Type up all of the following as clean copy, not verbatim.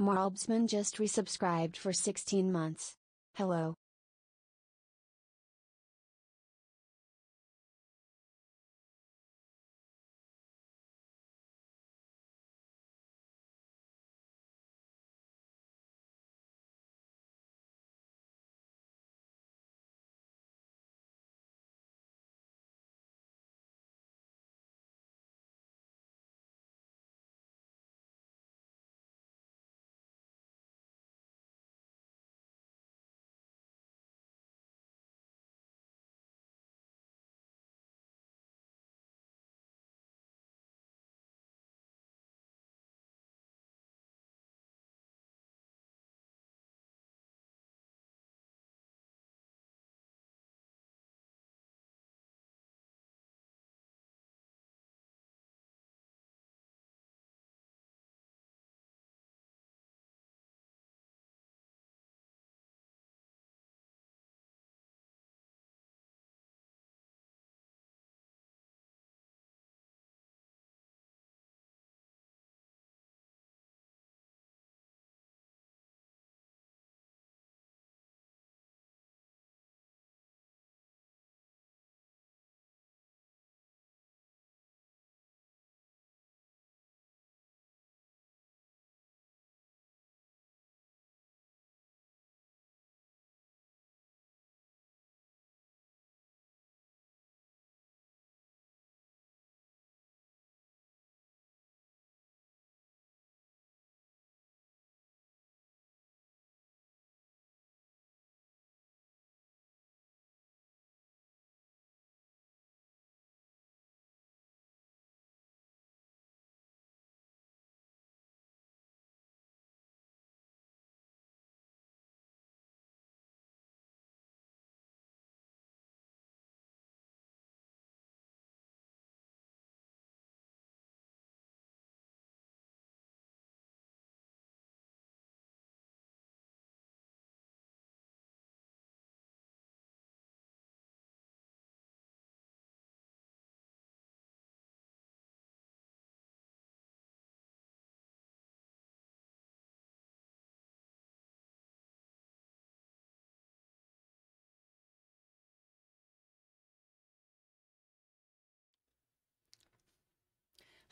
Marbsman just resubscribed for 16 months. Hello.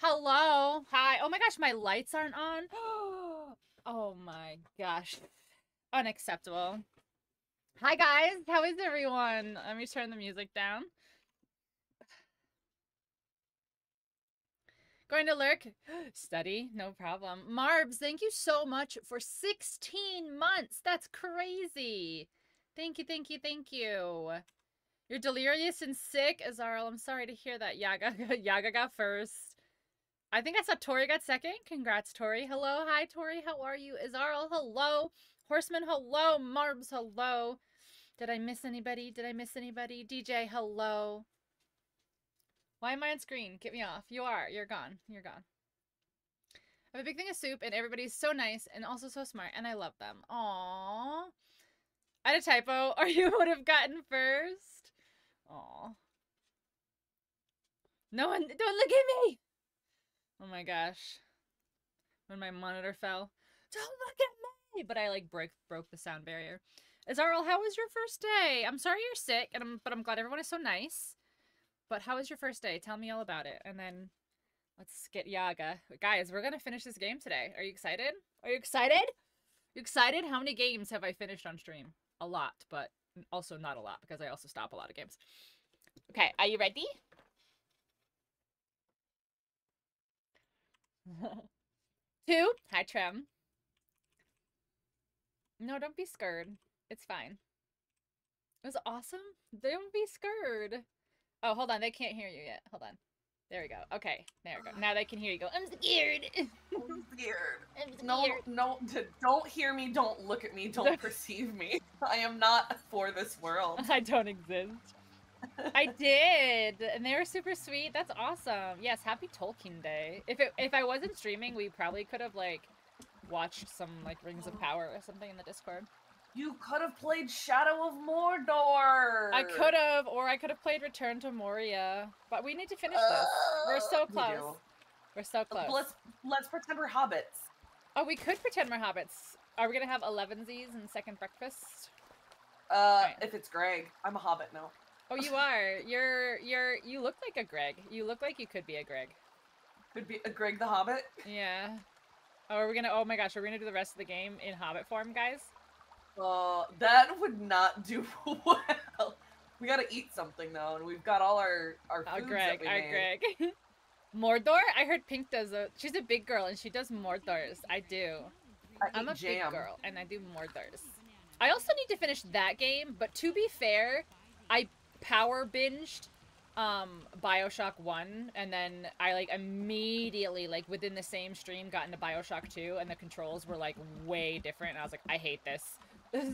Hello. Hi. Oh my gosh, my lights aren't on. Oh my gosh. Unacceptable. Hi guys. How is everyone? Let me turn the music down. Going to lurk? Study? No problem. Marbs, thank you so much for 16 months. That's crazy. Thank you, thank you, thank you. You're delirious and sick, Azarl. I'm sorry to hear that. Yaga got first. I think I saw Tori got second. Congrats, Tori. Hello. Hi, Tori. How are you? Azarl, hello. Horseman, hello. Marbs, hello. Did I miss anybody? Did I miss anybody? DJ, hello. Why am I on screen? Get me off. You are. You're gone. You're gone. I have a big thing of soup, and everybody's so nice and also so smart, and I love them. Aww. I had a typo, or you would have gotten first. Aww. No one, don't look at me! Oh my gosh. When my monitor fell. Don't look at me! But I like broke the sound barrier. Azarl, how was your first day? I'm sorry you're sick, but I'm glad everyone is so nice. But how was your first day? Tell me all about it. And then let's get Yaga. Guys, we're gonna finish this game today. Are you excited? Are you excited? You excited? How many games have I finished on stream? A lot, but also not a lot because I also stop a lot of games. Okay, are you ready? 2. Hi, Trem. No, don't be scared. It's fine. It was awesome. Don't be scared. Oh, hold on. They can't hear you yet. Hold on. There we go. Okay, there we go. Now they can hear you go, I'm scared. I'm scared. I'm scared. No, don't hear me, don't look at me, don't perceive me. I am not for this world. I don't exist. I did, and they were super sweet. That's awesome. Yes, happy Tolkien Day. If I wasn't streaming, we probably could have like watched some like Rings of Power or something in the Discord. You could have played Shadow of Mordor. I could have, or I could have played Return to Moria. But we need to finish this. We're so close. We're so close. Let's pretend we're hobbits. Oh, we could pretend we're hobbits. Are we gonna have 11sies and second breakfast? If it's Greg, I'm a hobbit now. Oh, you are. You look like a Greg. You look like you could be a Greg. Could be a Greg the Hobbit. Yeah. Oh, are we gonna? Oh my gosh, are we gonna do the rest of the game in Hobbit form, guys? That would not do well. We gotta eat something though, and we've got all our foods Greg, that we made. Greg. Mordor? I heard Pink does a. She's a big girl and she does Mordors. I do. I'm a big girl and I do Mordors. I also need to finish that game, but to be fair, I power binged BioShock 1 and then I like immediately like within the same stream got into BioShock 2 and the controls were like way different and I was like, I hate this.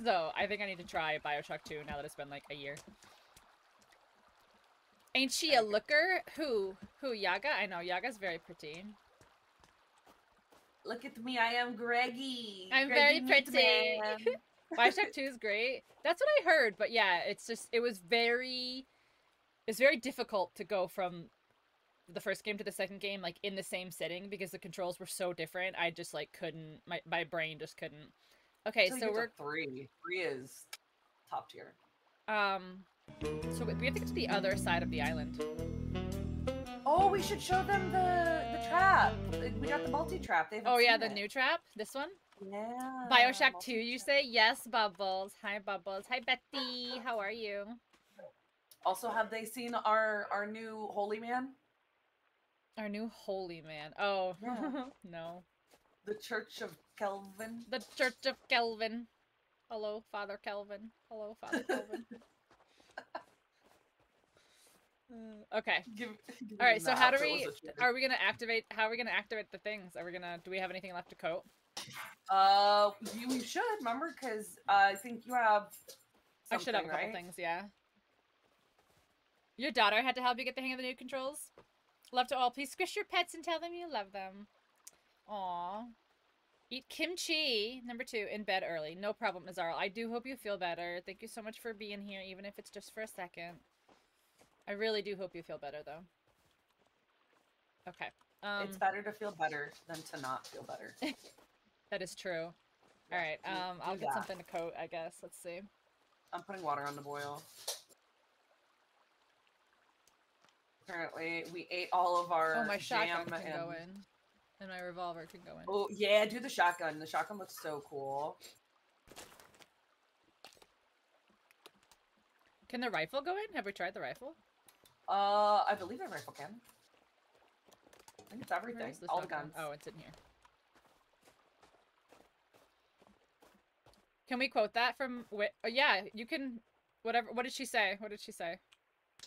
So I think I need to try BioShock 2 now that it's been like a year. Ain't she a looker? Who? Yaga? I know, Yaga's very pretty. Look at me, I am Greggy. I'm Greggy very pretty. Meatman. BioShock 2 is great. That's what I heard, but yeah, it's just, it's very difficult to go from the first game to the second game, like, in the same sitting, because the controls were so different, I just, like, couldn't, my brain just couldn't. Okay, so we're... 3. 3 is top tier. So we have to get to the other side of the island. Oh, we should show them the trap. We got the multi-trap. Oh yeah, the new trap? This one? Yeah. BioShock 2, you say? Yes, Bubbles. Hi, Bubbles. Hi, Betty. How are you? Also, have they seen our new holy man? Our new holy man. Oh, yeah. No. The Church of Kelvin. The Church of Kelvin. Hello, Father Kelvin. Hello, Father Kelvin. Okay. All right. So how do we? Are we gonna activate? How are we gonna activate the things? Are we gonna? Do we have anything left to coat? We should remember because I think you have. I should have a couple things. Yeah. Your daughter had to help you get the hang of the new controls. Love to all. Please squish your pets and tell them you love them. Aww. Eat kimchi. Number 2, in bed early. No problem, Mazarl. I do hope you feel better. Thank you so much for being here, even if it's just for a second. I really do hope you feel better, though. Okay. It's better to feel better than to not feel better. That is true. All right. I'll get something to coat, I guess. Let's see. I'm putting water on the boil. Apparently, we ate all of our my shotgun jam can go in. And my revolver can go in. Oh, yeah, do the shotgun. The shotgun looks so cool. Can the rifle go in? Have we tried the rifle? I believe the rifle can. I think it's everything. All the guns. Oh, it's in here. Can we quote that from... Oh, yeah, you can... Whatever. What did she say? What did she say?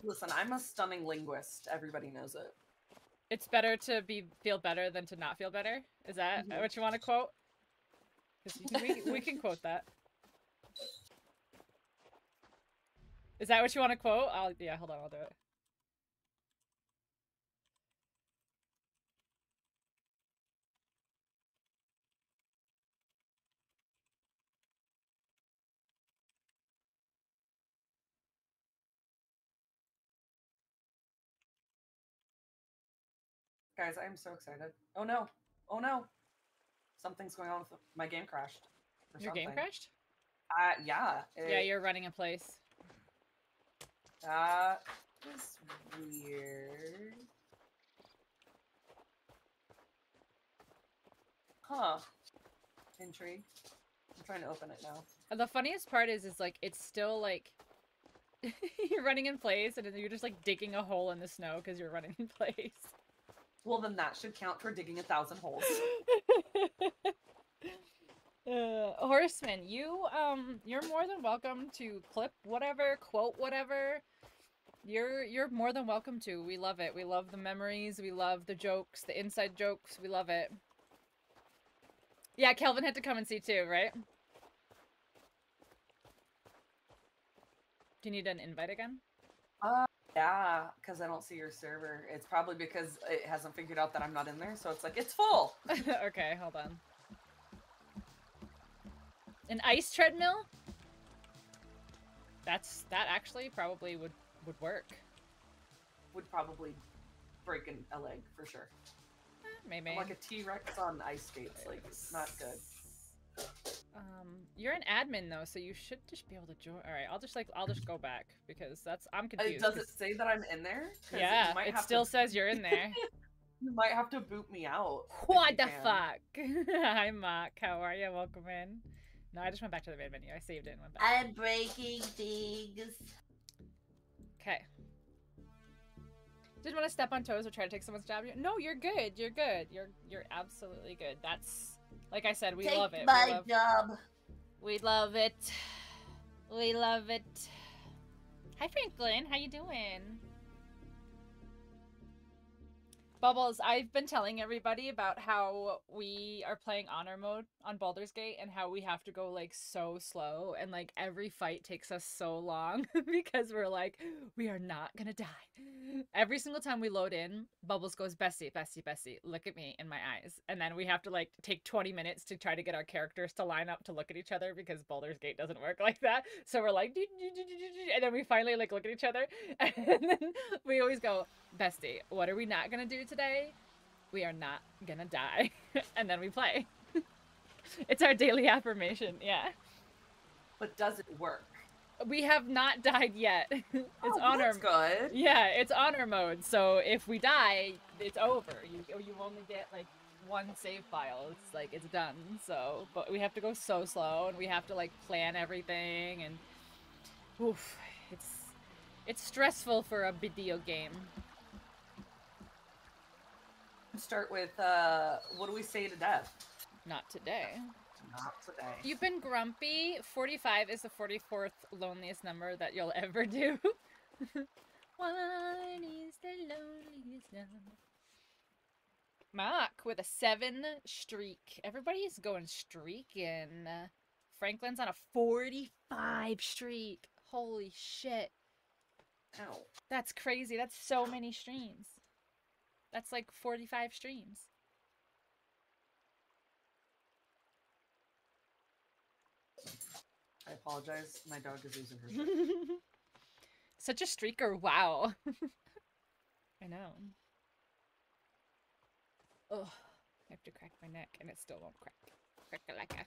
Listen, I'm a stunning linguist. Everybody knows it. It's better to feel better than to not feel better? Is that what you want to quote? Because we can quote that. Is that what you want to quote? Yeah, hold on, I'll do it. Guys, I am so excited. Oh no. Oh no. Something's going on with my game crashed. Your game crashed? Yeah. Yeah, you're running in place. That is weird. Huh. Intrigue. I'm trying to open it now. The funniest part is like, it's still like... you're running in place and you're just like digging a hole in the snow because you're running in place. Well, then that should count for digging 1,000 holes. Horseman, you're more than welcome to clip whatever, quote whatever. You're more than welcome to. We love it. We love the memories. We love the jokes, the inside jokes. We love it. Yeah, Kelvin had to come and see too, right? Do you need an invite again? Yeah, because I don't see your server. It's probably because it hasn't figured out that I'm not in there, so it's like, it's full! Okay, hold on. An ice treadmill? That actually probably would work. Would probably break a leg, for sure. Maybe. I'm like a T-Rex on ice skates. Like, it's not good. You're an admin though, so you should just be able to join. All right, I'll just go back because I'm confused. Does it say that I'm in there? 'Cause Yeah, you might it have still to... says you're in there. You might have to boot me out. What the fuck? Hi, Mark. How are you? Welcome in. No, I just went back to the main menu. I saved it and went back. I'm breaking things. Okay. Didn't want to step on toes or try to take someone's job. No, you're good. You're good. You're absolutely good. That's, like I said, we love it. Take my job. We love it. We love it. Hi, Franklin. How you doing? Bubbles, I've been telling everybody about how we are playing honor mode on Baldur's Gate and how we have to go like so slow and like every fight takes us so long because we're like, we are not gonna die. Every single time we load in, Bubbles goes, Bessie, Bessie, Bessie, look at me in my eyes. And then we have to like take 20 minutes to try to get our characters to line up to look at each other because Baldur's Gate doesn't work like that. So we're like, and then we finally like look at each other and then we always go, Bestie, what are we not gonna do today? We are not gonna die. And then we play. It's our daily affirmation, yeah. But does it work? We have not died yet. It's honor. That's good. Yeah, it's honor mode. So if we die, it's over. You only get like one save file. It's like it's done. So, but we have to go so slow, and we have to like plan everything, and oof, it's stressful for a video game. Start with what do we say to death? Not today. Not today. You've been grumpy. 45 is the 44th loneliest number that you'll ever do. One is the loneliest number. Mark with a 7 streak. Everybody's going streaking. Franklin's on a 45 streak. Holy shit. Ow. That's crazy. That's so many streams. That's like 45 streams. I apologize. My dog is losing her shit. Such a streaker. Wow. I know. Oh, I have to crack my neck and it still won't crack. Crack-a-lacka.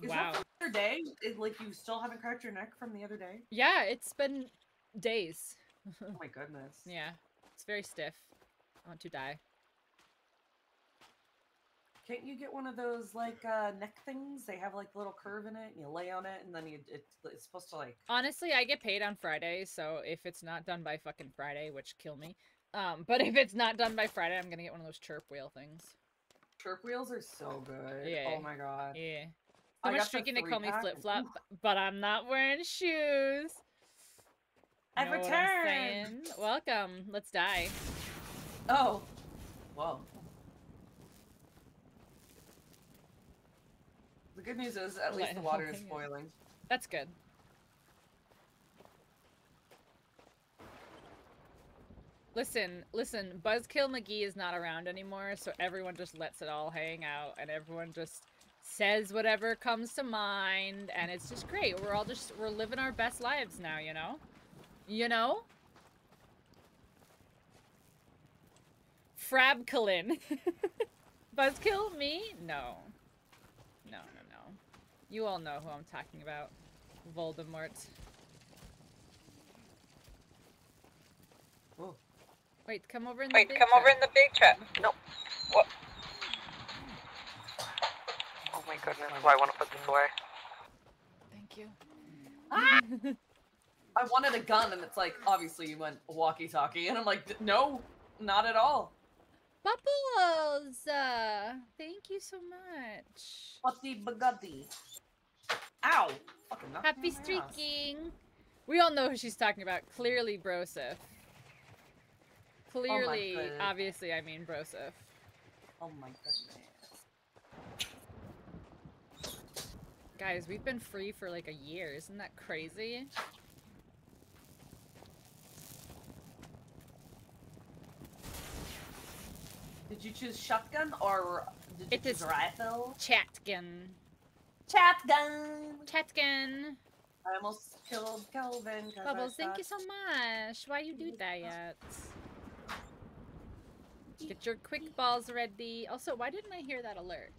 Is Wow. that from the other day? Like you still haven't cracked your neck from the other day? Yeah, it's been days. Oh my goodness. Yeah, it's very stiff. I want to die. Can't you get one of those like neck things? They have like a little curve in it, and you lay on it, and then it's supposed to like. Honestly, I get paid on Friday, so if it's not done by fucking Friday, which kill me. But if it's not done by Friday, I'm gonna get one of those chirp wheel things. Chirp wheels are so good. Yeah. Oh my god. Yeah. I So much got the streaking they call me 3-pack. flip flop, but I'm not wearing shoes. I Know what I'm returned. saying? Welcome. Let's die. Oh. Whoa. The good news is at least Let the him water is hang it. boiling. That's good. Listen, Buzzkill McGee is not around anymore, so everyone just lets it all hang out, and everyone just says whatever comes to mind, and it's just great. We're living our best lives now, you know? You know? Frabcolin. Buzzkill? Me? No. No. You all know who I'm talking about. Voldemort. Whoa. Wait, come over in the Wait, big come over truck. in the big truck. No. What? Oh my goodness, do I want to put this away? Thank you. I wanted a gun, and it's like, obviously you went walkie-talkie, and I'm like, no, not at all. Bubbles! Thank you so much. Butty bagutty. Ow! Fucking knocked me Happy on my ass. streaking! We all know who she's talking about. Clearly Broseph. Clearly, goodness. obviously, I mean Broseph. Oh my goodness. Guys, we've been free for like a year. Isn't that crazy? Did you choose shotgun or did you It choose is- rifle? Chatgun. Shotgun! Chatgun. I almost killed Kelvin. 'cause I Bubbles, thank you thought- so much. Why you do that yet? Get your quick balls ready. Also, why didn't I hear that alert?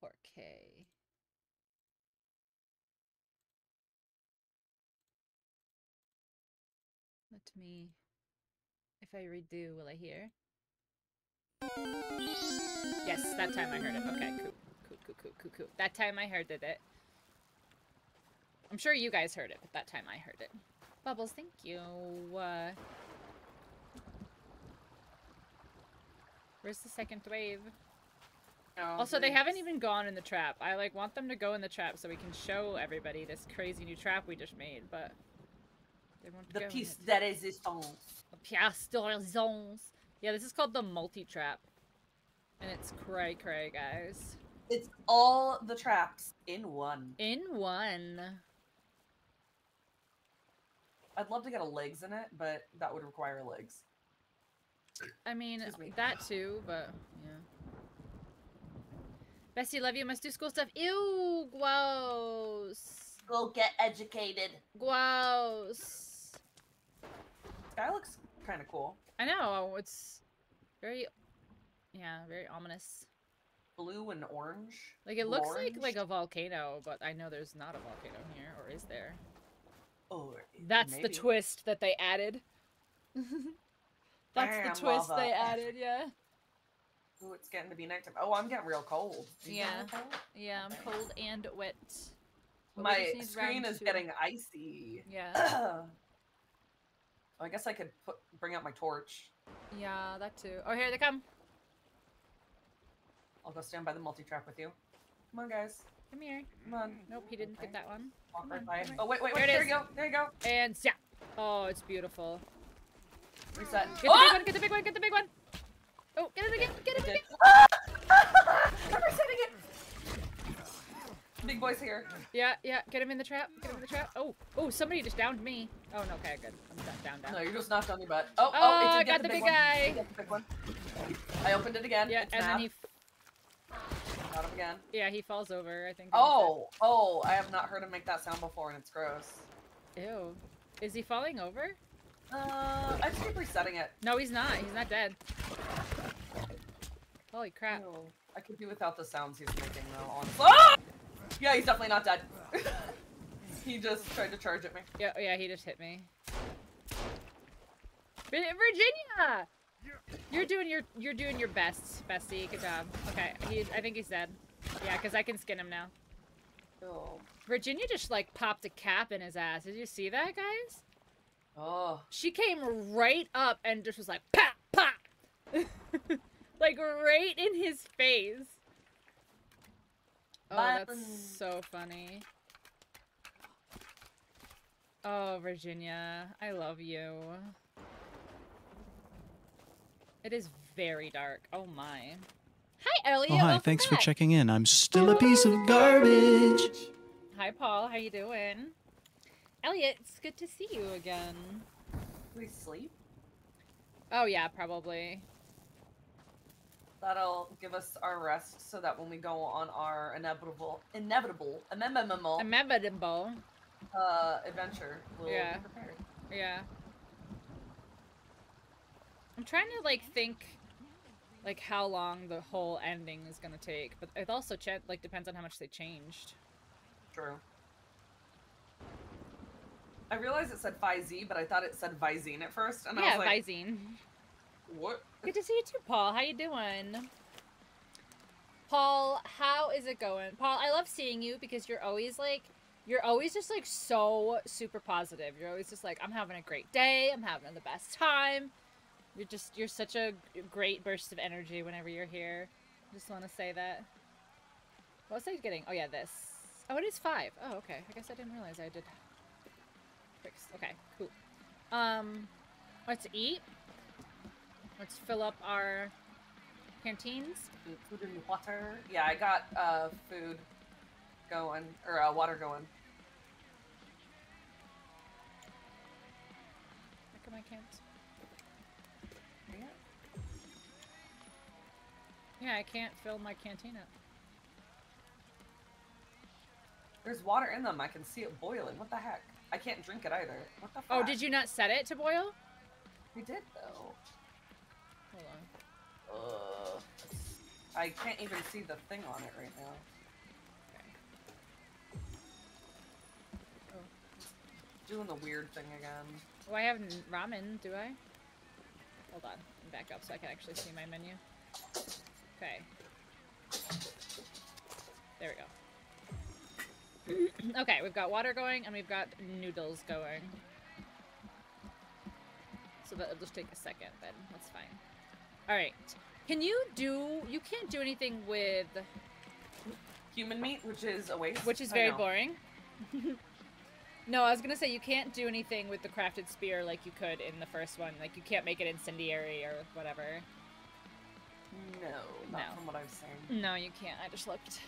Poor Kay. Let me... If I redo, will I hear? Yes, that time I heard it. Okay, cool. That time I heard it. I'm sure you guys heard it, but that time I heard it. Bubbles, thank you. Where's the second wave? Oh, Also, they haven't even gone in the trap. I like want them to go in the trap so we can show everybody this crazy new trap we just made, but they won't The go in piece it. de resistance. The pièce de résistance. Yeah, this is called the multi-trap. And it's cray, guys. It's all the traps in one. In one. I'd love to get a legs in it, but that would require legs. I mean, Excuse me. that too, but yeah. Bessie, love you. Must do school stuff. Ew, gross. Go get educated. Gross. Sky looks kind of cool. I know, it's very, yeah, very ominous. Blue and orange. Like, it looks Orange? like a volcano, but I know there's not a volcano here, or is there? Or That's the maybe. twist that they added. That's Bam, the twist lava. they added, yeah. Ooh, it's getting to be nighttime. Oh, I'm getting real cold. Are you Yeah. getting cold? Yeah, I'm cold and wet. But we My just need screen round is two. getting icy. Yeah. I guess I could bring out my torch. Yeah, that too. Oh, here they come. I'll go stand by the multi-trap with you. Come on, guys. Come here. Come on. Nope, he didn't get that one. Walk Come right on, by. come here. Oh, wait. There it There is. you go. There you go. And yeah. Oh, it's beautiful. Reset. Get the big one, get the big one, get the big one. Oh, get it again, get it I again. did. I'm resetting it. Big boy's here. Yeah, get him in the trap, get him in the trap. Oh, somebody just downed me. Oh, no, okay, good. I'm down. No, you're just knocked on your butt. Oh, Oh, it I did get got the big one. guy. It got the big one. I opened it again. Yeah, It's and then math. he, Got him again. yeah, he falls over, I think. Oh, I have not heard him make that sound before, and it's gross. Ew. Is he falling over? I just keep resetting it. No, he's not. He's not dead. Holy crap. Ew. I could do without the sounds he's making, though, honestly. Ah! Yeah, he's definitely not dead. He just tried to charge at me. Yeah, he just hit me. Virginia! You're doing your best, bestie. Good job. Okay, I think he's dead. Yeah, because I can skin him now. Oh. Virginia just like popped a cap in his ass. Did you see that, guys? Oh. She came right up and just was like pop pop, like right in his face. Oh, that's Violence. so funny. Oh, Virginia, I love you. It is very dark. Oh my. Hi, Elliot. Oh, hi. welcome Thanks for back. checking in. I'm still a piece of garbage. Hi, Paul. How you doing? Elliot, it's good to see you again. Do we sleep? Oh yeah, probably. That'll give us our rest so that when we go on our inevitable Memorable. adventure, we'll Yeah. be prepared. Yeah. I'm trying to like think like how long the whole ending is gonna take, but it also like depends on how much they changed. True. I realized it said Phi-Z, but I thought it said Visine at first, and I Yeah, was like, Visine. what? Good to see you too, Paul. How you doing? Paul, how is it going? Paul, I love seeing you because you're always just like so super positive. You're always just like, I'm having a great day. I'm having the best time. You're such a great burst of energy whenever you're here. Just want to say that. What was I getting? Oh yeah, this. Oh, it is 5. Oh, okay. I guess I didn't realize I did. Okay, cool. Let's eat. Let's fill up our canteens. Food and water. Yeah, I got food going, or water going. How come I can't? Yeah, I can't fill my canteen up. There's water in them. I can see it boiling. What the heck? I can't drink it either. What the fuck? Oh, did you not set it to boil? We did though. Hold on. I can't even see the thing on it right now. Oh. Doing the weird thing again. Oh, I have ramen, do I? Hold on. Back up so I can actually see my menu. Okay. There we go. Okay, we've got water going and we've got noodles going. So that'll just take a second then. That's fine. Alright. You can't do anything with Human meat, which is a waste. which is I very know. boring. No, I was gonna say you can't do anything with the crafted spear like you could in the first one. Like you can't make it incendiary or whatever. No, not No. from what I've seen. No, you can't. I just looked.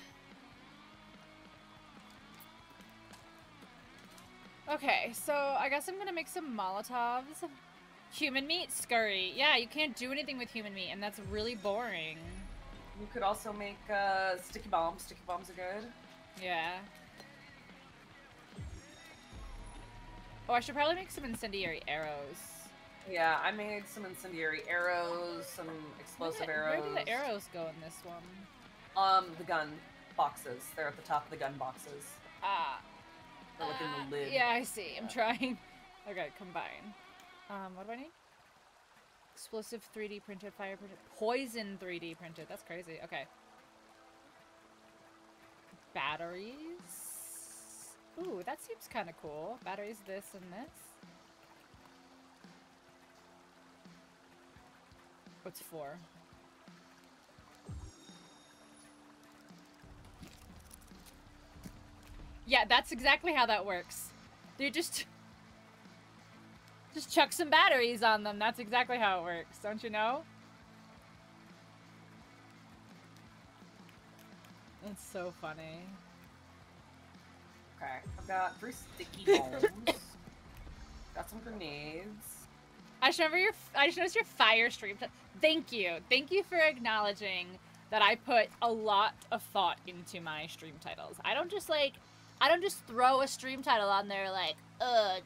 Okay, so I guess I'm gonna make some Molotovs. Human meat, scurry. Yeah, you can't do anything with human meat, and that's really boring. You could also make sticky bombs. Sticky bombs are good. Yeah. Oh, I should probably make some incendiary arrows. Yeah, I made some incendiary arrows, some explosive arrows. Where do the arrows go in this one? The gun boxes. They're at the top of the gun boxes. Ah. They're within the lid. Yeah, I see. I'm trying. Okay, combine. What do I need? Explosive 3D printed, fire printed, poison 3D printed. That's crazy. Okay. Batteries. Ooh, that seems kind of cool. Batteries, this and this. What's 4? Yeah, that's exactly how that works. You just chuck some batteries on them. That's exactly how it works. Don't you know? That's so funny. Okay, I've got 3 sticky bombs. Got some grenades. I just noticed your fire stream. Thank you. Thank you for acknowledging that I put a lot of thought into my stream titles. I don't just throw a stream title on there like,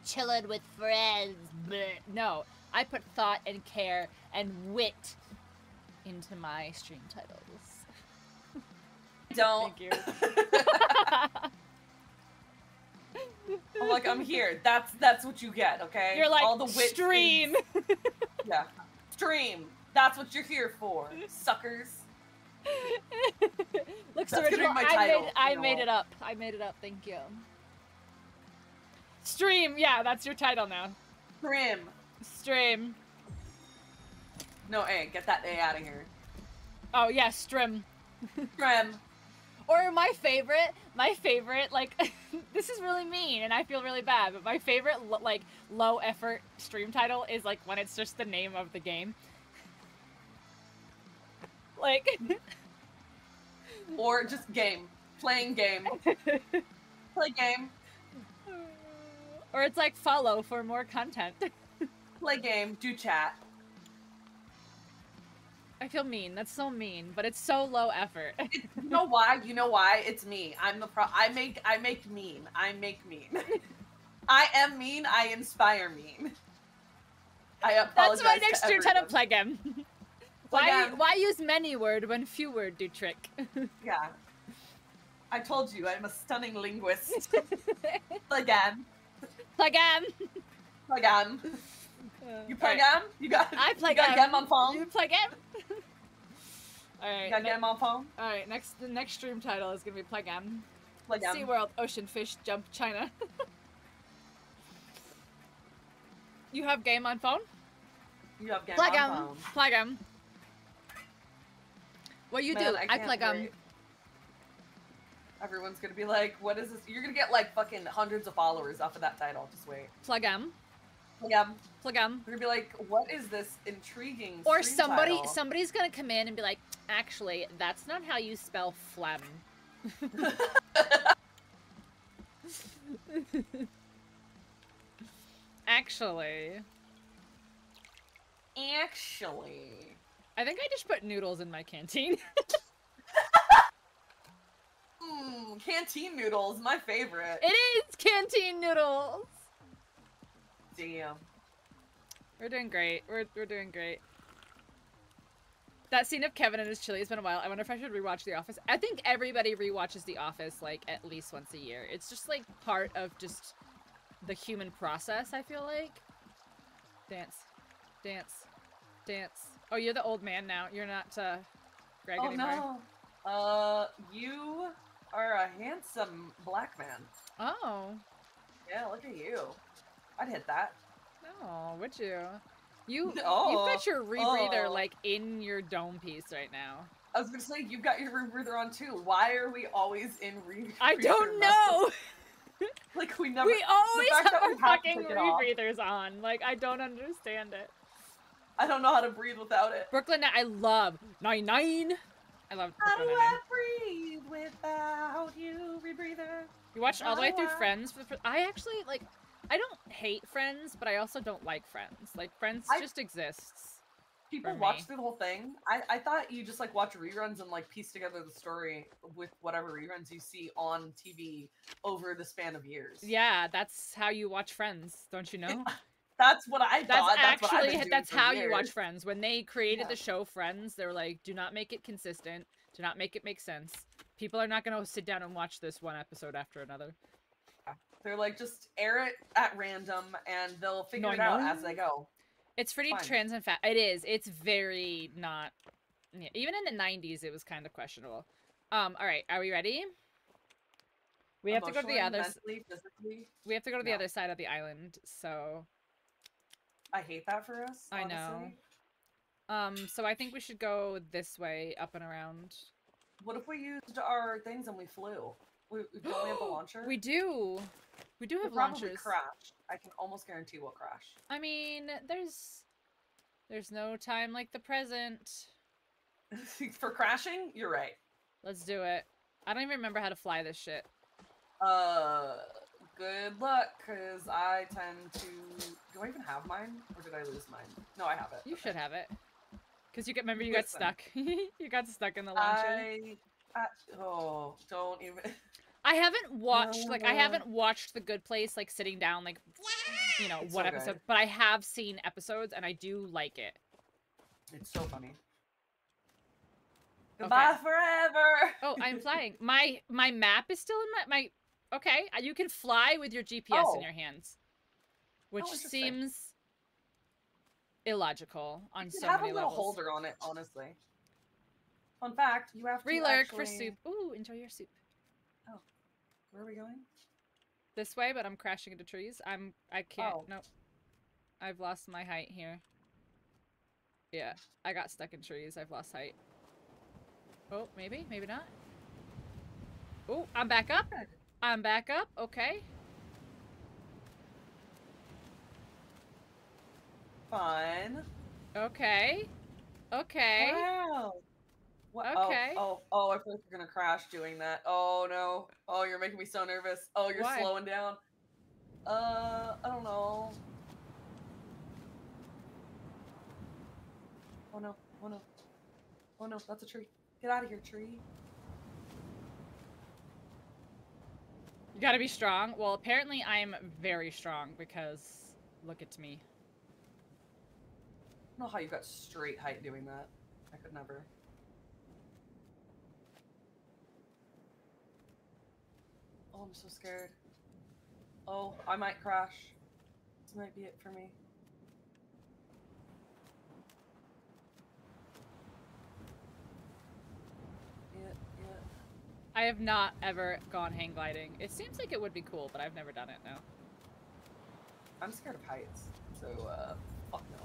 chillin' with friends. Bleh. No, I put thought and care and wit into my stream titles. Don't. Thank you. I'm like, I'm here. That's what you get, okay? You're like, all the wit stream. Yeah. Stream. That's what you're here for, suckers. Looks That's gonna be original. my title, I you know made what? it up. I made it up. Thank you. Stream. Yeah, that's your title now. Stream. Stream. No A. Get that A out of here. Oh yeah, stream. Stream. Or my favorite, like, this is really mean and I feel really bad, but my favorite, like, low effort stream title is, like, when it's just the name of the game. Like... Or just game. Playing game. Play game. Or it's like, follow for more content. Play game. Do chat. I feel mean. That's so mean, but it's so low effort. You know why? You know why? It's me. I'm the I make mean. I make mean. I am mean. I inspire mean. I apologize. That's my next stream title, everyone. Plagem. Plagem. Why use many word when few word do trick? Yeah. I told you, I'm a stunning linguist. Plagam. Plagem. Plagam. You play Alright. game? You got I play you got game. game on phone? You play game? Alright. You got game on phone? Alright, the next stream title is gonna be Plagam. Play game. SeaWorld, Ocean Fish, Jump, China. You have game on phone? You have game Plagam. on phone. Plagam. What you Man, do? I can't Plagam. wait. Everyone's gonna be like, what is this? You're gonna get like fucking hundreds of followers off of that title. Just wait. Plagam. Plagam. Plagam. They're gonna be like, what is this intriguing Or stream title? somebody's gonna come in and be like, actually, that's not how you spell phlegm. Actually. Actually. I think I just put noodles in my canteen. Canteen noodles, my favorite. It is canteen noodles! Damn. We're doing great. We're doing great. That scene of Kevin and his chili has been a while. I wonder if I should rewatch The Office. I think everybody rewatches The Office, like, at least once a year. It's just, like, part of just the human process, I feel like. Dance. Dance. Dance. Oh, you're the old man now. You're not, Greg anymore. No. You are a handsome black man. Oh. Yeah, look at you. I'd hit that. Oh, would you? You've Oh, got your rebreather, oh. like, in your dome piece right now. I was gonna say, you've got your rebreather on too. Why are we always in rebreather? I don't know! Like, we never- We always the fact have that our we have to fucking take it off. rebreathers on. Like, I don't understand it. I don't know how to breathe without it. Brooklyn, I love 99. I love How do Brooklyn I Nine-Nine. breathe without you, rebreather? You watched all the way How through do I- Friends? I actually, like, I don't hate Friends, but I also don't like Friends. Like, Friends just exists. People for watch me. through the whole thing. I thought you just like watch reruns and like piece together the story with whatever reruns you see on TV over the span of years. Yeah, that's how you watch Friends, don't you know? That's what I That's thought. That's what I've actually been doing that's for how you years. watch Friends. When they created Yeah. the show Friends, they were like, do not make it consistent. Do not make it make sense. People are not going to sit down and watch this one episode after another. They're like, just air it at random and they'll figure No, it out no. as they go. It's pretty Fine. trans and fat. It is. It's very not. Yeah, even in the 90s, it was kind of questionable. All right. Are we ready? We have to go to the Emotionally, other. mentally, physically. We have to go to the No. other side of the island. So, I hate that for us. I know. honestly. so I think we should go this way, up and around. What if we used our things and we flew? Don't we have the launcher? We do. We do We'll have probably launchers. crash. I can almost guarantee we'll crash. I mean, there's no time like the present. For crashing, you're right. Let's do it. I don't even remember how to fly this shit. Good luck, cause I tend to. Do I even have mine, or did I lose mine? No, I have it. You Okay. should have it. Cause you remember you got Listen. stuck. You got stuck in the launcher. Oh, don't even. I haven't watched No. I haven't watched The Good Place like sitting down like you know It's what so good. episode, but I have seen episodes and I do like it. It's so funny. Goodbye forever. Oh, I'm flying. My map is still in my okay. You can fly with your GPS Oh. in your hands, which interesting. seems illogical on You so have a many little levels. holder on it, honestly. Fun fact: you have to Relurk actually... for soup. Ooh, enjoy your soup. Where are we going? This way, but I'm crashing into trees. I can't. Oh. Nope. I've lost my height here. Yeah, I got stuck in trees. I've lost height. Oh, maybe, maybe not. Oh, I'm back up. Good. I'm back up. Okay. Fun. Okay. Okay. Wow. What? Okay. Oh, I feel like you're gonna crash doing that. Oh no. Oh, you're making me so nervous. Oh, you're Why? slowing down. I don't know. Oh no. Oh no. Oh no, that's a tree. Get out of here, tree. You gotta be strong. Well, apparently I'm very strong because look at me. I don't know how you got straight height doing that. I could never. Oh, I'm so scared. Oh, I might crash. This might be it for me. Yeah. I have not ever gone hang gliding. It seems like it would be cool, but I've never done it, no. I'm scared of heights, so fuck no.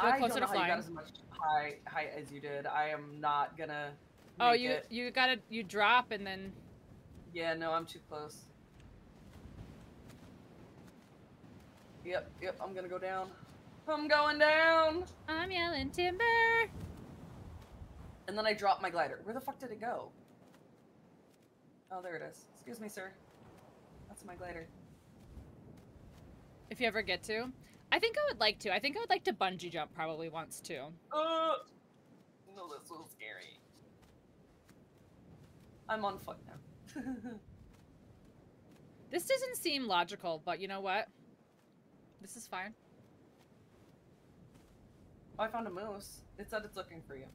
Feel I closer don't know to how you got flying. as much height as you did. I am not gonna. Oh, make it. you drop and then Yeah, no, I'm too close. Yep, I'm gonna go down. I'm going down! I'm yelling timber. And then I dropped my glider. Where the fuck did it go? Oh, there it is. Excuse me, sir. That's my glider. If you ever get to. I think I would like to. I think I would like to bungee jump probably once too. No, that's so scary. I'm on foot now. This doesn't seem logical, but you know what? This is fine. Oh, I found a moose. It said it's looking for you.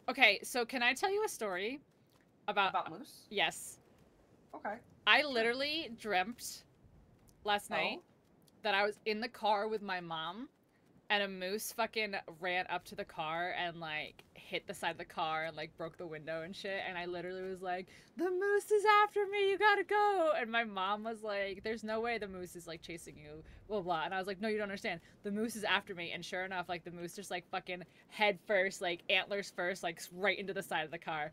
Okay, so can I tell you a story About moose? Yes. Okay. I literally dreamt last night that I was in the car with my mom and a moose fucking ran up to the car and like hit the side of the car and like broke the window and shit, and I literally was like, the moose is after me, you gotta go. And my mom was like, there's no way the moose is like chasing you, blah blah. And I was like, no, you don't understand, the moose is after me. And sure enough, like the moose just like fucking head first, like antlers first, like right into the side of the car.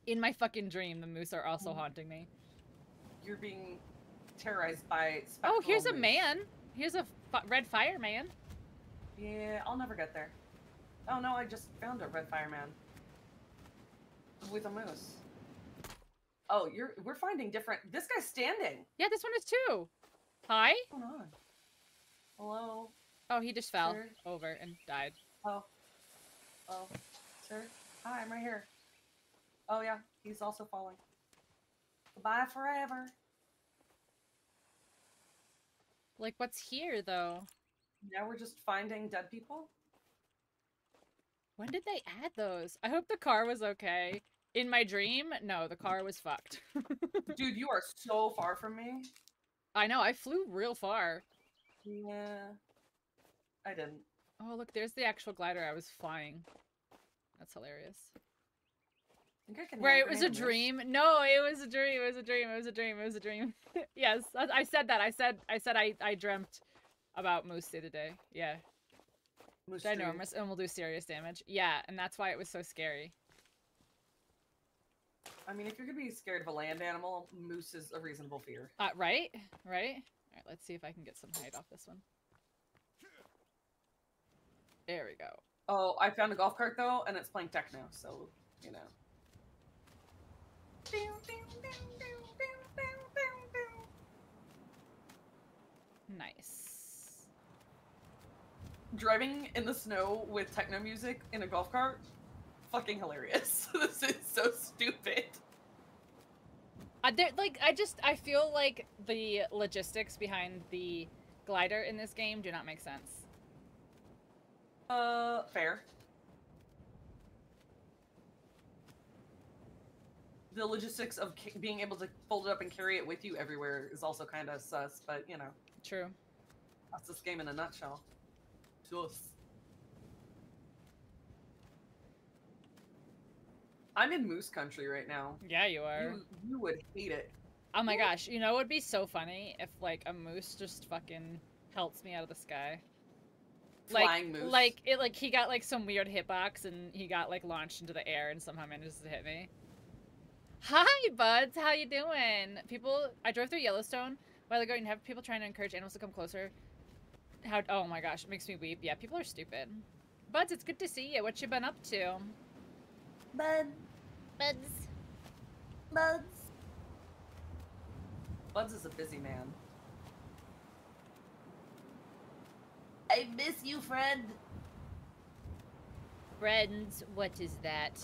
In my fucking dream, the moose are also haunting me. You're being terrorized by Oh, here's a moose. man. Here's a red fireman. Yeah, I'll never get there. Oh no, I just found a red fireman. With a moose. Oh, we're finding different. This guy's standing. Yeah, this one is too. Hi? What's going on? Hello? Oh, he just fell Sir? over and died. Oh. Oh. Sir? Hi, I'm right here. Oh yeah, he's also falling. Goodbye forever. Like, what's here, though? Now we're just finding dead people? When did they add those? I hope the car was okay. In my dream, no, the car was fucked. Dude, you are so far from me. I know, I flew real far. Yeah. I didn't. Oh, look, there's the actual glider I was flying. That's hilarious. I think I can Where hand it was a grenade this. dream. No, it was a dream. It was a dream. It was a dream. It was a dream. Yes, I said that. I said I dreamt about moose the other day. Yeah. Moose dream. Ginormous and will do serious damage. Yeah, and that's why it was so scary. I mean, if you're gonna be scared of a land animal, moose is a reasonable fear. Right? Right? Alright, let's see if I can get some height off this one. There we go. Oh, I found a golf cart though, and it's playing techno, so you know. Nice. Driving in the snow with techno music in a golf cart, fucking hilarious. This is so stupid. I feel like the logistics behind the glider in this game do not make sense. Fair. The logistics of being able to fold it up and carry it with you everywhere is also kind of sus, but you know, True. that's this game in a nutshell. Sus. I'm in moose country right now. Yeah, you are. You would hate it. Oh my gosh, you know what would be so funny if like a moose just fucking pelts me out of the sky. Flying moose. Like he got like some weird hitbox and he got like launched into the air and somehow manages to hit me. Hi buds, how you doing? I drove through Yellowstone a while ago and have people trying to encourage animals to come closer. Oh my gosh, it makes me weep. Yeah, people are stupid. Buds, it's good to see you. What you been up to? Buds. Buds is a busy man. I miss you, friend. Friends, what is that?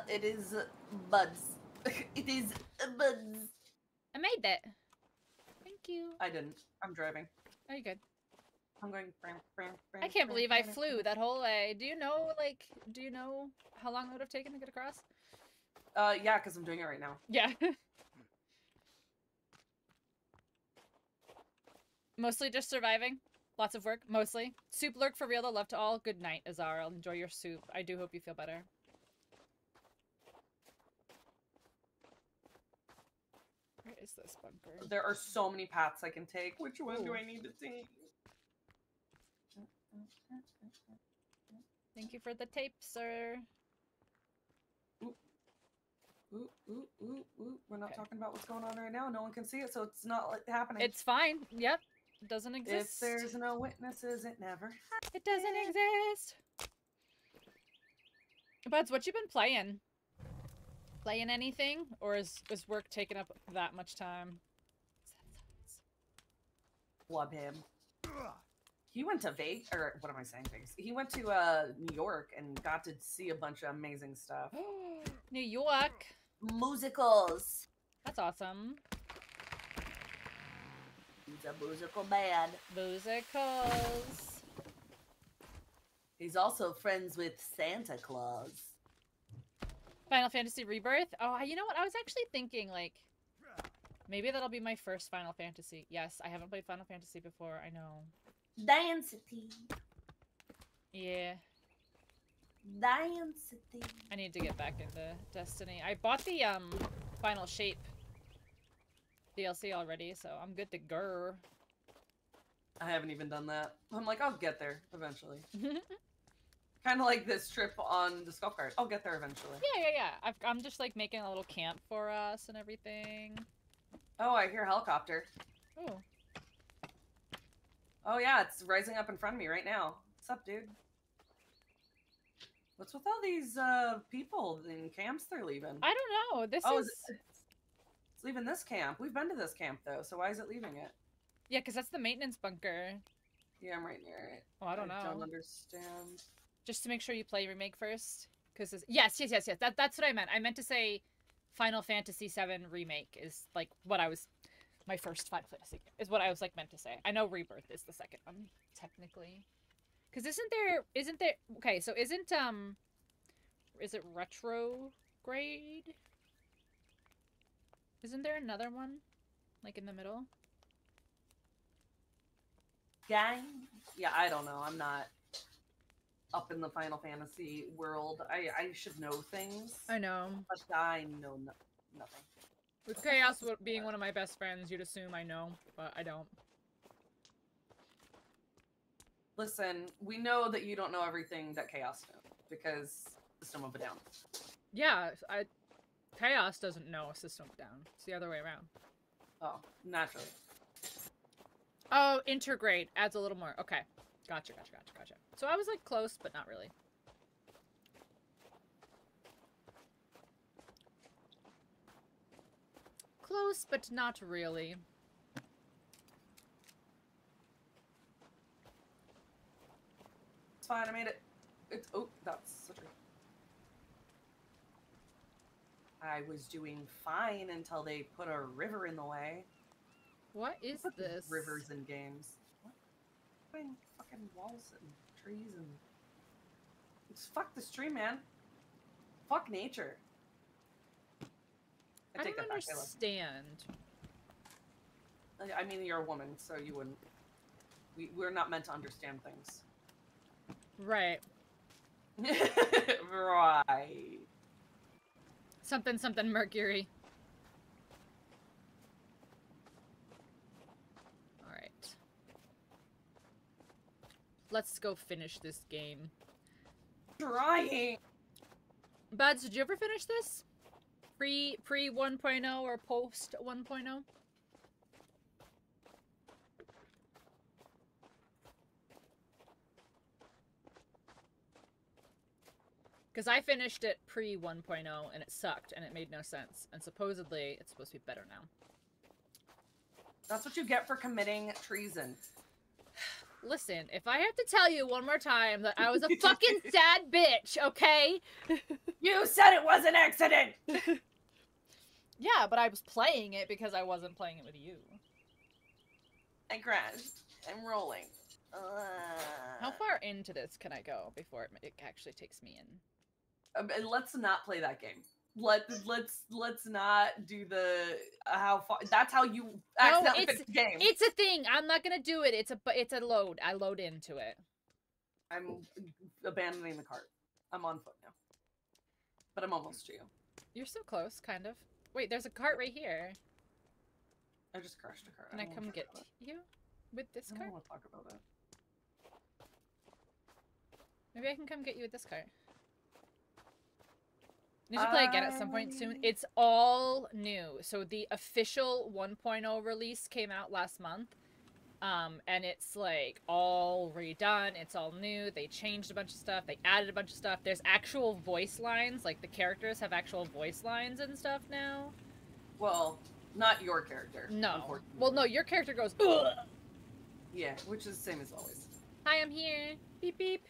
It is Buds. It is Buds. I made that. Thank you. I didn't. I'm driving. Oh, you good. I'm going. I can't believe I flew that whole way. Do you know how long it would have taken to get across? Yeah, because I'm doing it right now. Yeah. Mostly just surviving. Lots of work, mostly. Soup lurk for real, though. Love to all. Good night, Azara. Enjoy your soup. I do hope you feel better. Where is this bunker? There are so many paths I can take. Which one do I need to take? Thank you for the tape, sir. Ooh. We're not Okay. talking about what's going on right now. No one can see it, so it's not like, happening. It's fine. Yep. It doesn't If exist. there's no witnesses, it never. It doesn't exist. Buds, what you been playing? Playing anything? Or is work taking up that much time? Flub him. He went to Vegas, or what am I saying? Vegas. He went to New York and got to see a bunch of amazing stuff. New York. Musicals. That's awesome. He's a musical man. Musicals. He's also friends with Santa Claus. Final Fantasy Rebirth? Oh, you know what? I was actually thinking, like, maybe that'll be my first Final Fantasy. Yes, I haven't played Final Fantasy before, I know. Density. Yeah. Density. I need to get back into Destiny. I bought the, Final Shape DLC already, so I'm good to go. I haven't even done that. I'm like, I'll get there eventually. Kind of like this trip on the Skull Card. I'll get there eventually. Yeah. I'm just, like, making a little camp for us and everything. Oh, I hear a helicopter. Oh. Oh yeah, it's rising up in front of me right now. What's up, dude? What's with all these people in camps they're leaving? I don't know. This Oh, is... it's leaving this camp. We've been to this camp though, so why is it leaving it? Yeah, because that's the maintenance bunker. Yeah, I'm right near it. Oh, I don't know. I don't understand. Just to make sure you play Remake first. Because yes. That's what I meant. I meant to say Final Fantasy VII Remake is, like, what I was... My first Final Fantasy is what I was, like, meant to say. I know Rebirth is the second one, technically. Because isn't there... Okay, so isn't, is it Retrograde? Isn't there another one? Like, in the middle? Gang. Yeah, I don't know. I'm not up in the Final Fantasy world. I should know things, I know. but I know nothing. With Chaos being one of my best friends, you'd assume I know, but I don't. Listen, we know that you don't know everything that Chaos knows because System of a Down. Yeah, Chaos doesn't know a System of a Down. It's the other way around. Oh, naturally. Oh, Intergrade adds a little more. Okay. Gotcha. So I was, like, close, but not really. Close, but not really. It's fine, I made it. It's, oh, that's such a... I was doing fine until they put a river in the way. What is Put these this? rivers in games. What? Putting fucking walls and trees and... Just fuck this tree, man. Fuck nature. I take don't that back, I love understand. I mean, you're a woman, so you wouldn't... We're not meant to understand things. Right. Right. Something Mercury. Alright. Let's go finish this game. Trying. Buds, did you ever finish this? Pre 1.0 or post 1.0? Because I finished it pre 1.0 and it sucked and it made no sense. And supposedly it's supposed to be better now. That's what you get for committing treason. Listen, if I have to tell you one more time that I was a fucking sad bitch, okay? You said it was an accident! Yeah, but I was playing it because I wasn't playing it with you. I crashed. I'm rolling. How far into this can I go before it actually takes me in? And let's not play that game. Let's not do the how far. That's how you accidentally finish the game. It's a thing. I'm not gonna do it. It's a load. I load into it. I'm abandoning the cart. I'm on foot now, but I'm almost to you. You're so close, kind of. Wait, there's a cart right here. I just crashed a cart. Can I come get you with this I cart? don't want to talk about that. Maybe I can come get you with this cart. Need to play again at some point soon. It's all new. So the official 1.0 release came out last month. And it's like all redone. It's all new. They changed a bunch of stuff. They added a bunch of stuff. There's actual voice lines. Like the characters have actual voice lines and stuff now. Well, not your character. No. Well, no, your character goes, ugh! Yeah, which is the same as always. Hi, I'm here. Beep, beep.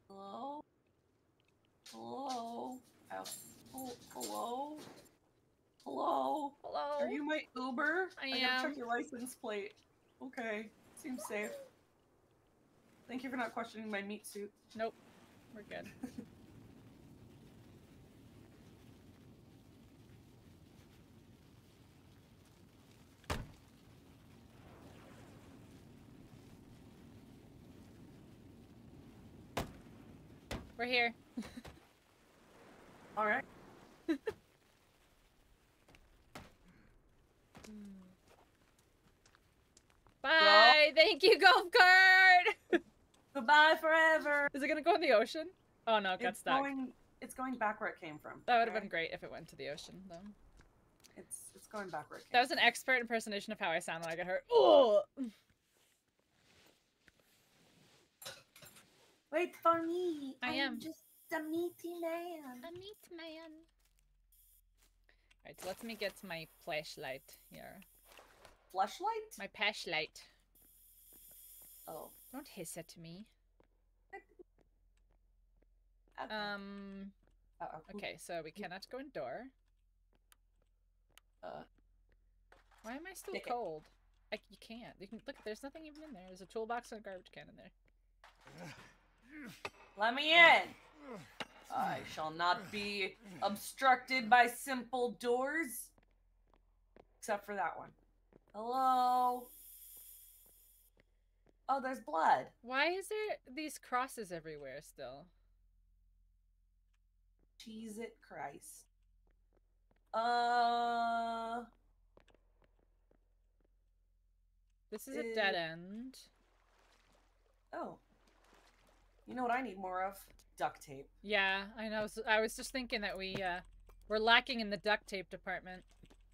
Hello? Hello? Oh, hello? Hello? Hello? Are you my Uber? I gotta am. check your license plate. Okay. Seems safe. Thank you for not questioning my meat suit. Nope. We're good. We're here. Alright. Bye! Thank you, golf cart! Goodbye forever. Is it gonna go in the ocean? Oh no, it got stuck. It's going back where it came from. That would have okay? been great if it went to the ocean, though. It's going back where it came That was an expert impersonation of how I sound when I get hurt. Oh! Wait for me. I am. I'm just a meaty man. A meat man. Alright, so let me get my flashlight here. Fleshlight? My flashlight. Oh. Don't hiss at me. Okay. Uh-oh. Okay, so we cannot go in door. Uh. Why am I still Stick it. cold? You can't. You can look. There's nothing even in there. There's a toolbox and a garbage can in there. Let me in! I shall not be obstructed by simple doors. Except for that one. Hello? Oh, there's blood. Why is there these crosses everywhere still? Cheese it, Christ. This is a dead end. Oh. You know what I need more of? Duct tape. Yeah, I know. I was just thinking that we're lacking in the duct tape department.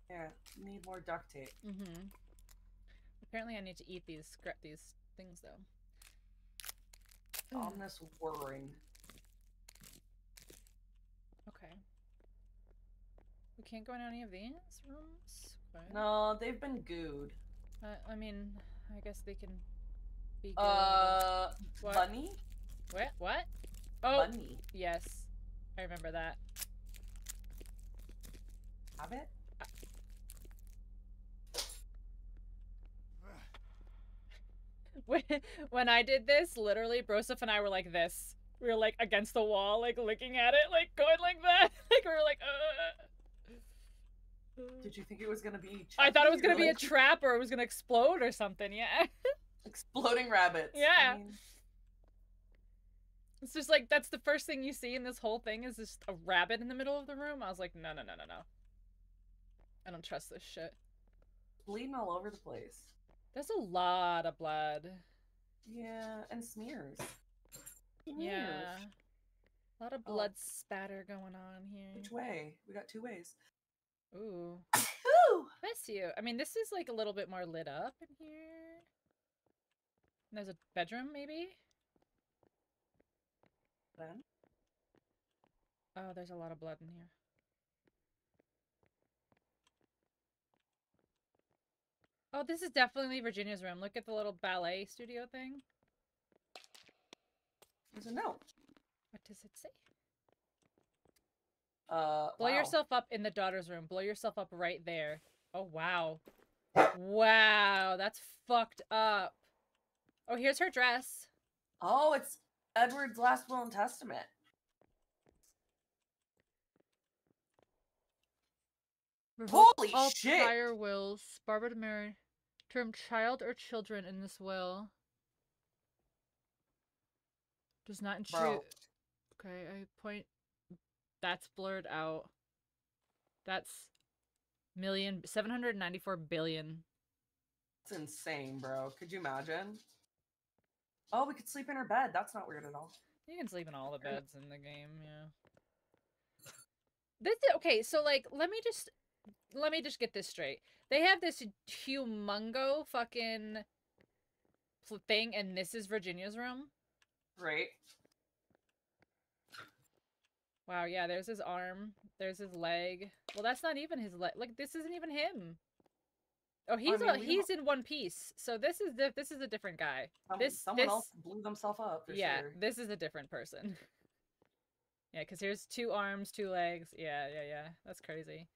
Yeah, need more duct tape. Mm-hmm. Apparently I need to eat these things, though. Ominous whirring. Okay. We can't go in any of these rooms? Okay. No, they've been gooed. I mean, I guess they can be good. What? Bunny? What? Oh, Bunny. yes. I remember that. Have it? When I did this, literally, Broseph and I were like this. We were like against the wall, like looking at it, like going like that. Like we were like, Did you think it was gonna be I thought it was Chucky, or gonna be a like trap or it was gonna explode or something, yeah. exploding rabbits? Yeah. I mean, It's just like, that's the first thing you see in this whole thing is just a rabbit in the middle of the room. I was like, no. I don't trust this shit. bleeding all over the place. There's a lot of blood. Yeah, and smears. Yeah. A lot of blood spatter going on here. Which way? We got two ways. Ooh. Woo! Bless you. I mean, this is like a little bit more lit up in here. And there's a bedroom, maybe? Then? Oh, there's a lot of blood in here. Oh, this is definitely Virginia's room. Look at the little ballet studio thing. There's a note. What does it say? Blow Blow yourself up in the daughter's room. Blow yourself up right there. Oh, wow. Wow, that's fucked up. Oh, here's her dress. Oh, it's Edward's last will and testament. Holy all shit! prior wills. Barbara to marry. Term child or children in this will. Does not intrude. Bro. Okay, I point. That's blurred out. That's 794 billion. It's insane, bro. Could you imagine? Oh, we could sleep in her bed. That's not weird at all. You can sleep in all the beds in the game, yeah. Okay, so like let me just get this straight. They have this humongo fucking thing, and this is Virginia's room. Right. Wow, yeah, there's his arm. There's his leg. Well, that's not even his leg. Like, this isn't even him. Oh, he's he's in one piece. So this is a different guy. Someone else blew themselves up, for sure. This is a different person. Yeah, because here's 2 arms, 2 legs. Yeah. That's crazy.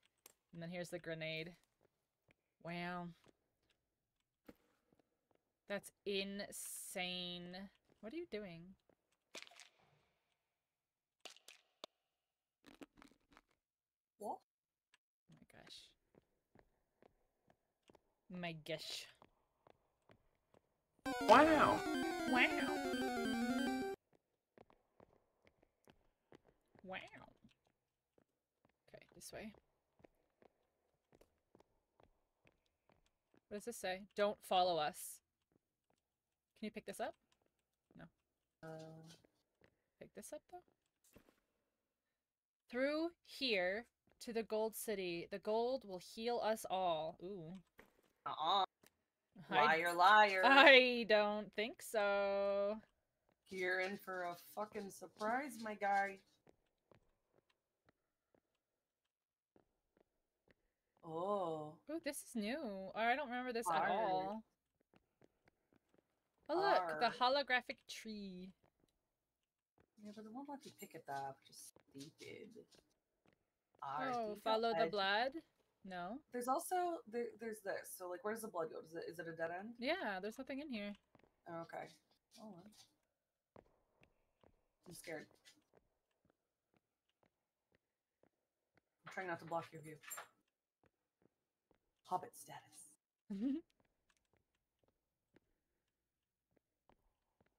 And then here's the grenade. Wow. That's insane. What are you doing? What? Oh my gosh. My gosh. Wow. Wow. Wow. Okay, this way. What does this say? Don't follow us. Can you pick this up? No. Pick this up, though? Through here to the Gold City. The gold will heal us all. Ooh. Liar, liar. I don't think so. You're in for a fucking surprise, my guy. Oh. Ooh, this is new. Oh, I don't remember this at Fire. all. Oh look, the Fire. holographic tree. Yeah, but it won't let you pick it up. Just stupid. Oh, follow the blood? No. There's also there's this. So like, where does the blood go? Is it a dead end? Yeah, there's nothing in here. Oh, okay. Hold on. I'm scared. I'm trying not to block your view. Hobbit status.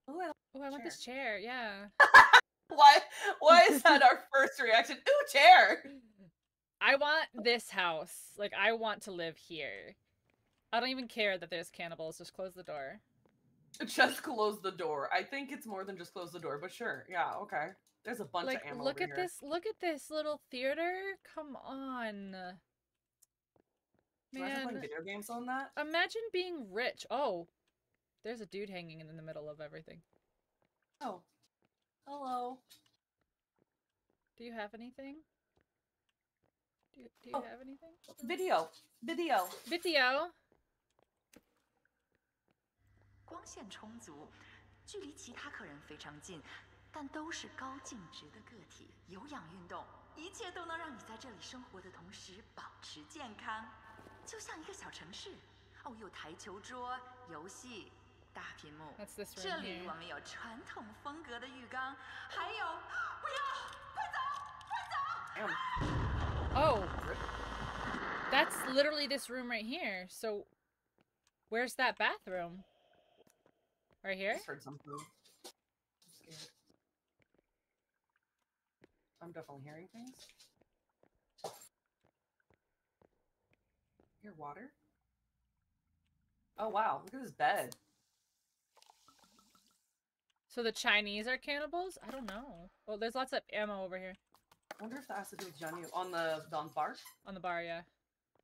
Oh, Oh, I want this chair. Yeah. Why is that our first reaction? Ooh, chair. I want this house. Like, I want to live here. I don't even care that there's cannibals. Just close the door. Just close the door. I think it's more than just close the door, but sure. Yeah, okay. There's a bunch of ammo look over at here. this. Look at this little theater. Come on. Imagine playing Man, video games on that. imagine being rich. Oh, there's a dude hanging in the middle of everything. Oh. Hello. Do you have anything? Do you Oh. have anything? Video. Video. 光线充足，距离其他客人非常近，但都是高净值的个体。有氧运动，一切都能让你在这里生活的同时保持健康，就像一个小城市。哦，有台球桌、游戏、大屏幕。 That's this room 这里 here. 我们有传统风格的浴缸，还有，不要，快走，快走！ Oh. That's literally this room right here. So, where's that bathroom? Right here? I just heard something. I'm scared. I'm definitely hearing things. Hear water? Oh wow, look at this bed. So the Chinese are cannibals? I don't know. Well, there's lots of ammo over here. I wonder if that has to do with Johnny on the bar. On the bar, yeah.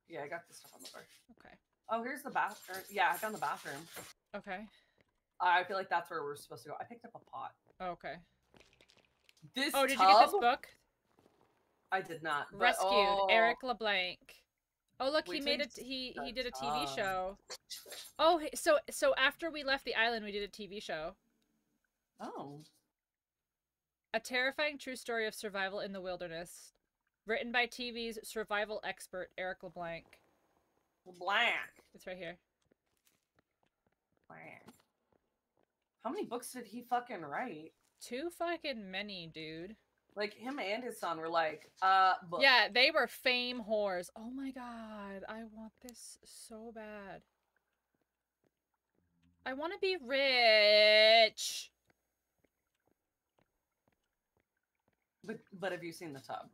Yeah, I got this stuff on the bar. Okay. Oh, here's the bathroom. Yeah, I found the bathroom. Okay. I feel like that's where we're supposed to go. I picked up a pot. Oh, okay. This Oh, did tub? you get this book? I did not. But, Rescued. Eric LeBlanc. Oh, look, he Wait till made you it. see He the did a TV tub. show. Oh, so after we left the island, we did a TV show. Oh. A terrifying true story of survival in the wilderness. Written by TV's survival expert, Eric LeBlanc. Black. It's right here. Black. How many books did he fucking write? Too fucking many, dude. Like, him and his son were like, book. Yeah, they were fame whores. Oh my god, I want this so bad. I want to be rich. But have you seen the tub?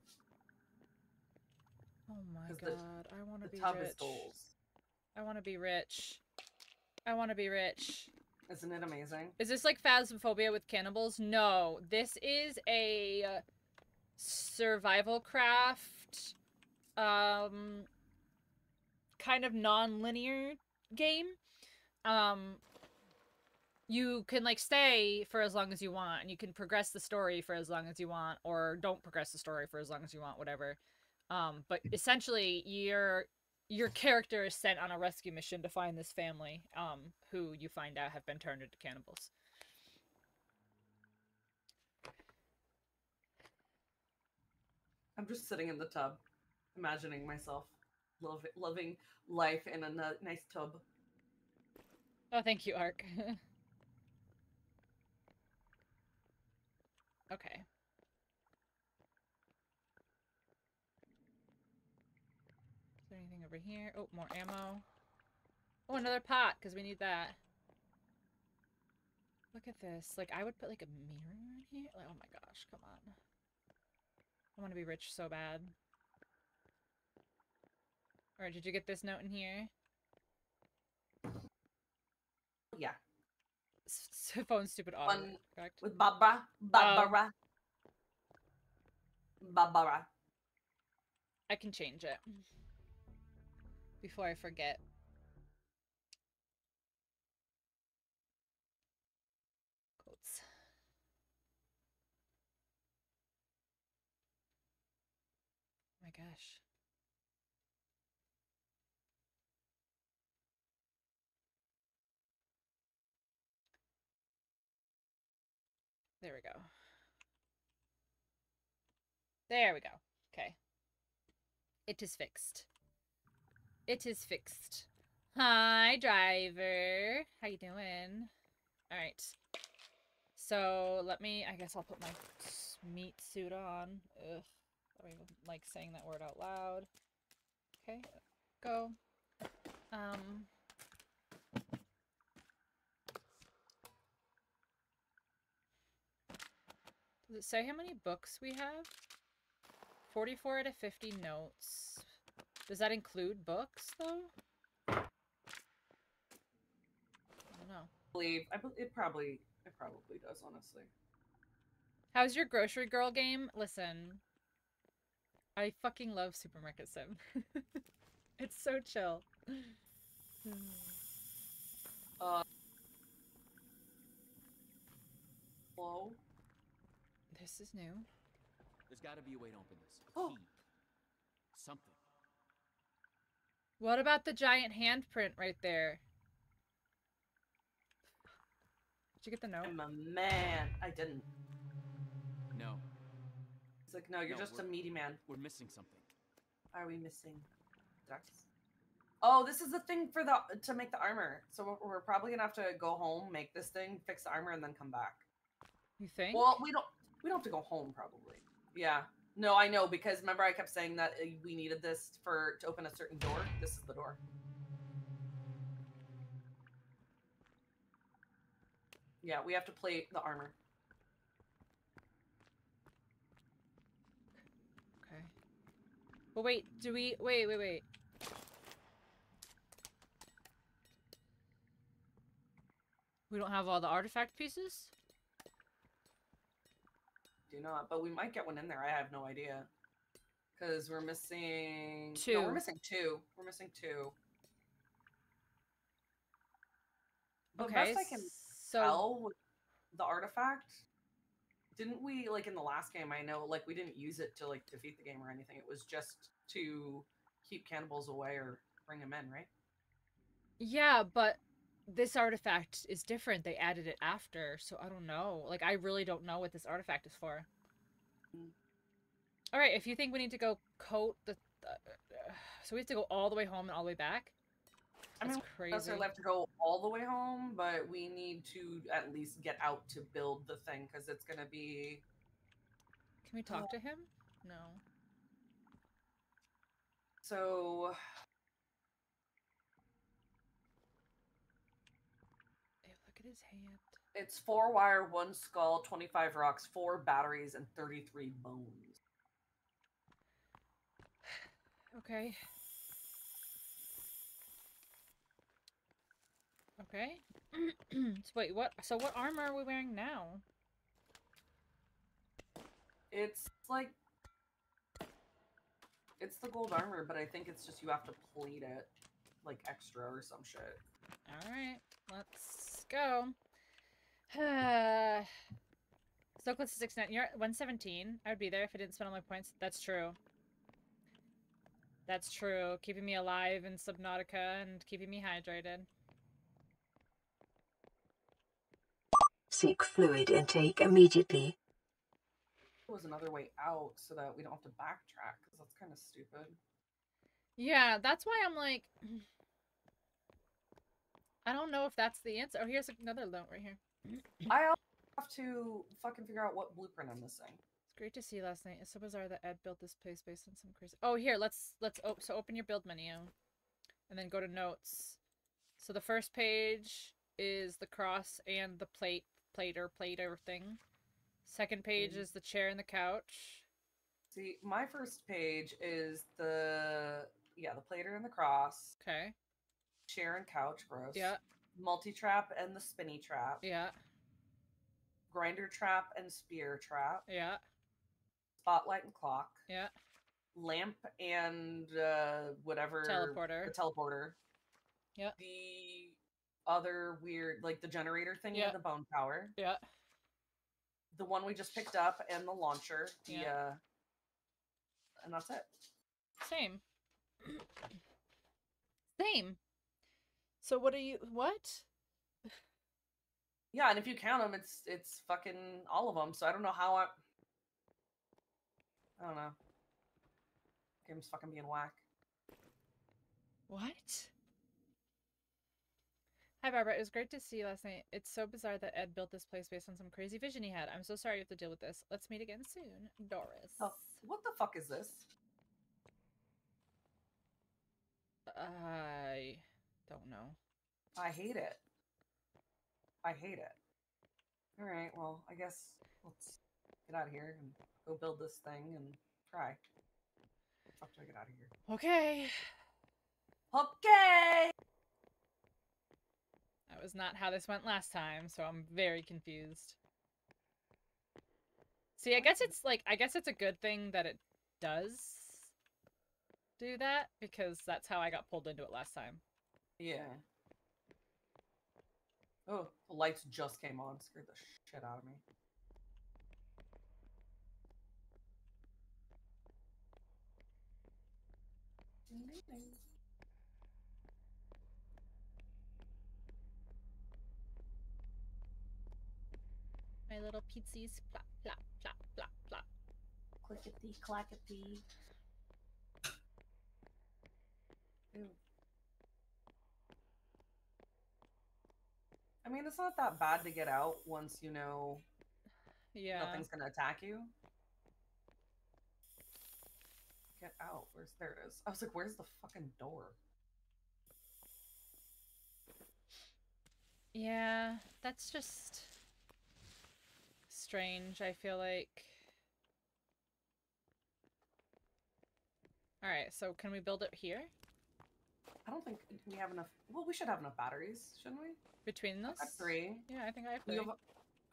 Oh my 'Cause god, I want to The be tub rich. is goals. I want to be rich. I want to be rich. Isn't it amazing? Is this like Phasmophobia with cannibals? No, this is a survival craft, kind of non-linear game. You can like stay for as long as you want, and you can progress the story for as long as you want, or don't progress the story for as long as you want, whatever. But essentially, your character is sent on a rescue mission to find this family, who you find out have been turned into cannibals. I'm just sitting in the tub, imagining myself loving life in a nice tub. Oh, thank you, Ark. Okay. Is there anything over here? Oh, more ammo. Oh, another pot, because we need that. Look at this. Like, I would put, like, a mirror in here. Like, oh my gosh, come on. I want to be rich so bad. Alright, did you get this note in here? Yeah. Phone stupid auto, One correct? with Barbara. Barbara. Barbara. I can change it. Before I forget. Quotes. Oh my gosh. There we go. There we go. Okay. It is fixed. It is fixed. Hi, driver. How you doing? Alright. So, let me... I guess I'll put my meat suit on. Ugh. I don't even like saying that word out loud. Okay. Go. Does it say how many books we have? 44 out of 50 notes. Does that include books, though? I don't know. It probably does, honestly. How's your grocery girl game? Listen. I fucking love Supermarket Sim. It's so chill. Hello? This is new. There's got to be a way to open this. Oh. Key. Something. What about the giant handprint right there? Did you get the note? I'm a man. I didn't. No. It's like, no, you're just a meaty man. We're missing something. Are we missing ducks? Oh, this is the thing for to make the armor. So we're probably gonna have to go home, make this thing, fix the armor, and then come back. You think? Well, we don't have to go home, probably. Yeah. No, I know, because remember I kept saying that we needed this to open a certain door? This is the door. Yeah, we have to plate the armor. Okay. Well, wait, do we... Wait. We don't have all the artifact pieces? Do not, but we might get one in there. I have no idea. Because we're missing... Two. No, we're missing two. We're missing two. The Okay, best I can tell with the artifact, didn't we, like, in the last game, I know, like, we didn't use it to, like, defeat the game or anything. It was just to keep cannibals away or bring them in, right? Yeah, but this artifact is different. They added it after, so I don't know. Like, I really don't know what this artifact is for. Alright, if you think we need to go coat the... so we have to go all the way home and all the way back? That's crazy. We also have to go all the way home, but we need to at least get out to build the thing, because it's going to be... Can we talk to him? No. So... Look at his hand. It's 4 wire, 1 skull, 25 rocks, 4 batteries, and 33 bones. Okay. Okay. So wait, what? So what armor are we wearing now? It's like... It's the gold armor, but I think it's just you have to plate it, like, extra or some shit. Alright, let's go. So close to 69. You're at 117. I would be there if I didn't spend all my points. That's true. That's true. Keeping me alive in Subnautica and keeping me hydrated. Seek fluid intake immediately. There was another way out so that we don't have to backtrack, because that's kind of stupid. Yeah, that's why I'm like, I don't know if that's the answer. Oh, here's another note right here. I also have to fucking figure out what blueprint I'm missing. It's great to see you last night. It's so bizarre that Ed built this place based on some crazy. Oh, here, so open your build menu, and then go to notes. So the first page is the cross and the plater thing. Second page is the chair and the couch. See, my first page is the plater and the cross. Okay. Chair and couch, gross. Yeah. Multi-trap and the spinny trap. Yeah. Grinder trap and spear trap. Yeah. Spotlight and clock. Yeah. Lamp and whatever. Teleporter. The teleporter. Yeah. The other weird, like the generator thing and the bone power. Yeah. The one we just picked up and the launcher. And that's it. Same. Same. So what are you? What? Yeah, and if you count them, it's fucking all of them. So I don't know how I don't know. Game's fucking being whack. What? Hi, Barbara. It was great to see you last night. It's so bizarre that Ed built this place based on some crazy vision he had. I'm so sorry you have to deal with this. Let's meet again soon. Doris. Oh, what the fuck is this? I don't know. I hate it. I hate it. Alright, well, I guess let's get out of here and go build this thing and try. What the fuck do I get out of here? Okay. Okay! That was not how this went last time, so I'm very confused. See, I guess it's a good thing that it does do that, because that's how I got pulled into it last time. Yeah. Oh, the lights just came on. Scared the shit out of me. My little pieces, plop, plop, plop, plop, plop. Clickety, clackety. Ew. I mean, it's not that bad to get out once you know nothing's gonna attack you. Get out. There it is. I was like, where's the fucking door? Yeah, that's just strange, I feel like. Alright, so can we build it here? I don't think we have enough. Well, we should have enough batteries, shouldn't we? Between us? I have 3. Yeah, I think I have 3.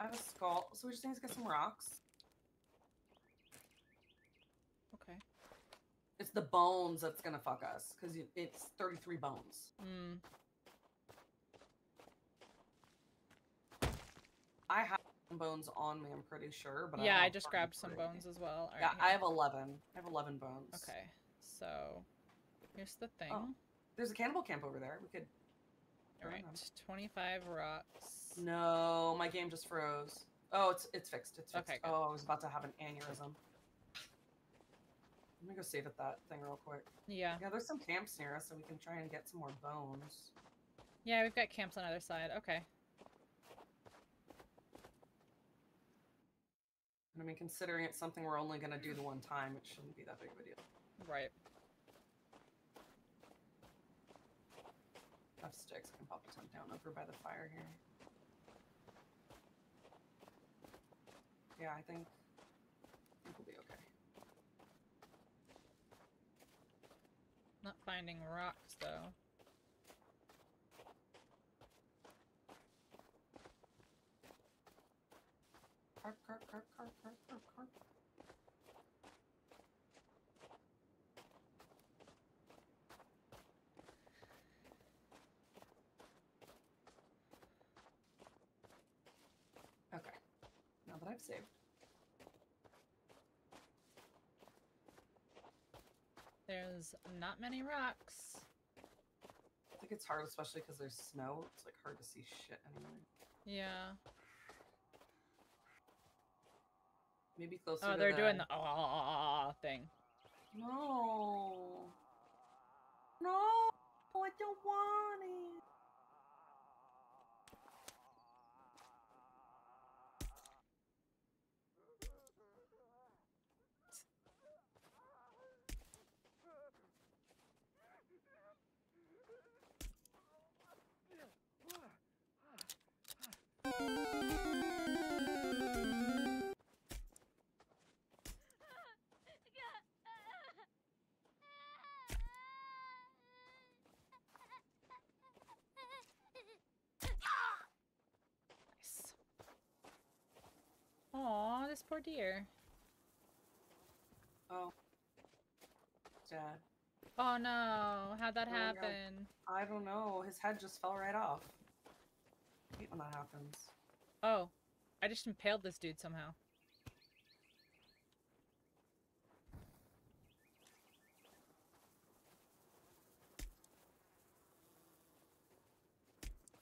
I have a skull, so we just need to get some rocks. Okay. It's the bones that's gonna fuck us, because it's 33 bones. Hmm. I have some bones on me, I'm pretty sure, but yeah, I just grabbed some bones as well. Yeah, I have 11. I have 11 bones. Okay, so here's the thing. Oh, there's a cannibal camp over there. We could. Alright, 25 rocks. No, my game just froze. Oh, it's fixed. It's fixed. Okay, good. Oh, I was about to have an aneurysm. Let me go save at that thing real quick. Yeah. Yeah, there's some camps near us, so we can try and get some more bones. Yeah, we've got camps on either side. Okay. I mean, considering it's something we're only going to do the one time, it shouldn't be that big of a deal. Right. I have sticks. I can pop a tent down over by the fire here. Yeah, I think we'll be okay. Not finding rocks, though. Carp, carp, carp, carp, carp, carp, carp. Okay, now that I've saved. There's not many rocks. I think it's hard, especially because there's snow. It's like hard to see shit anyway. Yeah. Maybe closer. Oh, they're doing the thing. No. No, I don't want it. Nice. Aw, this poor deer. Oh. Sad. Oh no, how'd that Oh my God. happen? I don't know. His head just fell right off. I hate when that happens. Oh, I just impaled this dude somehow.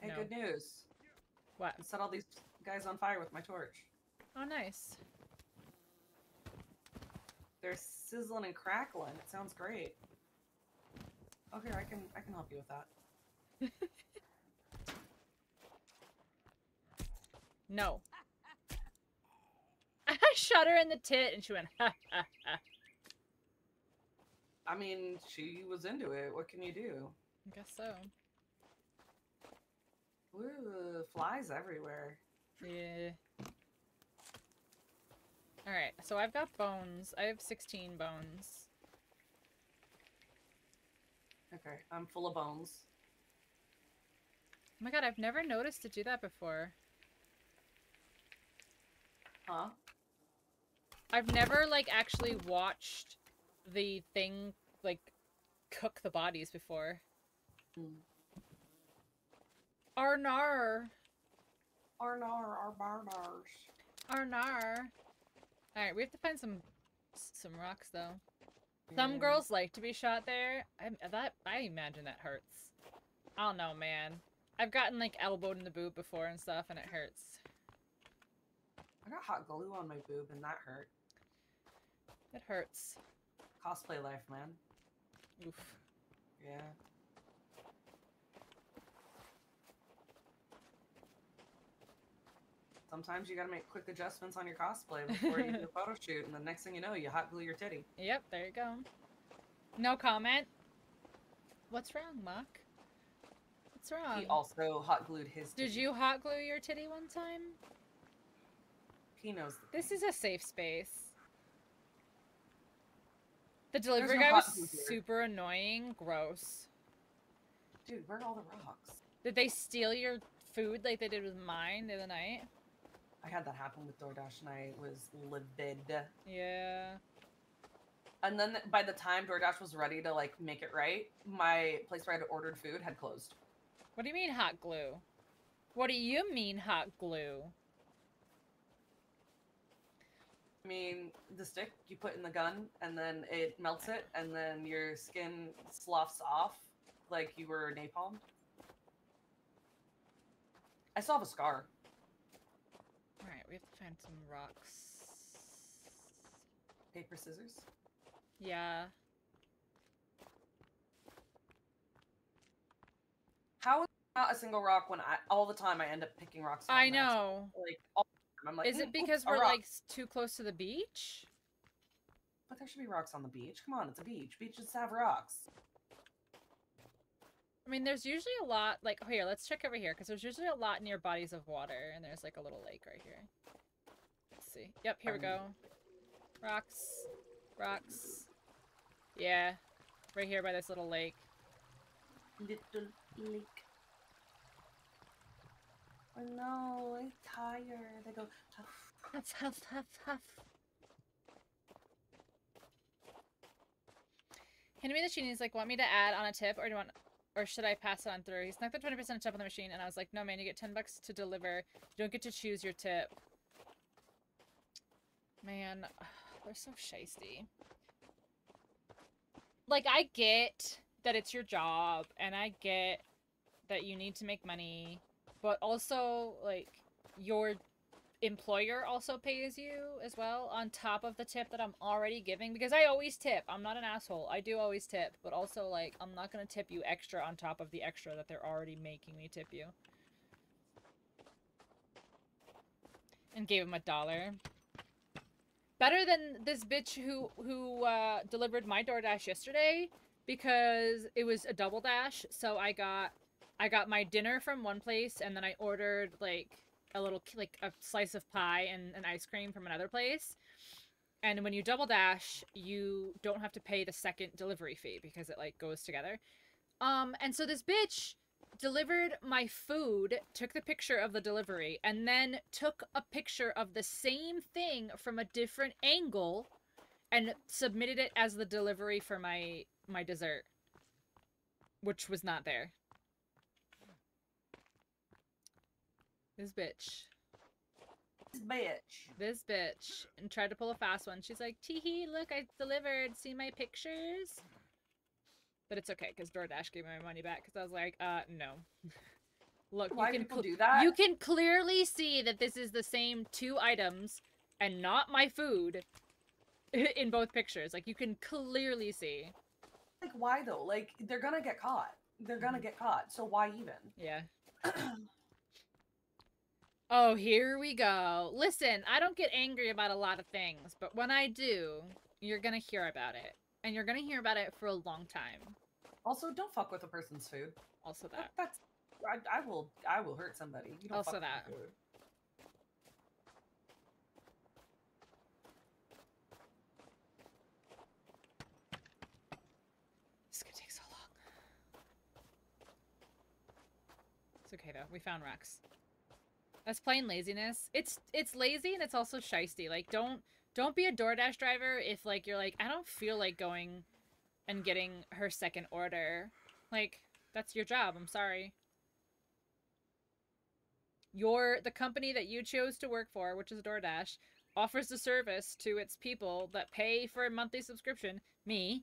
Hey, No. good news. What? I set all these guys on fire with my torch. Oh, nice. They're sizzling and crackling. It sounds great. Oh, here, I can help you with that. No. I shot her in the tit and she went, ha ha ha. I mean, she was into it. What can you do? I guess so. Ooh, flies everywhere. Yeah. Alright, so I've got bones. I have 16 bones. Okay, I'm full of bones. Oh my god, I've never noticed to do that before. Huh? I've never, like, actually watched the thing, like, cook the bodies before. Arnar! Our barbars. Arnar! Alright, we have to find some rocks, though. Some girls like to be shot there. I imagine that hurts. I don't know, man. I've gotten, like, elbowed in the boob before and stuff, and it hurts. I got hot glue on my boob and that hurt. It hurts. Cosplay life, man. Oof. Yeah. Sometimes you gotta make quick adjustments on your cosplay before you do a photo shoot, and the next thing you know, you hot glue your titty. Yep, there you go. No comment. What's wrong, Mock? What's wrong? He also hot glued his titty. Did you hot glue your titty one time? He knows. This is a safe space. The delivery no guy hot was glue here. super annoying. Gross. Dude, where are all the rocks? Did they steal your food like they did with mine the other night? I had that happen with DoorDash and I was livid. Yeah. And then by the time DoorDash was ready to like make it right, my place where I had ordered food had closed. What do you mean hot glue? What do you mean hot glue? I mean, the stick you put in the gun and then it melts it and then your skin sloughs off like you were napalmed. I still have a scar. Alright, we have to find some rocks. Paper, scissors. Yeah. How is not a single rock when all the time I end up picking rocks up? I know. Like, all the time. I'm like, Is it "Mm, because oops, a we're rock." like too close to the beach? But there should be rocks on the beach. Come on, it's a beach. Beaches have rocks. I mean, there's usually a lot, like, oh, here, let's check over here, because there's usually a lot near bodies of water, and there's, like, a little lake right here. Let's see. Yep, here we go. Rocks. Rocks. Yeah. Right here by this little lake. Little lake. Oh no, I'm tired. I go, Huff, huff, huff, huff. Handed me the sheet and he's like, want me to add on a tip, or do you want... Or should I pass it on through? He snuck the 20% tip on the machine, and I was like, no, man, you get $10 to deliver. You don't get to choose your tip. Man, they're so shisty. Like, I get that it's your job, and I get that you need to make money, but also, like, you're employer also pays you as well on top of the tip that I'm already giving, because I always tip. I'm not an asshole. I do always tip, but also like I'm not going to tip you extra on top of the extra that they're already making me tip you. And gave him $1. Better than this bitch who delivered my DoorDash yesterday, because it was a double dash. So I got my dinner from one place, and then I ordered like a little, like a slice of pie and an ice cream from another place. And when you double dash, you don't have to pay the second delivery fee because it like goes together. And so this bitch delivered my food, took the picture of the delivery, and then took a picture of the same thing from a different angle and submitted it as the delivery for my dessert, which was not there. This bitch. This bitch. And tried to pull a fast one. She's like, tee-hee, look, I delivered. See my pictures? But it's okay, because DoorDash gave me my money back, because I was like, no. Look, Why do people do that? You can clearly see that this is the same 2 items and not my food in both pictures. Like, you can clearly see. Like, why though? Like, they're gonna get caught. They're gonna get caught, so why even? Yeah. Oh, here we go. Listen, I don't get angry about a lot of things, but when I do, you're gonna hear about it. And you're gonna hear about it for a long time. Also, don't fuck with a person's food. Also that. That's I will hurt somebody. You don't Also fuck that. with food. This could take so long. It's okay though. We found Rex. That's plain laziness. It's lazy and it's also shysty. Like don't be a DoorDash driver if like you're like, I don't feel like going and getting her second order. Like, that's your job. I'm sorry. The company that you chose to work for, which is DoorDash, offers the service to its people that pay for a monthly subscription, me.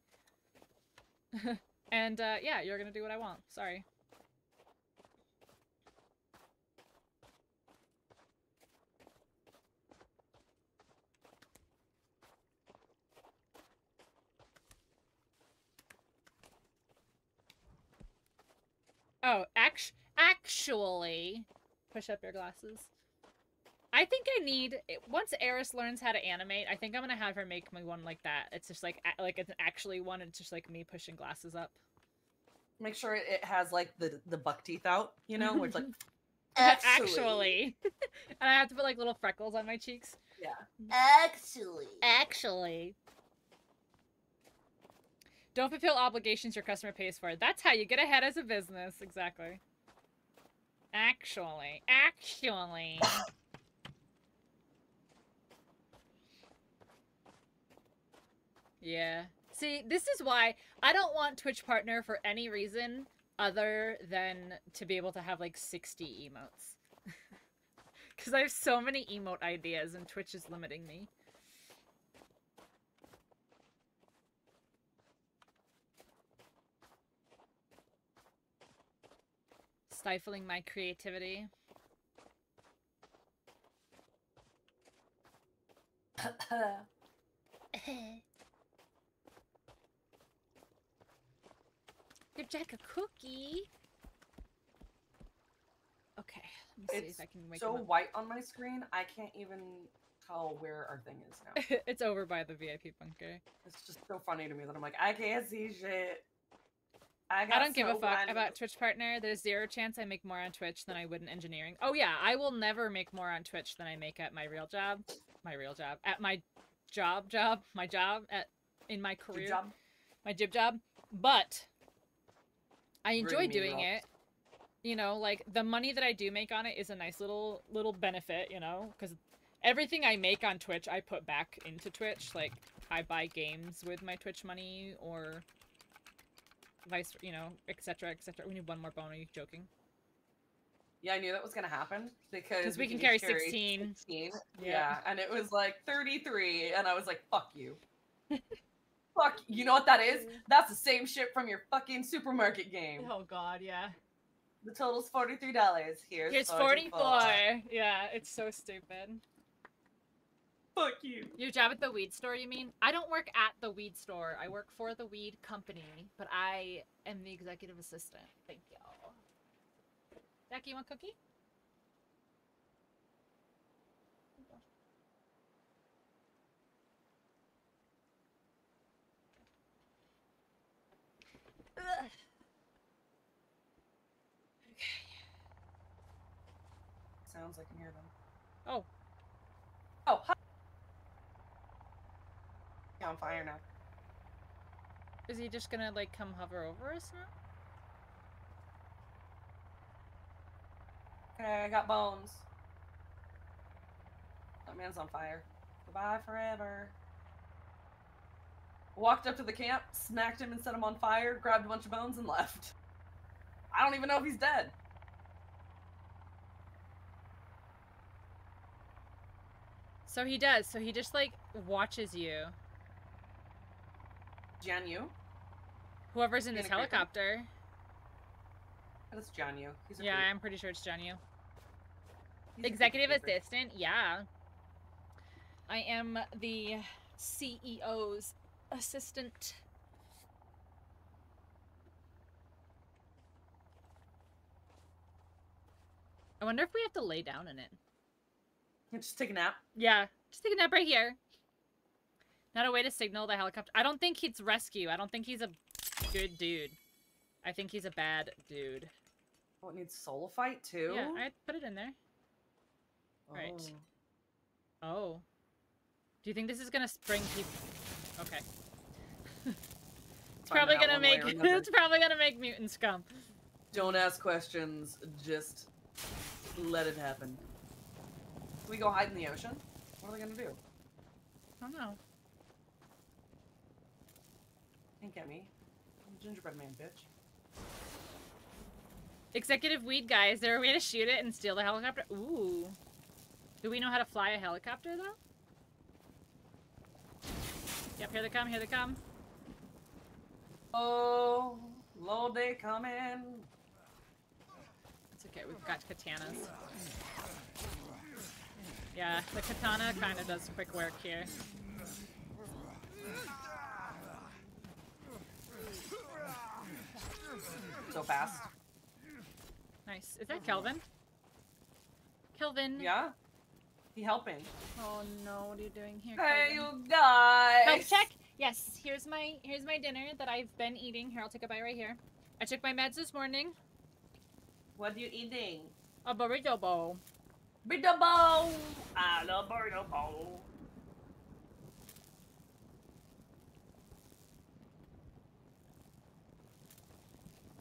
And yeah, you're gonna do what I want. Sorry. Oh, actually, push up your glasses. I think I need, once Eris learns how to animate, I think I'm gonna have her make me one like that. It's just like it's actually one, it's just like me pushing glasses up. Make sure it has like the buck teeth out, you know, where it's like actually. And I have to put like little freckles on my cheeks. Yeah. Actually. Don't fulfill obligations your customer pays for. That's how you get ahead as a business. Exactly. Actually. Yeah. See, this is why I don't want Twitch Partner for any reason other than to be able to have like 60 emotes. Because I have so many emote ideas and Twitch is limiting me. Stifling my creativity. Give Jack a cookie. Okay, let me see if I can wake him so up. white on my screen, I can't even tell where our thing is now. It's over by the VIP bunker. It's just so funny to me that I'm like, I can't see shit. I don't give a fuck about Twitch Partner. There's 0 chance I make more on Twitch than I would in engineering. Oh yeah, I will never make more on Twitch than I make at my real job. At my job in my career. My jib job. But I enjoy doing it. You know, like the money that I do make on it is a nice little benefit, you know, because everything I make on Twitch I put back into Twitch. Like I buy games with my Twitch money or vice, you know, etc., etc. We need one more bone. Are you joking? Yeah, I knew that was gonna happen because we can carry 16. Yeah, and it was like 33, and I was like, "Fuck you." Fuck, you know what that is? That's the same shit from your fucking supermarket game. Oh god, yeah. The total's $43. Here's 44. Yeah, it's so stupid. Fuck you. Your job at the weed store, you mean? I don't work at the weed store. I work for the weed company, but I am the executive assistant. Thank you. Jackie, you want a cookie? Ugh. Sounds like I can hear them. Oh. Oh, hi. Yeah, on fire now. Is he just gonna, like, come hover over us now? Okay, I got bones. That man's on fire. Goodbye forever. Walked up to the camp, smacked him and set him on fire, grabbed a bunch of bones and left. I don't even know if he's dead. So he does. So he just, like, watches you. Jian Yu? Whoever's in this helicopter. That's Jian Yu. He's a Yeah, creep. I'm pretty sure it's Jian Yu. He's a Executive creep. assistant? Yeah. I am the CEO's assistant. I wonder if we have to lay down in it. Just take a nap. Yeah, just take a nap right here. Not a way to signal the helicopter. I don't think he's rescue. I don't think he's a good dude. I think he's a bad dude. Oh, it needs soul fight too? Yeah, I put it in there. Right. Oh. Do you think this is gonna bring people? Okay. It's probably gonna make it's probably gonna make mutants come. Don't ask questions. Just let it happen. Can we go hide in the ocean? What are they gonna do? I don't know. Can't get me. I'm a gingerbread man, bitch. Executive weed guy. Is there a way to shoot it and steal the helicopter? Ooh. Do we know how to fly a helicopter though? Yep, here they come. Here they come. Oh, Lord, they coming. It's okay. We've got katanas. Yeah, the katana kind of does quick work here. So fast. Nice. Is that Kelvin? Kelvin. Yeah? He helping. Oh no, what are you doing here, Hey, Kelvin? you guys! Health check? Yes, here's my dinner that I've been eating. Here, I'll take a bite right here. I took my meds this morning. What are you eating? A burrito bowl. Burrito bowl! I love burrito bowl.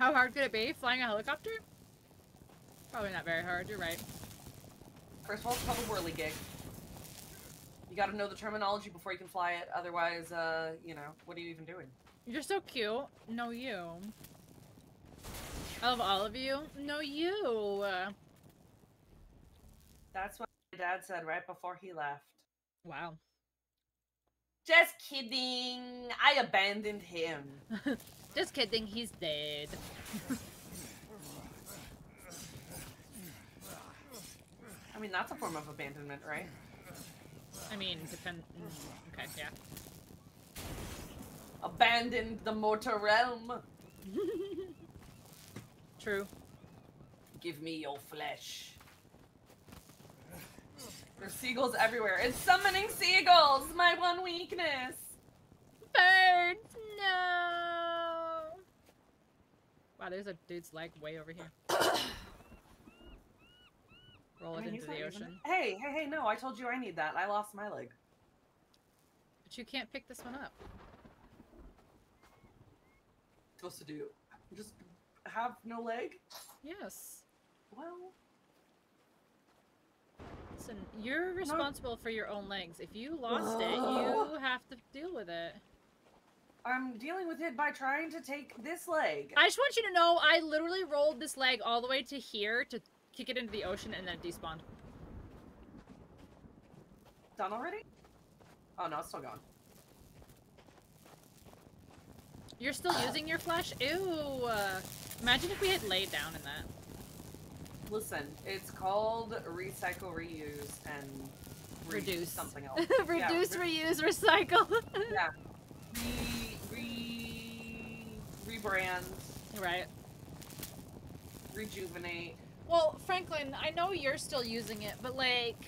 How hard could it be? Flying a helicopter? Probably not very hard, you're right. First of all, it's called a whirly gig. You gotta know the terminology before you can fly it, otherwise, you know, what are you even doing? You're so cute. No, you. I love all of you. No, you. That's what my dad said right before he left. Wow. Just kidding. I abandoned him. Just kidding, he's dead. I mean, that's a form of abandonment, right? I mean, okay, yeah. Abandoned the mortal realm. True. Give me your flesh. There's seagulls everywhere. It's summoning seagulls! My one weakness! Birds! No! Wow, there's a dude's leg way over here. Roll it into the ocean. Hey, no, I told you I need that. I lost my leg. But you can't pick this one up. Supposed to do? Just have no leg? Yes. Well... Listen, you're responsible for your own legs. If you lost it, you have to deal with it. I'm dealing with it by trying to take this leg. I just want you to know, I literally rolled this leg all the way to here to kick it into the ocean and then it despawned. Done already? Oh no, it's still going. You're still using your flesh? Ew. Imagine if we had laid down in that. Listen, it's called recycle, reuse, and Reduce. something else. Reduce, Yeah, reuse, recycle. yeah. Rebrand, Right. rejuvenate. Well, Franklin, I know you're still using it, but like,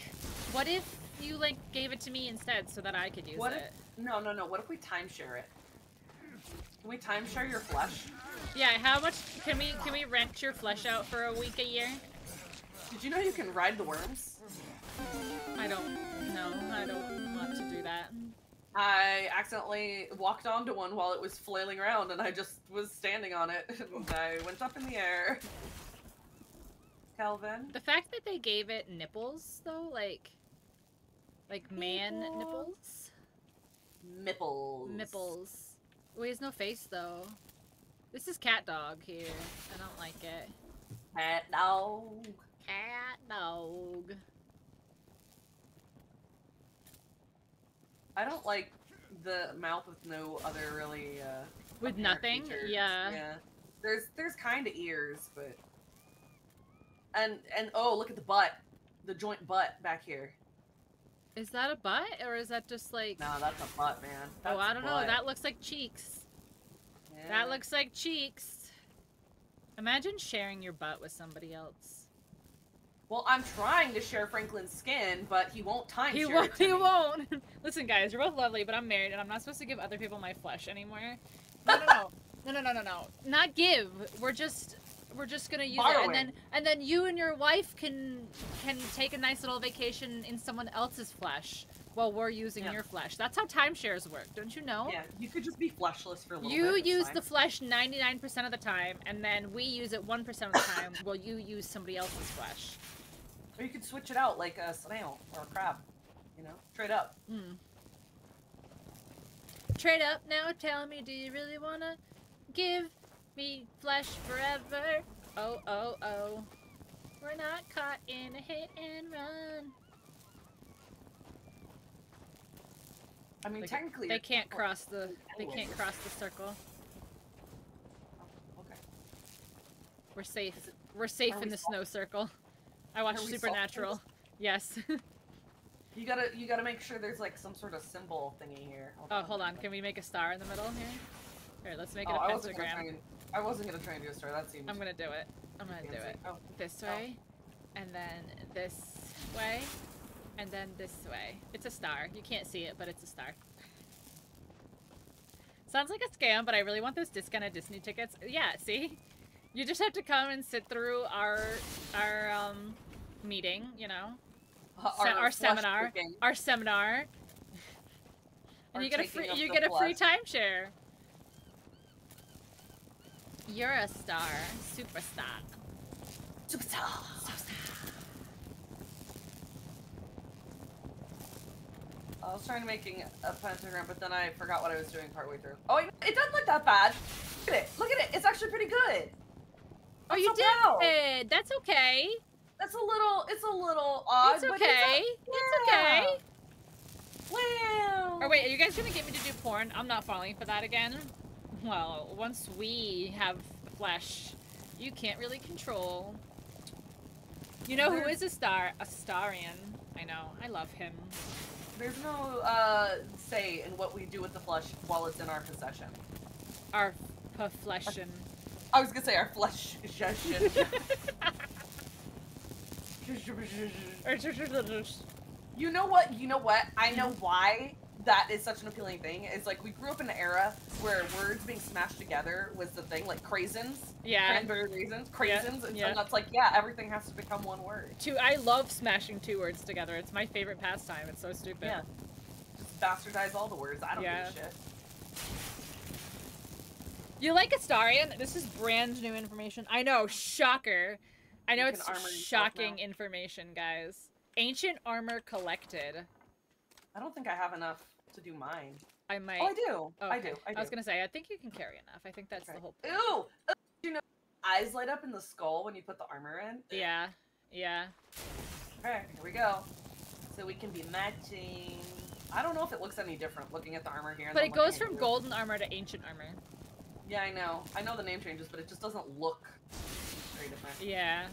what if you like gave it to me instead so that I could use What it? if, no. What if we timeshare it? Can we timeshare your flesh? Yeah, how much can we rent your flesh out for a week a year? Did you know you can ride the worms? I don't want to do that. I accidentally walked onto one while it was flailing around, and I just was standing on it, and I went up in the air. Kelvin? The fact that they gave it nipples, though, like man nipples? Nipples. Nipples. Wait, there's no face, though. This is cat dog here. I don't like it. Cat dog. Cat dog. I don't like the mouth with no other really, With apparent nothing? features. Yeah. Yeah. There's kind of ears, but... And oh, look at the butt. The joint butt back here. Is that a butt, or is that just like... No, that's a butt, man. That's oh, I don't know. butt. That looks like cheeks. Yeah. That looks like cheeks. Imagine sharing your butt with somebody else. Well, I'm trying to share Franklin's skin, but he won't time He share won't. it to He me. won't. Listen, guys, you're both lovely, but I'm married, and I'm not supposed to give other people my flesh anymore. No. Not give. We're just gonna use Borrowing. it, and then you and your wife can take a nice little vacation in someone else's flesh while we're using Yeah. your flesh. That's how timeshares work, don't you know? Yeah, you could just be fleshless for a little You bit. use the flesh 99% of the time, and then we use it 1% of the time while you use somebody else's flesh. Or you could switch it out like a snail or a crab. You know? Trade up. Trade up now, tell me, do you really wanna give me flesh forever? Oh, oh, oh. We're not caught in a hit and run. I mean, Like, technically... They you're can't not- cross the Anyways. circle. Oh, okay. We're safe. We're safe Are in we the sol- snow circle. I watched Are we Supernatural. Yes. You gotta make sure there's like some sort of symbol thingy here. Oh, hold on. Can we make a star in the middle here? Here, let's make it Oh, a I wasn't gonna pentagram. try and do a star. That seems... I'm gonna do it. I'm gonna do fancy. it. Oh. This way, and then this way, and then this way. It's a star. You can't see it, but it's a star. Sounds like a scam, but I really want those discounted Disney tickets. Yeah, see? You just have to come and sit through our meeting, you know? Our flesh seminar. picking. Our seminar. And Our you get a taking free of you the get a free flesh. timeshare. You're a star. Superstar. Superstar. I was trying to making a pentagram, but then I forgot what I was doing partway through. Oh, it doesn't look that bad. Look at it. Look at it. It's actually pretty good. Oh, I'm you so proud. did. That's okay. It's a little odd. It's but okay. It's okay. Wow. Or wait, are you guys gonna get me to do porn? I'm not falling for that again. Well, once we have the flesh, you can't really control. You know who is a star? A Starian. I know. I love him. There's no say in what we do with the flesh while it's in our possession. Our fleshin. I was gonna say our flesh. You know what? I know why that is such an appealing thing. It's like we grew up in an era where words being smashed together was the thing, like craisins. Yeah. Cranberry raisins, craisins, and yeah. so that's like, yeah, everything has to become one word. I love smashing two words together. It's my favorite pastime. It's so stupid. Yeah. Just bastardize all the words. I don't Yeah. give a shit. You like Astarion? This is brand new information. I know, shocker. I know You it's can armor yourself shocking now. information, guys. Ancient armor collected. I don't think I have enough to do mine. I might. Oh, I do. I okay. do. I do. I was gonna say, I think you can carry enough. I think that's the whole point. Ew! You know, eyes light up in the skull when you put the armor in. Yeah. Yeah. Okay, here we go. So we can be matching. I don't know if it looks any different looking at the armor here. and But then it goes looking at from you. golden armor to ancient armor. Yeah, I know. I know the name changes, but it just doesn't look very different. Yeah.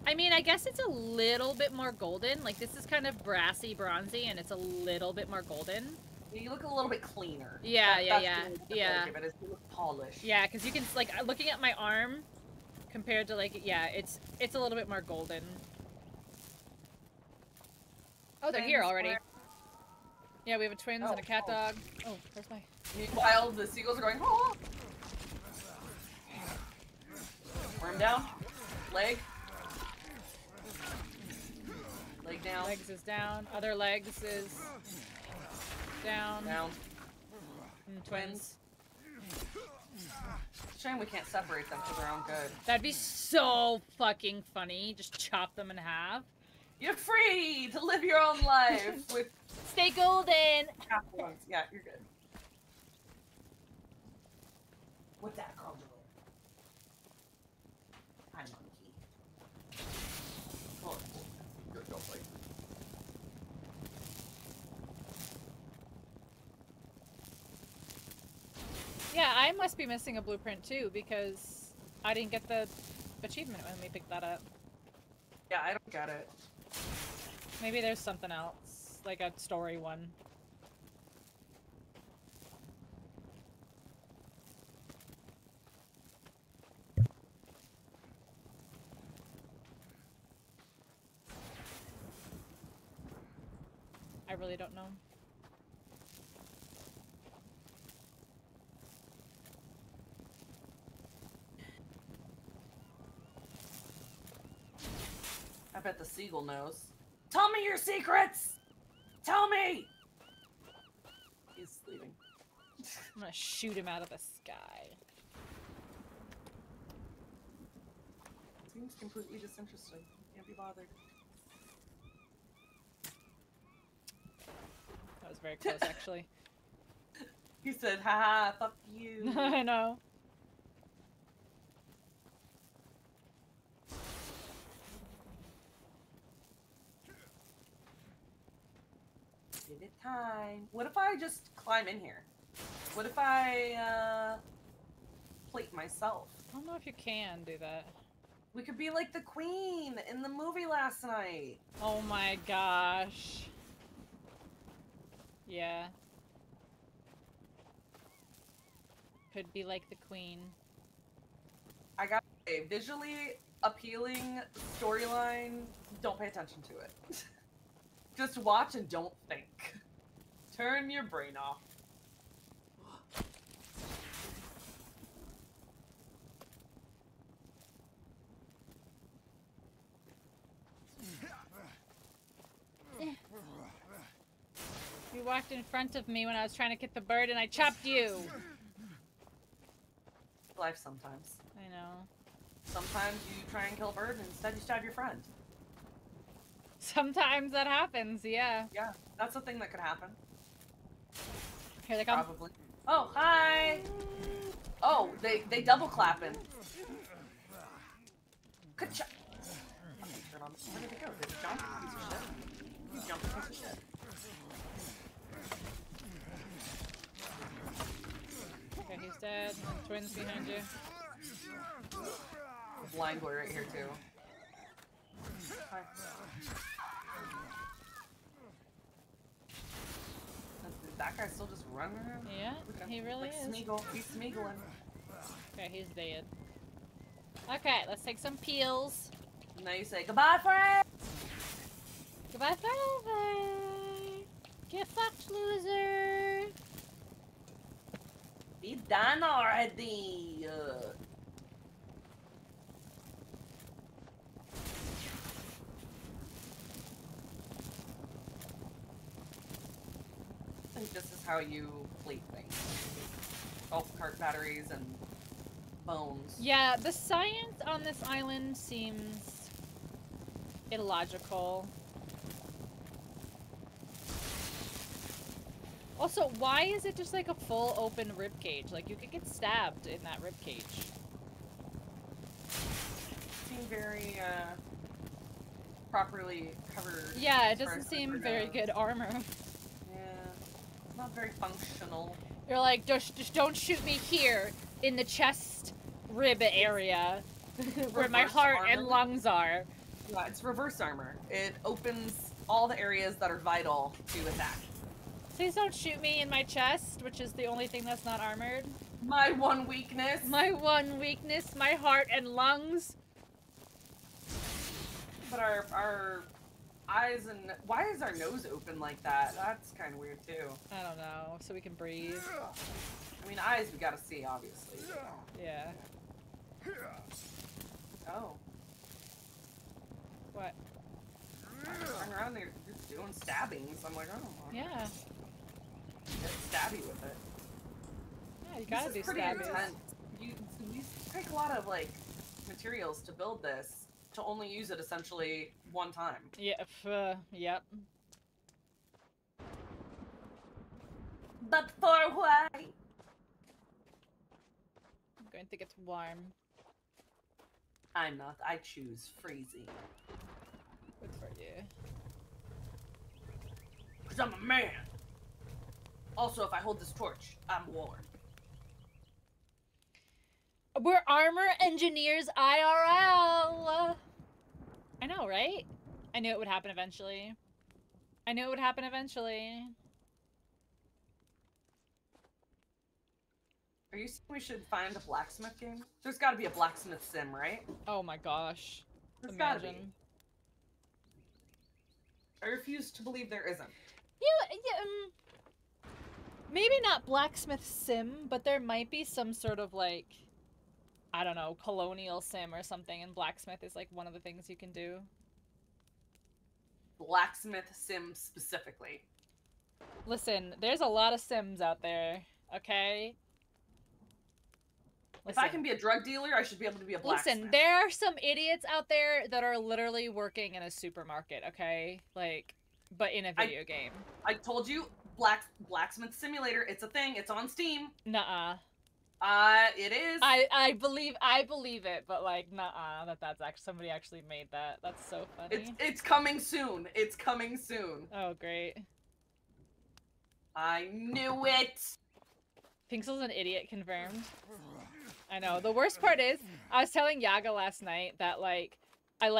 I mean, I guess it's a little bit more golden. Like, this is kind of brassy, bronzy, and it's a little bit more golden. You look a little bit cleaner. Yeah, That's yeah. the way to give it, is you look polished. Yeah, because you can, like, looking at my arm compared to, like, yeah, it's a little bit more golden. Oh, they're here already. Yeah, we have a twins and a cat dog. Oh, where's my... Meanwhile, the seagulls are going, oh! Worm down. Leg. Leg down. Legs is down. Other legs is down. Down. And twins. Shame we can't separate them for their own good. That'd be so fucking funny. Just chop them in half. You're free to live your own life with... Stay golden! Half ones. Yeah, you're good. What's that called? Hi, monkey. Oh, good, go play. Yeah, I must be missing a blueprint too, because I didn't get the achievement when we picked that up. Yeah, I don't get it. Maybe there's something else, like a story one. I really don't know. I bet the seagull knows. Tell me your secrets! Tell me! He's leaving. I'm gonna shoot him out of the sky. Seems completely disinterested. Can't be bothered. That was very close, actually. He said, haha, fuck you. I know. Give it time. What if I just climb in here? What if I, plate myself? I don't know if you can do that. We could be like the queen in the movie last night. Oh my gosh. Yeah. Could be like the queen. I got a visually appealing storyline. Don't pay attention to it. Just watch and don't think. Turn your brain off. You walked in front of me when I was trying to get the bird and I chopped you. Life sometimes. I know. Sometimes you try and kill a bird and instead you stab your friend. Sometimes that happens, yeah. Yeah, that's a thing that could happen. Here they come. Probably. Oh, hi! Oh, they double clapping. Good job. Where did it go? Did it jump? Piece of shit. He's jumping, piece of shit. Okay, he's dead. Twins behind you. Blind boy right here too. Hi. That guy's still just running around? Yeah, he really like is. Smeagol. He's Smeagolin. Okay, he's dead. Okay, let's take some peels. Now you say goodbye, friend. Goodbye forever. Get fucked, loser. Be done already. I think this is how you plate things. Golf cart batteries and bones. Yeah, the science on this island seems illogical. Also, why is it just like a full open ribcage? Like, you could get stabbed in that ribcage. Seem very, properly covered. Yeah, it doesn't seem very good armor. Yeah. It's not very functional. You're like, just don't shoot me here in the chest rib area where my Reverse heart armor. and lungs are. Yeah, it's reverse armor. It opens all the areas that are vital to attack. Please don't shoot me in my chest, which is the only thing that's not armored. My one weakness. My one weakness, my heart and lungs. But our eyes and... Why is our nose open like that? That's kind of weird, too. I don't know, so we can breathe. I mean, eyes we gotta see, obviously. Yeah. Oh. What? Turn around there, you're doing stabbings. I'm like, oh. Yeah. Get stabby with it. Yeah, you gotta do pretty stabbies. intense. You take a lot of, like, materials to build this, to only use it essentially one time. Yeah, yep. But for why? I'm going to get warm. I'm not. I choose freezing. Good for you. Because I'm a man. Also, if I hold this torch, I'm warm. We're armor engineers IRL! I know, right? I knew it would happen eventually. I knew it would happen eventually. Are you saying we should find a blacksmith game? There's gotta be a blacksmith sim, right? Oh my gosh. There's gotta be. Imagine. I refuse to believe there isn't. Maybe not blacksmith sim, but there might be some sort of like, I don't know, colonial sim or something, and blacksmith is like one of the things you can do. Blacksmith sim specifically. Listen, there's a lot of sims out there, okay? If I can be a drug dealer, I should be able to be a blacksmith. Listen, there are some idiots out there that are literally working in a supermarket, okay? Like, but in a video game. I told you, Blacksmith Simulator, it's a thing, it's on Steam. Nuh-uh. It is. I believe it, but like, nuh-uh, that's actually, somebody actually made that. That's so funny. It's coming soon. It's coming soon. Oh, great. I knew it! Pixel's an idiot confirmed. I know. The worst part is, I was telling Yaga last night that like, you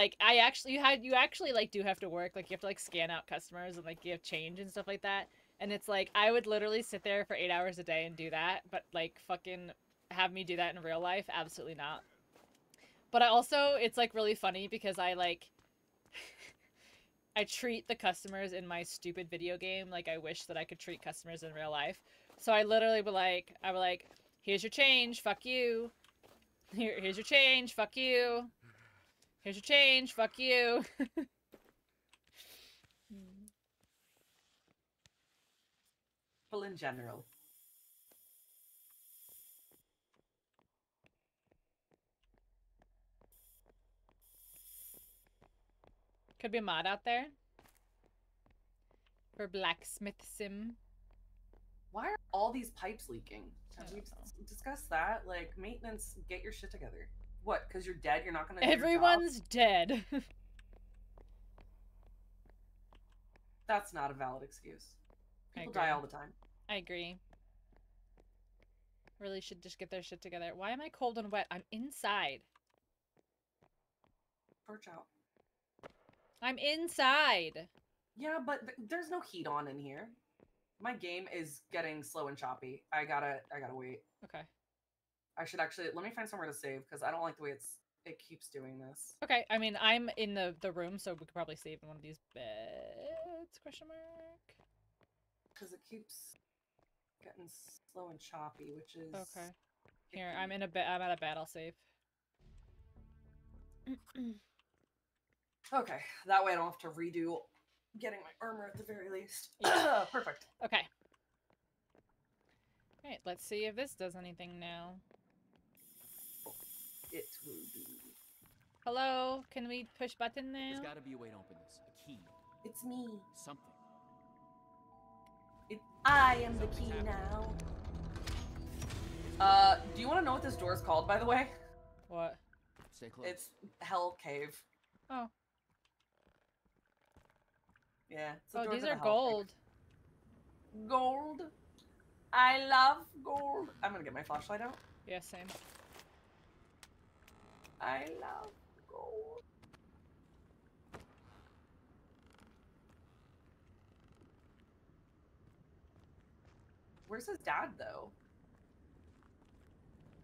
actually like do have to work, like you have to like scan out customers and like give change and stuff like that. And it's like, I would literally sit there for 8 hours a day and do that, but like fucking have me do that in real life? Absolutely not. But I also, it's like really funny because I like, I treat the customers in my stupid video game like I wish that I could treat customers in real life. So I literally would like, here's your change, fuck you. Here's your change, fuck you. Here's your change, fuck you. People in general. Could be a mod out there. For blacksmith sim. Why are all these pipes leaking? Have we discussed that? Like, maintenance, get your shit together. What, because you're dead, you're not gonna do your job? Everyone's dead. That's not a valid excuse. People die all the time. I agree. Really should just get their shit together. Why am I cold and wet? I'm inside. Torch out. I'm inside. Yeah, but there's no heat on in here. My game is getting slow and choppy. I gotta wait. Okay. I should actually, let me find somewhere to save, because I don't like the way it keeps doing this. Okay, I mean, I'm in the room, so we could probably save in one of these beds, question mark. Because it keeps getting slow and choppy, which is... Okay. Here, I'm at a bed, I'll save. Okay, that way I don't have to redo getting my armor at the very least. Yeah. Perfect. Okay. Alright, let's see if this does anything now. It will do. Hello? Can we push button now? There's gotta be a way to open this. A key. It's me. Something. I am the key now. Do you want to know what this door is called, by the way? What? Stay close. It's Hell Cave. Oh. Yeah. It's the Oh, door these to the are Hell gold. Cave. Gold. I love gold. I'm gonna get my flashlight out. Yeah, same. I love gold. Where's his dad, though?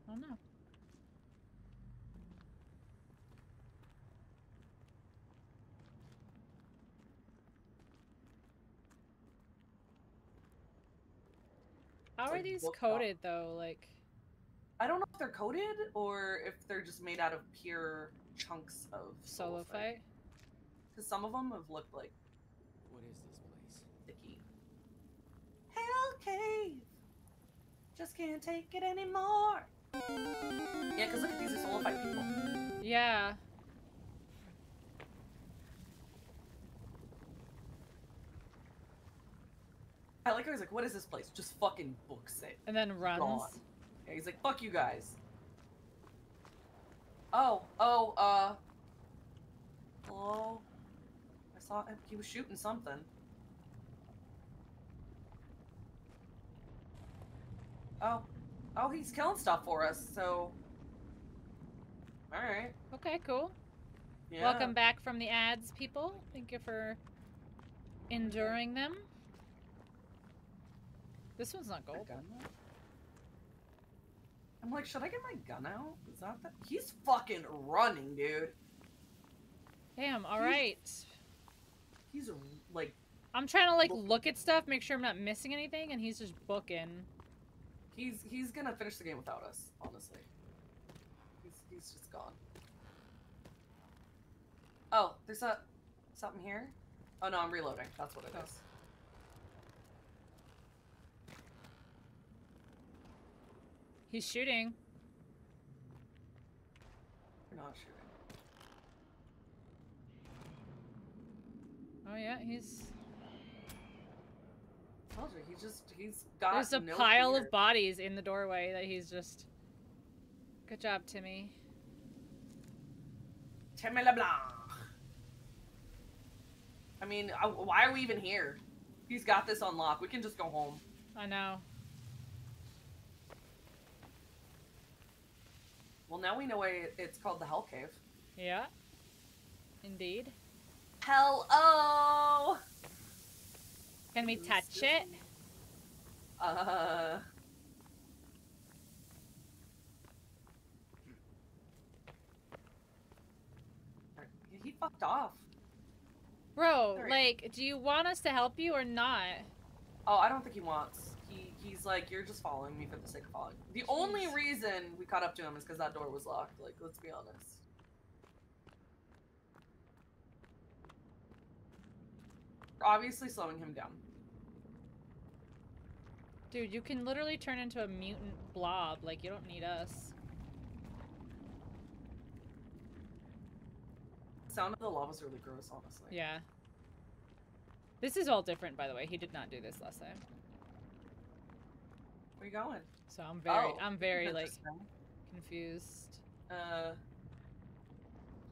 I don't know. How are like these booked coded though? Like, I don't know if they're coated or if they're just made out of pure chunks of solo fight? Because some of them have looked like What is this place? sticky. Hell cave. Just can't take it anymore. Yeah, because look at these are solo fight people. Yeah. I like how he's like, what is this place? Just fucking books it. And then runs. Gone. Yeah, he's like, fuck you guys. Hello? I saw him. He was shooting something. Oh, he's killing stuff for us, so... Alright. Okay, cool. Yeah. Welcome back from the ads, people. Thank you for enduring them. This one's not gold. I'm like, should I get my gun out? Is that the... He's fucking running, dude. Damn, alright. He's, like... I'm trying to, like, look at stuff, make sure I'm not missing anything, and he's just booking. He's gonna finish the game without us, honestly. He's just gone. Oh, there's something here? Oh no, I'm reloading. That's what it is. He's shooting. We're not shooting. Oh yeah, he's... Told you, he's got There's a no pile fear. of bodies in the doorway that he's just... Good job, Timmy. Timmy LeBlanc. I mean, why are we even here? He's got this on lock. We can just go home. I know. Well, now we know why it's called the Hell Cave. Yeah. Indeed. Hello! Can we touch it? He fucked off. Bro, Sorry. like, do you want us to help you or not? Oh, I don't think he wants. He's like, you're just following me for the sake of following. The only reason we caught up to him is because that door was locked. Like, let's be honest. We're obviously slowing him down. Dude, you can literally turn into a mutant blob. Like, you don't need us. The sound of the lava's really gross, honestly. Yeah. This is all different, by the way. He did not do this last time. Where you going? So I'm very, like, interesting. confused. Huh.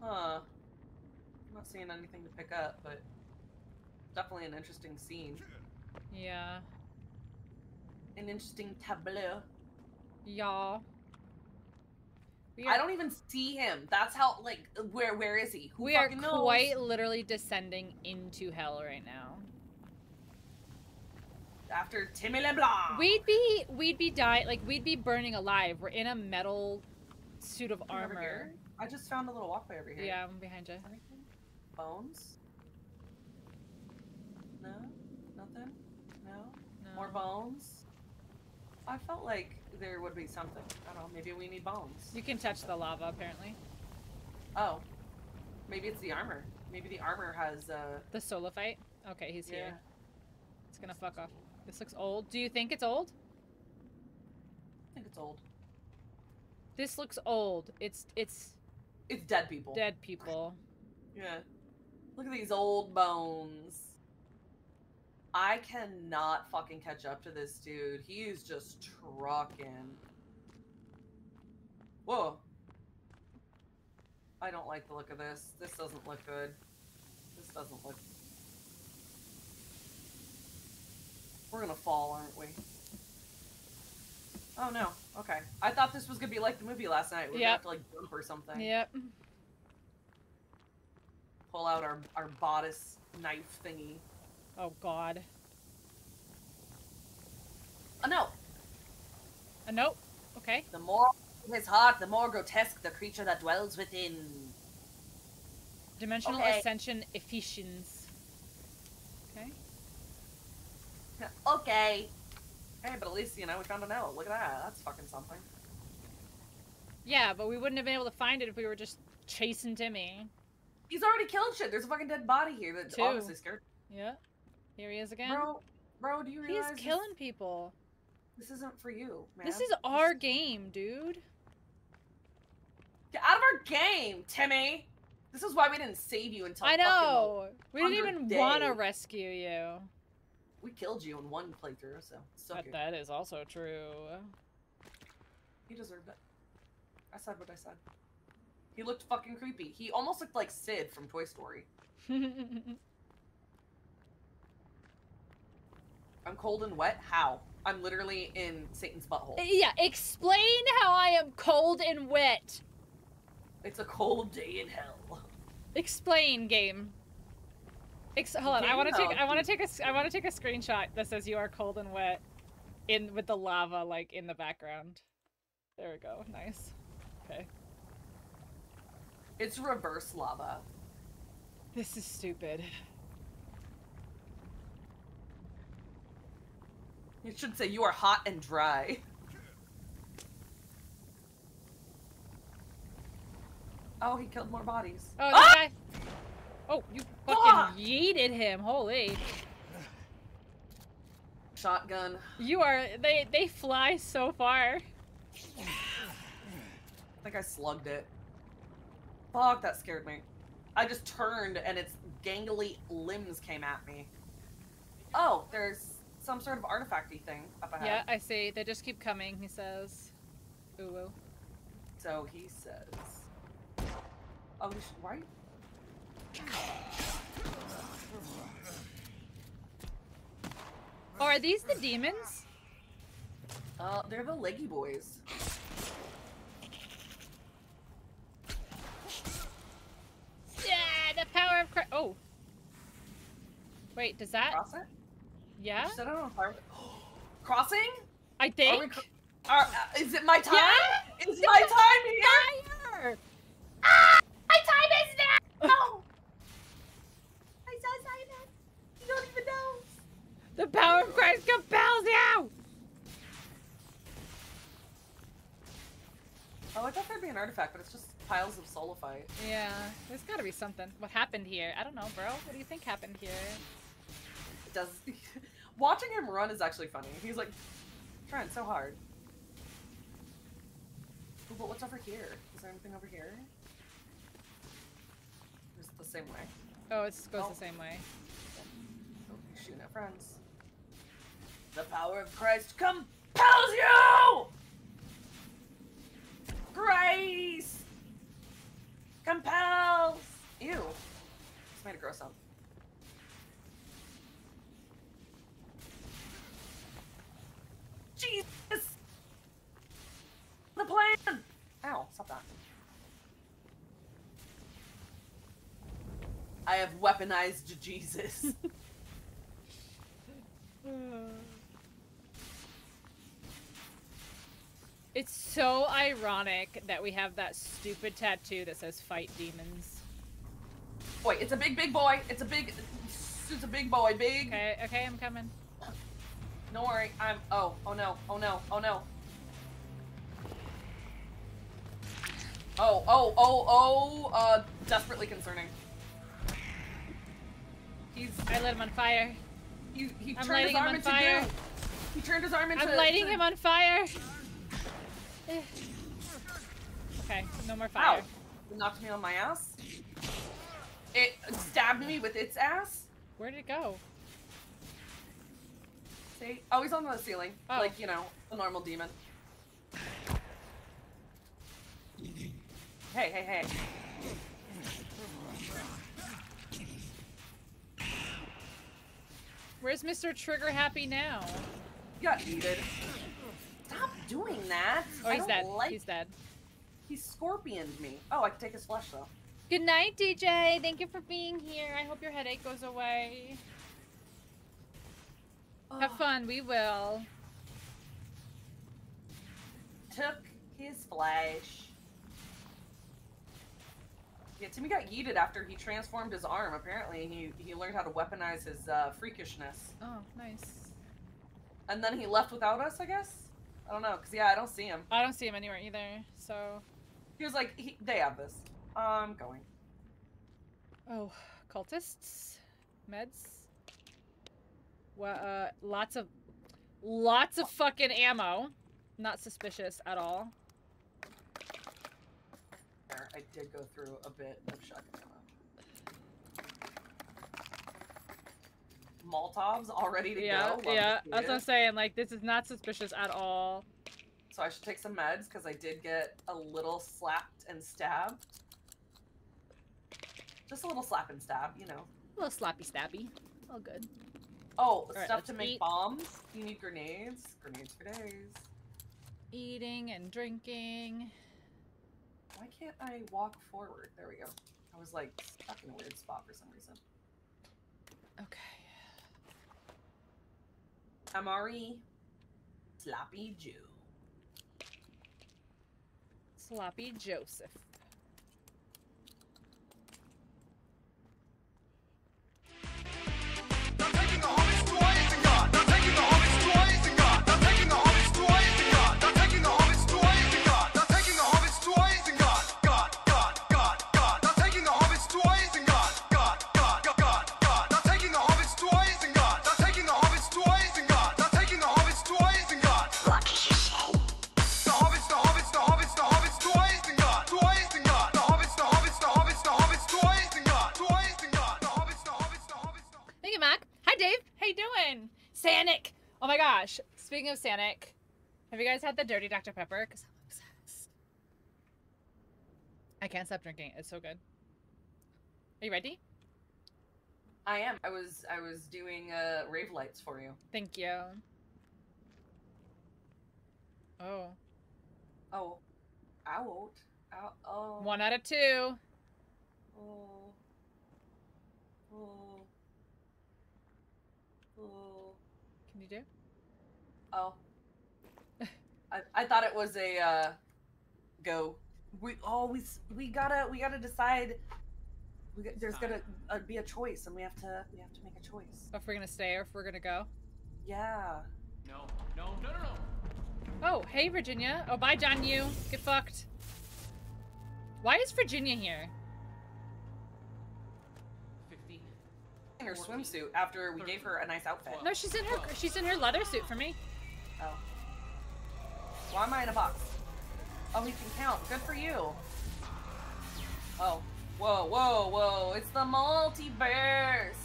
I'm not seeing anything to pick up, but definitely an interesting scene. Yeah. An interesting tableau. Yeah. I don't even see him. That's how, like, where is he? Who We are fucking knows? quite literally descending into hell right now. After Timmy LeBlanc. We'd be dying, like, we'd be burning alive. We're in a metal suit of Over armor. here? I just found a little walkway over here. Yeah, I'm behind you. Anything? Bones? No? Nothing? No? No. More bones? I felt like there would be something. I don't know, maybe we need bones. You can touch the lava, apparently. Oh. Maybe it's the armor. Maybe the armor has, The solo fight? Okay, he's yeah. here. It's gonna fuck off. This looks old. Do you think it's old? I think it's old. This looks old. It's It's dead people. dead people. Yeah. Look at these old bones. I cannot fucking catch up to this dude. He is just trucking. Whoa. I don't like the look of this. This doesn't look good. This doesn't look... We're gonna fall, aren't we? Oh no. Okay. I thought this was gonna be like the movie last night. We're gonna have to, like, jump or something. Yep. Pull out our bodice knife thingy. Oh god. A no. A note. Okay. The more his heart, the more grotesque the creature that dwells within. Dimensional Okay. ascension efficiency. Okay. Okay. Hey, but at least, you know, we found a note. Look at that. That's fucking something. Yeah, but we wouldn't have been able to find it if we were just chasing Timmy. He's already killed shit. There's a fucking dead body here that's Two. obviously scared. Yeah. Here he is again. Bro, do you He's realize killing people. this isn't for you, man? This is our game, dude. Get out of our game, Timmy! This is why we didn't save you until I know. We didn't 100 even want to days. rescue you. We killed you in one playthrough, so suck But it. that is also true. He deserved it. I said what I said. He looked fucking creepy. He almost looked like Sid from Toy Story. I'm cold and wet? How? I'm literally in Satan's butthole. Yeah, explain how I am cold and wet. It's a cold day in hell. Explain, game. Hold on, I want to Game? take. I want to take a. I want to take a screenshot that says you are cold and wet, with the lava like in the background. There we go. Nice. Okay. It's reverse lava. This is stupid. You should say you are hot and dry. Oh, he killed more bodies. Oh, this guy. Oh, you fucking Fuck! yeeted him. Holy. Shotgun. You are. They fly so far. I think I slugged it. Fuck, that scared me. I just turned and its gangly limbs came at me. Oh, there's some sort of artifacty thing up ahead. Yeah, I see. They just keep coming, he says. Ooh, ooh. So he says... Oh, we should... Right? Oh, are these the demons? They're the leggy boys. Yeah, the power of Christ. Oh. Wait, does that? Cross it? Yeah? You said I don't know if I... Crossing? I think. Is it my time? Yeah! Is my time here? Fire! Ah! My time is now! No! I saw Simon. You don't even know. The power of Christ compels you! Oh, I thought there'd be an artifact, but it's just piles of solophyte. Yeah, there's gotta be something. What happened here? I don't know, bro. What do you think happened here? It does... Watching him run is actually funny. He's like, trying so hard. Ooh, but what's over here? Is there anything over here? Or is it the same way? Oh, it goes Oh. the same way. Oh, he's shooting at friends. The power of Christ compels you! Grace! Compels! Ew. This made a gross sound. Jesus! The plan! Ow, stop that. I have weaponized Jesus. It's so ironic that we have that stupid tattoo that says fight demons. Wait, it's a big boy. It's a big boy. Big. Okay, okay, I'm coming. Don't worry. Oh no. Oh no. Oh no. Desperately concerning. I lit him on fire. He I'm turned lighting his him arm on into fire. goo. He turned his arm into... I'm lighting him on fire. Okay, no more fire. Ow. It knocked me on my ass. It stabbed me with its ass. Where did it go? See? Oh, he's on the ceiling. Oh. Like, you know, a normal demon. Hey. Where's Mr. Trigger Happy now? You got yeeted. Stop doing that. Oh, I he's don't dead. like- He's dead. He scorpioned me. Oh, I can take his flesh though. Good night, DJ. Thank you for being here. I hope your headache goes away. Have fun. We will. took his flesh. Yeah, Timmy got yeeted after he transformed his arm. Apparently, he learned how to weaponize his freakishness. Oh, nice. And then he left without us, I guess? I don't know, because, yeah, I don't see him. I don't see him anywhere either, so... He was like, they have this. I'm going. Oh, cultists? Meds? Well, lots of fucking ammo. Not suspicious at all. There, I did go through a bit of shotgun ammo. Molotovs all ready to go. Yeah, that's what I'm saying. Like, this is not suspicious at all. So I should take some meds, because I did get a little slapped and stabbed. Just a little slap and stab, you know. A little slappy stabby. All good. Oh, right, stuff to let's make eat. bombs. You need grenades. Grenades for days. Eating and drinking. Why can't I walk forward? There we go. I was like stuck in a weird spot for some reason. Okay. MRE. Sloppy Joe. Sloppy Joseph. Thank you, Mac. Hi, Dave. How you doing? Sanic. Oh my gosh. Speaking of Sanic, have you guys had the Dirty Dr. Pepper? Because I'm obsessed. I can't stop drinking. It's so good. Are you ready? I am. I was doing rave lights for you. Thank you. Oh. Oh. I won't. Oh. 1 out of 2. Oh. Oh. Oh. Can you do? Oh. I thought it was a go. We gotta decide. There's gonna be a choice, and we have to make a choice. If we're gonna stay or if we're gonna go. Yeah. No. Oh, hey Virginia. Oh, bye John Yu. Get fucked. Why is Virginia here? 15. In her swimsuit after we gave her a nice outfit. No, she's in her leather suit for me. Oh. Why am I in a box? Oh, he can count. Good for you. Oh. Whoa. It's the multiverse.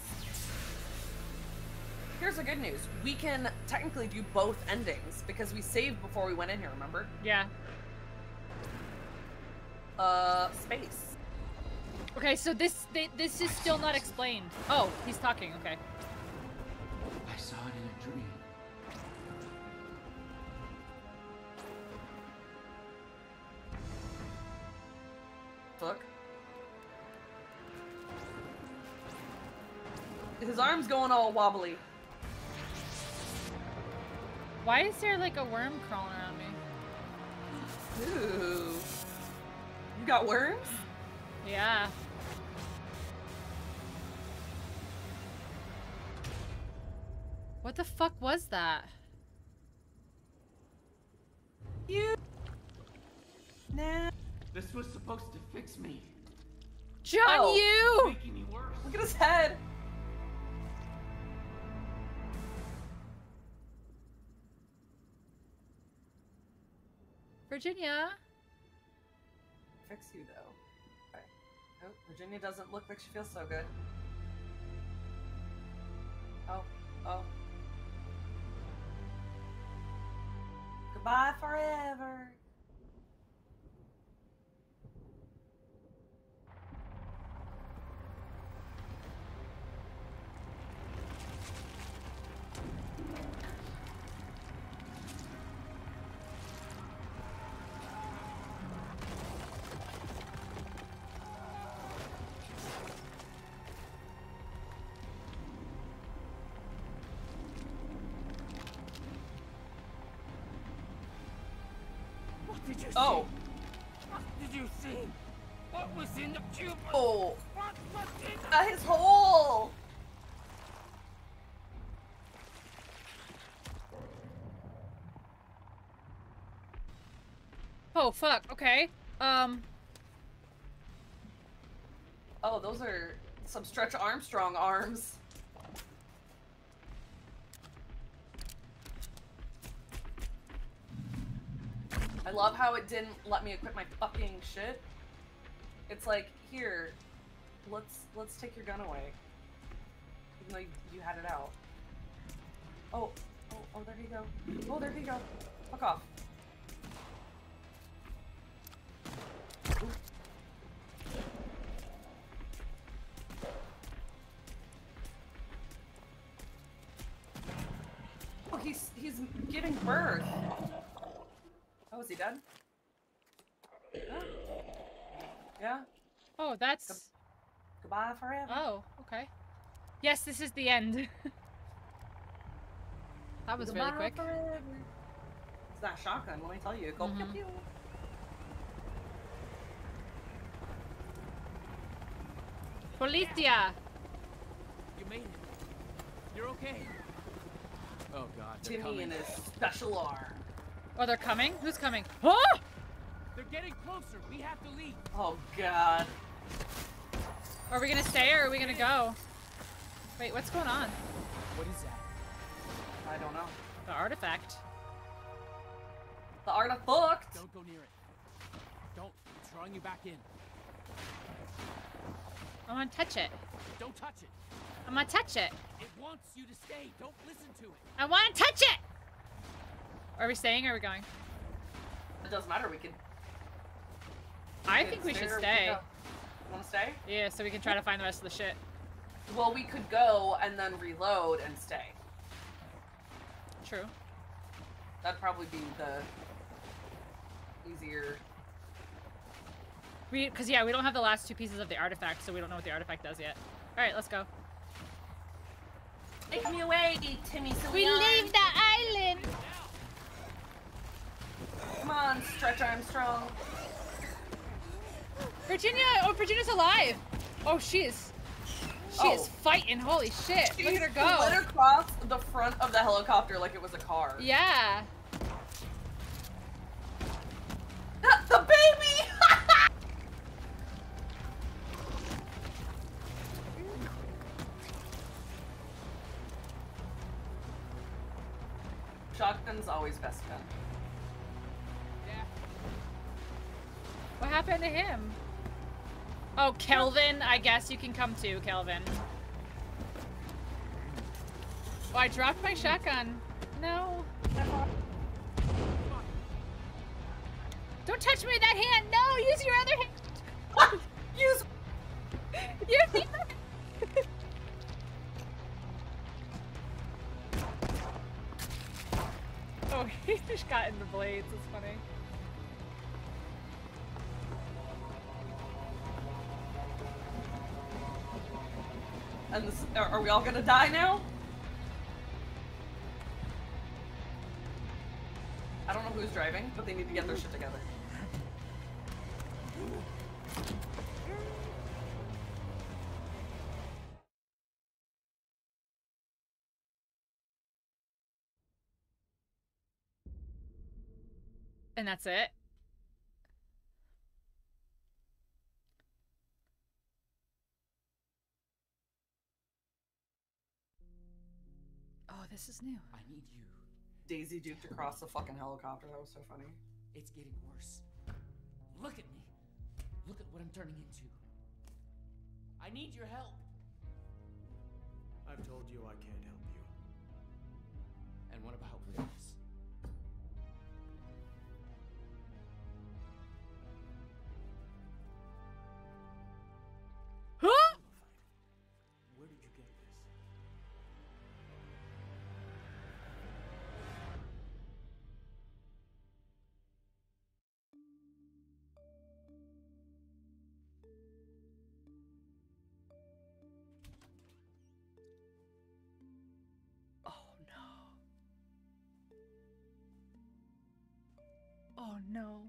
Here's the good news. We can technically do both endings because we saved before we went in here, remember? Yeah. Space. Okay, so this is still not explained. Oh, he's talking. Okay. I saw it in a dream. Look. His arm's going all wobbly. Why is there like a worm crawling around me? Ooh. You got worms? Yeah. What the fuck was that? You. Nah. This was supposed to fix me. John Yu! Making me worse. Look at his head. Virginia? Fix you though. Okay. Oh, Virginia doesn't look like she feels so good. Oh. Goodbye forever. did you Oh. see? What did you see? What was in the cube? Oh. What's in His hole! Oh, fuck. Okay. Oh, those are some Stretch Armstrong arms. I love how it didn't let me equip my fucking shit. It's like, here, let's take your gun away. Even though you had it out. Oh, there you go. Oh, there you go. Fuck off. Ooh. Oh, he's giving birth. Oh, is he dead? Yeah. Oh, that's... Goodbye forever. Oh, okay. Yes, this is the end. That was really quick. Forever. It's that shotgun, let me tell you. Go pew pew. Policia! You made it. You're okay. Oh god, they're Timmy coming. and his special arm. Oh, they're coming? Who's coming? Oh! They're getting closer. We have to leave. Oh god. Are we gonna stay or are we gonna go? Wait, what's going on? What is that? I don't know. The artifact. The artifact! Don't go near it. Don't. It's drawing you back in. I wanna touch it. Don't touch it. I'm gonna touch it. It wants you to stay. Don't listen to it. I wanna touch it! Are we staying or are we going? It doesn't matter, we can... I think we should stay. Wanna stay? Yeah, so we can try to find the rest of the shit. Well, we could go and then reload and stay. True. That'd probably be the easier... Because yeah, we don't have the last two pieces of the artifact, so we don't know what the artifact does yet. Alright, let's go. Take me away, Timmy Silly We Arm. leave the island! Come on, Stretch Armstrong. Virginia! Oh, Virginia's alive! Oh, she is fighting, holy shit. Look at her go. Slid across the front of the helicopter like it was a car. Yeah. The baby! Shotgun's always best gun. What happened to him? Oh, Kelvin. I guess you can come too, Kelvin. Oh, I dropped my shotgun. No. Don't touch me with that hand. No, use your other hand. Use the Oh, he just got in the blades. It's funny. And this, are we all gonna die now? I don't know who's driving, but they need to get their shit together. And that's it. Oh, this is new. I need you. Daisy duked across the fucking helicopter. That was so funny. It's getting worse. Look at me. Look at what I'm turning into. I need your help. I've told you I can't help you. And what about Liz? Huh? Where did you get this? Oh no.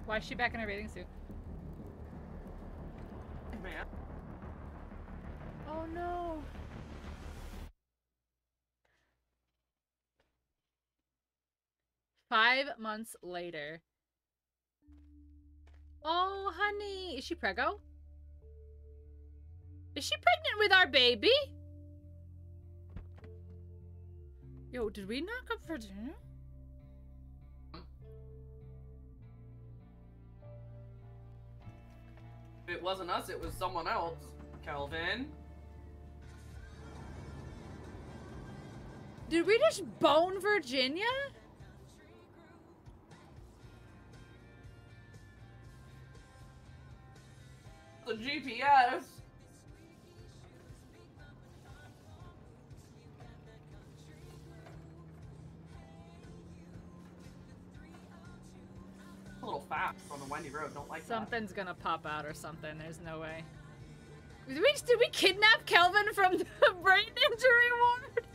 Why is she back in her bathing suit? Man. Oh no. Five months later. Oh, honey. Is she preggo? Is she pregnant with our baby? Yo, did we knock up for dinner? If it wasn't us, it was someone else. Kelvin. Did we just bone Virginia? The GPS. A little fast on the windy road. Don't like Something's gonna pop out or something. There's no way. Did we kidnap Kelvin from the brain injury ward?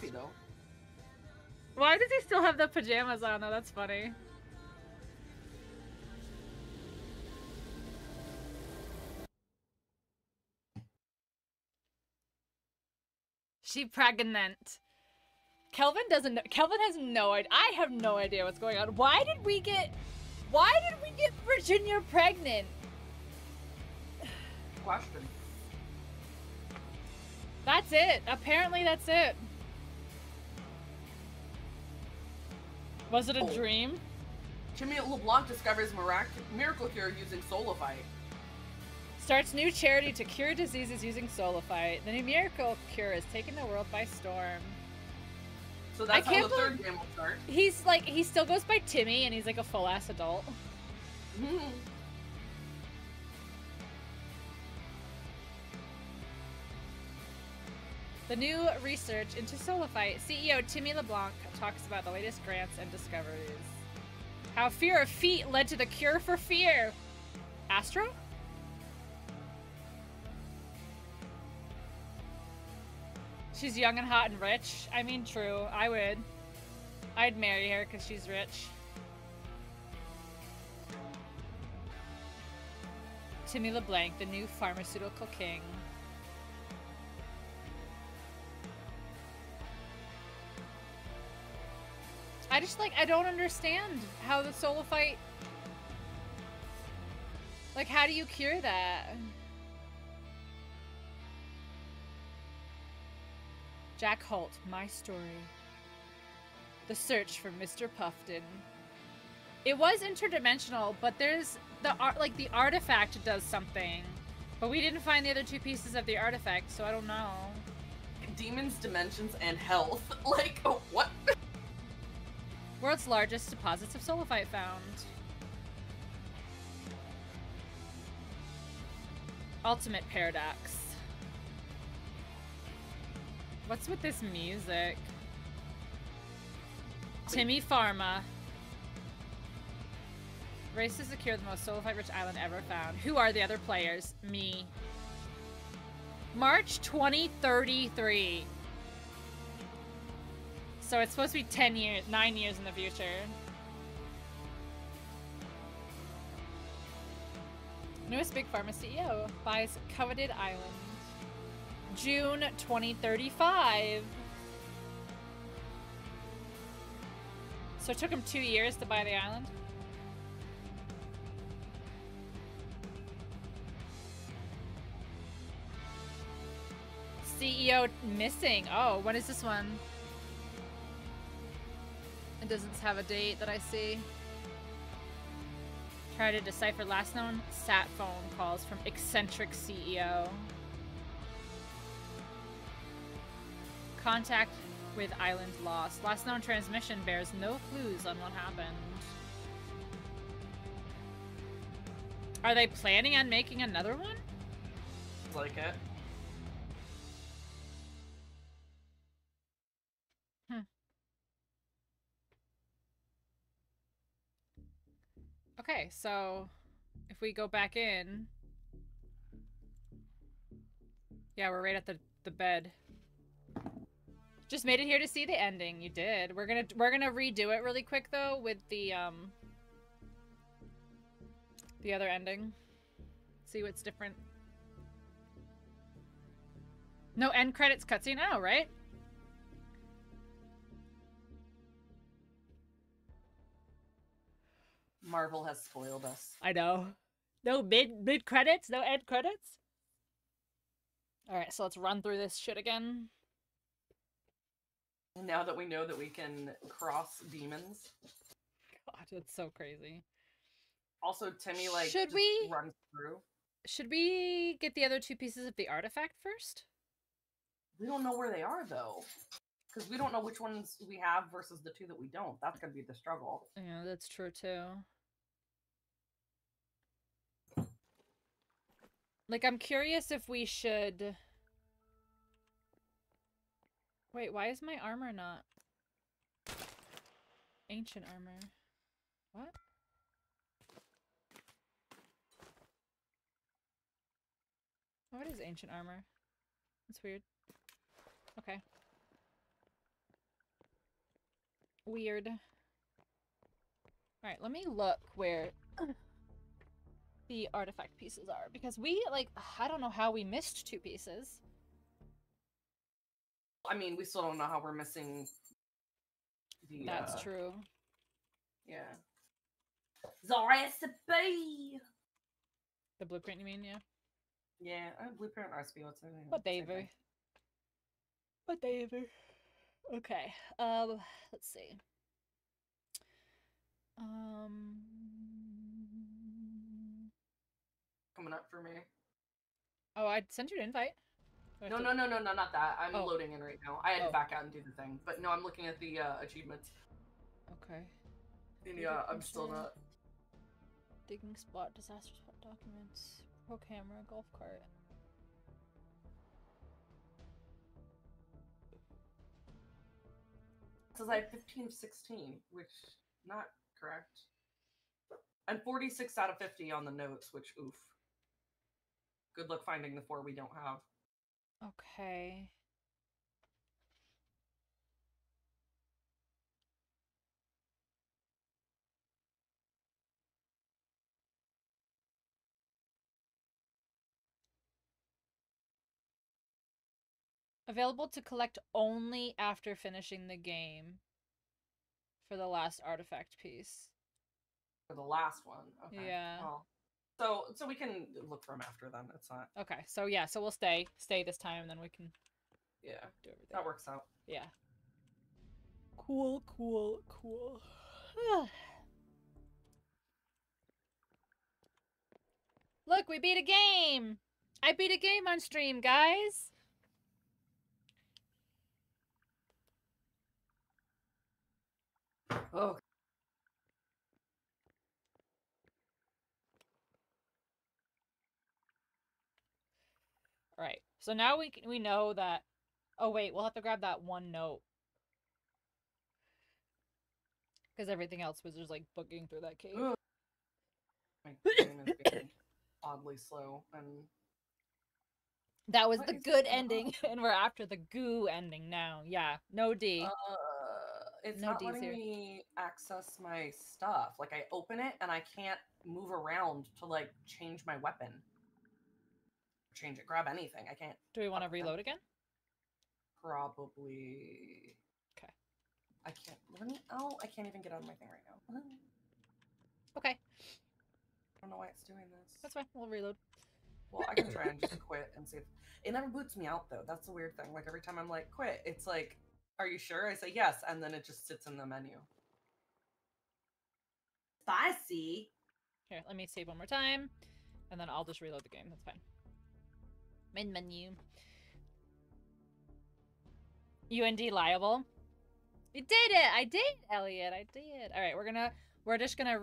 that. You know. Why does he still have the pajamas on though? That's funny. She pregnant. Kelvin doesn't know. Kelvin has no idea. I have no idea what's going on. Why did we get Virginia pregnant? Question. That's it. Apparently that's it. Was it a dream? Jimmy LeBlanc discovers miracle cure using Solifite. Starts new charity to cure diseases using Solifite. The new miracle cure is taking the world by storm. So that's how the third game will start. He's like, he still goes by Timmy and he's like a full ass adult. The new research into Solifite. CEO Timmy LeBlanc talks about the latest grants and discoveries. How fear of feet led to the cure for fear. Astro? She's young and hot and rich. I mean, true. I would. I'd marry her because she's rich. Timmy LeBlanc, the new pharmaceutical king. I just, like, I don't understand how the Solifite... Like, how do you cure that? Jack Holt, my story. The search for Mr. Puffton. It was interdimensional, but there's the the artifact does something. But we didn't find the other two pieces of the artifact, so I don't know. Demons, dimensions, and health. Like, oh, what? World's largest deposits of Solifite found. Ultimate paradox. What's with this music? Timmy Pharma. Race to secure the most Solifite-rich island ever found. Who are the other players? Me. March 2033. So it's supposed to be 10 years, 9 years in the future. Newest Big Pharma CEO buys coveted island. June 2035. So it took him 2 years to buy the island. CEO missing. Oh, what is this one? It doesn't have a date that I see. Try to decipher last known sat phone calls from eccentric CEO. Contact with island lost. Last known transmission bears no clues on what happened. Are they planning on making another one? Like it. Okay, so if we go back in, yeah, we're right at the bed. Just made it here to see the ending. You did. We're gonna redo it really quick though with the other ending. See what's different. No end credits cutscene. Oh, right? Marvel has spoiled us. I know. No mid credits, no end credits. All right, so let's run through this shit again. Now that we know that we can cross demons. God, that's so crazy. Also, Timmy like Should we runs through. Should we get the other two pieces of the artifact first? We don't know where they are though, because we don't know which ones we have versus the two that we don't. That's gonna be the struggle. Yeah, that's true too. Like, I'm curious if we should... Wait, why is my armor not... Ancient armor. What? What is ancient armor? That's weird. Okay. Weird. Alright, let me look where the artifact pieces are, because we, like, I don't know how we missed two pieces. I mean, we still don't know how we're missing the... That's true. Yeah. The recipe! The blueprint, you mean? Yeah. Yeah, blueprint recipe, what's it? Whatever. Whatever. Okay. Let's see. Coming up for me. Oh, I sent you an invite. No, not that. I'm Oh. loading in right now. I had to back out and do the thing. But no, I'm looking at the achievements. Okay. And yeah, I'm still not. Digging spot, disaster spot documents, pro camera, golf cart. It says I have 15 of 16, which not correct. And 46 out of 50 on the notes, which oof. Good luck finding the 4 we don't have. Okay. Available to collect only after finishing the game. For the last artifact piece. For the last one. Okay. Yeah. Well, so we can look for them after then. It's not. Okay, so yeah, so we'll stay this time, and then we can. Yeah. Do everything. That works out. Yeah. Cool. Look, we beat a game! I beat a game on stream, guys! Oh. Alright, so now we know that... Oh wait, we'll have to grab that one note. Because everything else was just like booking through that cave. Ugh. My game is being oddly slow and... That was What the is good going ending, and we're after the goo ending now. Yeah, no D. It's No not Ds letting here. me access my stuff. Like, I open it and I can't move around to, like, change my weapon. Change it. Grab anything. I can't. Do we want to fuck with reload them. again? Probably. Okay. I can't. Let me. Oh, I can't even get on my thing right now. Okay. I don't know why it's doing this. That's fine. We'll reload. Well, I can try and just quit and see if it never boots me out though. That's the weird thing. Like every time I'm like quit, it's like, are you sure? I say yes, and then it just sits in the menu. Spicy. Here, let me save one more time, and then I'll just reload the game. That's fine. Main menu. UND liable. You did it! I did, Elliot. I did. All right, we're just gonna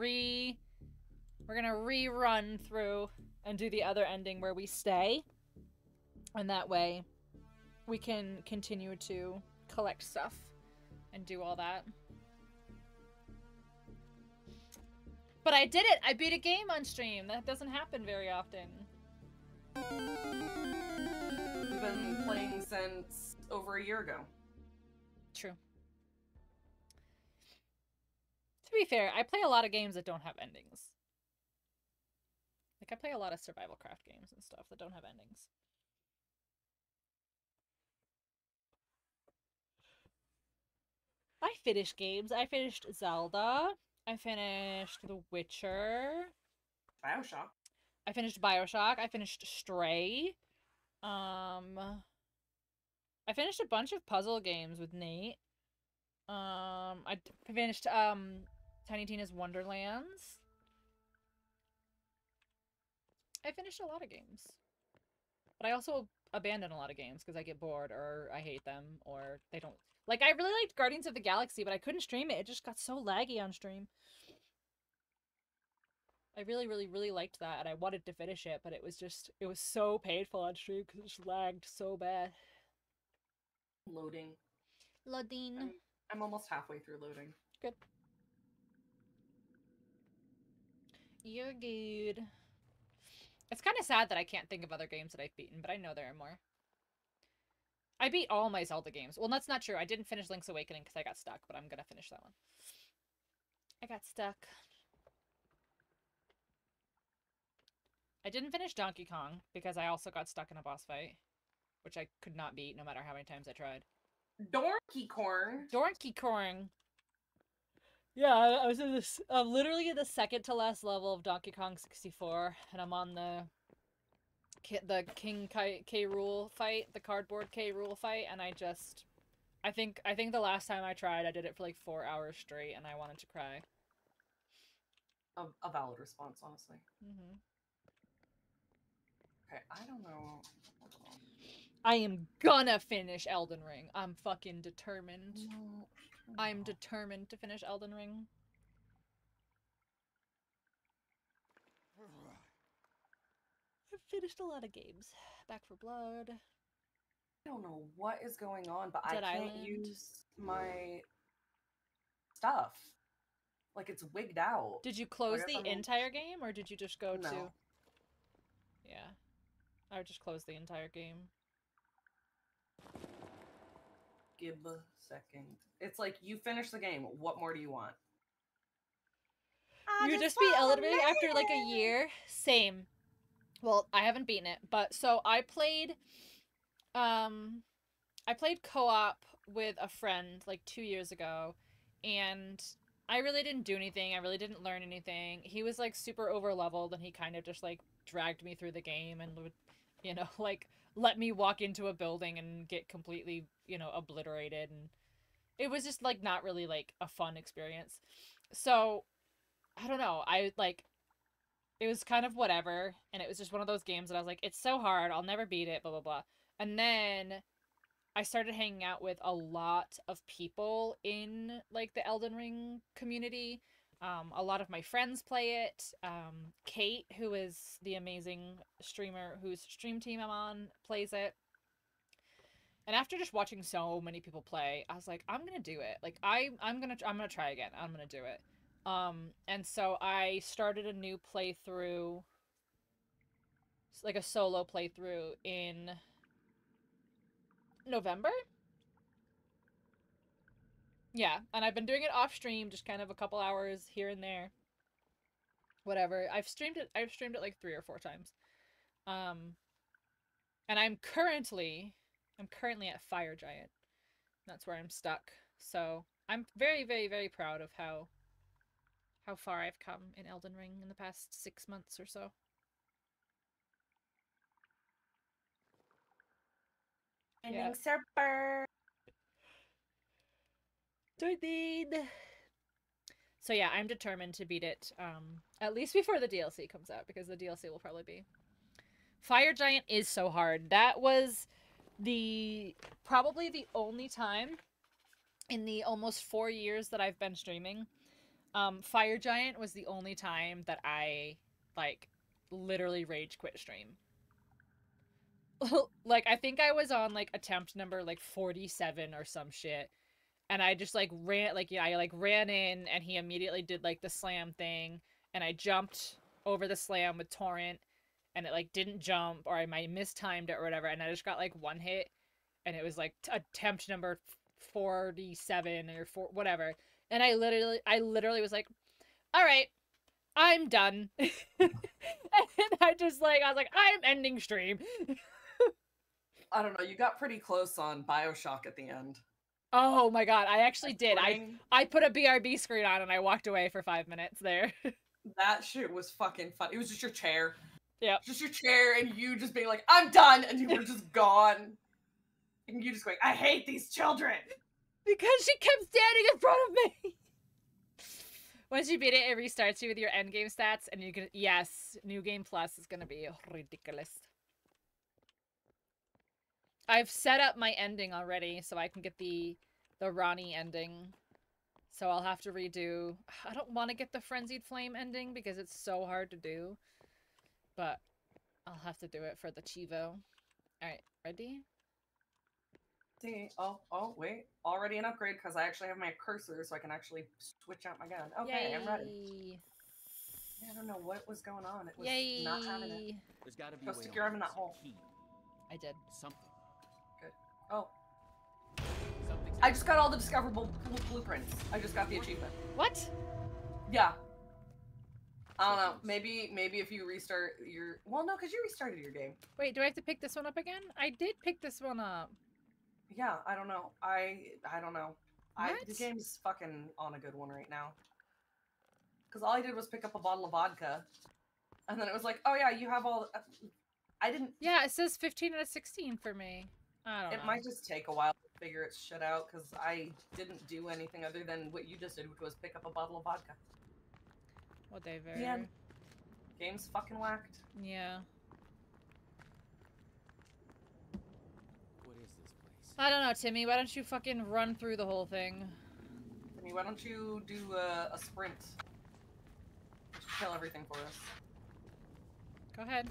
rerun through and do the other ending where we stay, and that way we can continue to collect stuff and do all that. But I did it! I beat a game on stream! That doesn't happen very often. We've been playing since over a year ago. True. To be fair, I play a lot of games that don't have endings. Like, I play a lot of survival craft games and stuff that don't have endings. I finished games. I finished Zelda. I finished The Witcher. Bioshock. I finished Bioshock. I finished Stray. I finished a bunch of puzzle games with Nate. I finished Tiny Tina's Wonderlands. I finished a lot of games. But I also abandon a lot of games because I get bored or I hate them or they don't... Like, I really liked Guardians of the Galaxy, but I couldn't stream it. It just got so laggy on stream. I really, really, really liked that, and I wanted to finish it, but it was so painful on stream because it just lagged so bad. Loading. Loading. I'm almost halfway through loading. Good. You're good. It's kind of sad that I can't think of other games that I've beaten, but I know there are more. I beat all my Zelda games. Well, that's not true. I didn't finish Link's Awakening because I got stuck, but I'm gonna finish that one. I got stuck. I didn't finish Donkey Kong because I also got stuck in a boss fight, which I could not beat no matter how many times I tried. Donkey Kong. Donkey Kong. Yeah, I was in this. I'm literally in the second to last level of Donkey Kong 64, and I'm on the King K. Rool fight, the cardboard K. Rool fight, and I think the last time I tried, I did it for like 4 hours straight, and I wanted to cry. A valid response, honestly. Mm-hmm. Okay, I don't know. I am gonna finish Elden Ring. I'm fucking determined. No. I'm determined to finish Elden Ring. I've finished a lot of games. Back 4 Blood. I don't know what is going on, but Dead I can't Island. use my stuff. Like, it's wigged out. Did you close Like, the entire game, or did you just go No. to... Yeah. I would just close the entire game. Give a second. It's like, you finish the game. What more do you want? You just beat Elden Ring after like a year? Same. Well, I haven't beaten it, but so I played co-op with a friend like 2 years ago, and I really didn't do anything. I really didn't learn anything. He was like super over leveled, and he kind of just like dragged me through the game and would, you know, like let me walk into a building and get completely, you know, obliterated, and it was just like not really like a fun experience. So I don't know. It was kind of whatever, and it was just one of those games that I was like, it's so hard, I'll never beat it, blah, blah, blah. And then I started hanging out with a lot of people in, like, the Elden Ring community. A lot of my friends play it. Kate, who is the amazing streamer whose stream team I'm on, plays it. And after just watching so many people play, I was like, I'm gonna do it. Like, I'm gonna try again. I'm gonna do it. And so I started a new playthrough, like a solo playthrough in November? Yeah, and I've been doing it off stream, just kind of a couple hours here and there. Whatever. I've streamed it like 3 or 4 times. And I'm currently at Fire Giant. That's where I'm stuck. So I'm very, very, very proud of how far I've come in Elden Ring in the past 6 months or so. Ending server. 13. So yeah, I'm determined to beat it, at least before the DLC comes out, because the DLC will probably be... Fire Giant is so hard. That was probably the only time in the almost 4 years that I've been streaming. Fire Giant was the only time that I, like, literally rage quit stream. Like, I think I was on, like, attempt number, like, 47 or some shit. And I just, like, ran in, and he immediately did, like, the slam thing. And I jumped over the slam with Torrent, and it, like, didn't jump, or I mistimed it or whatever. And I just got, like, one hit. And it was, like, attempt number 47 or whatever. And I literally was like, all right, I'm done. And I was like, I'm ending stream. I don't know. You got pretty close on BioShock at the end. Oh my god, I actually did. I put a BRB screen on and I walked away for 5 minutes there. That shit was fucking fun. It was just your chair. Yeah. Just your chair and you just being like, I'm done, and you were just gone. And you just going, I hate these children. Because she kept standing in front of me. Once you beat it, it restarts you with your endgame stats, and you can... Yes, New Game Plus is gonna be ridiculous. I've set up my ending already, so I can get the Ronnie ending. So I'll have to redo... I don't want to get the Frenzied Flame ending, because it's so hard to do. But I'll have to do it for the Chivo. Alright, ready? See, oh, wait. Already an upgrade, because I actually have my cursor, so I can actually switch out my gun. Okay, Yay. I'm ready. Yeah, I don't know what was going on. It was not having it. There's gotta be Go stick your arm in that hole. I did. Something. Good. Oh. Something's I just got all the discoverable blueprints. I just got the achievement. What? Yeah. I don't know. Maybe if you restart your... Well, no, because you restarted your game. Wait, do I have to pick this one up again? I did pick this one up. Yeah, I don't know. I don't know. What? The game's fucking on a good one right now. Because all I did was pick up a bottle of vodka. And then it was like, oh yeah, you have all... I didn't... Yeah, it says 15 out of 16 for me. I don't know. It might just take a while to figure its shit out, because I didn't do anything other than what you just did, which was pick up a bottle of vodka. Whatever. The end. Game's fucking whacked. Yeah. What is this place? I don't know, Timmy. Why don't you fucking run through the whole thing? Timmy, why don't you do a sprint? Just kill everything for us. Go ahead.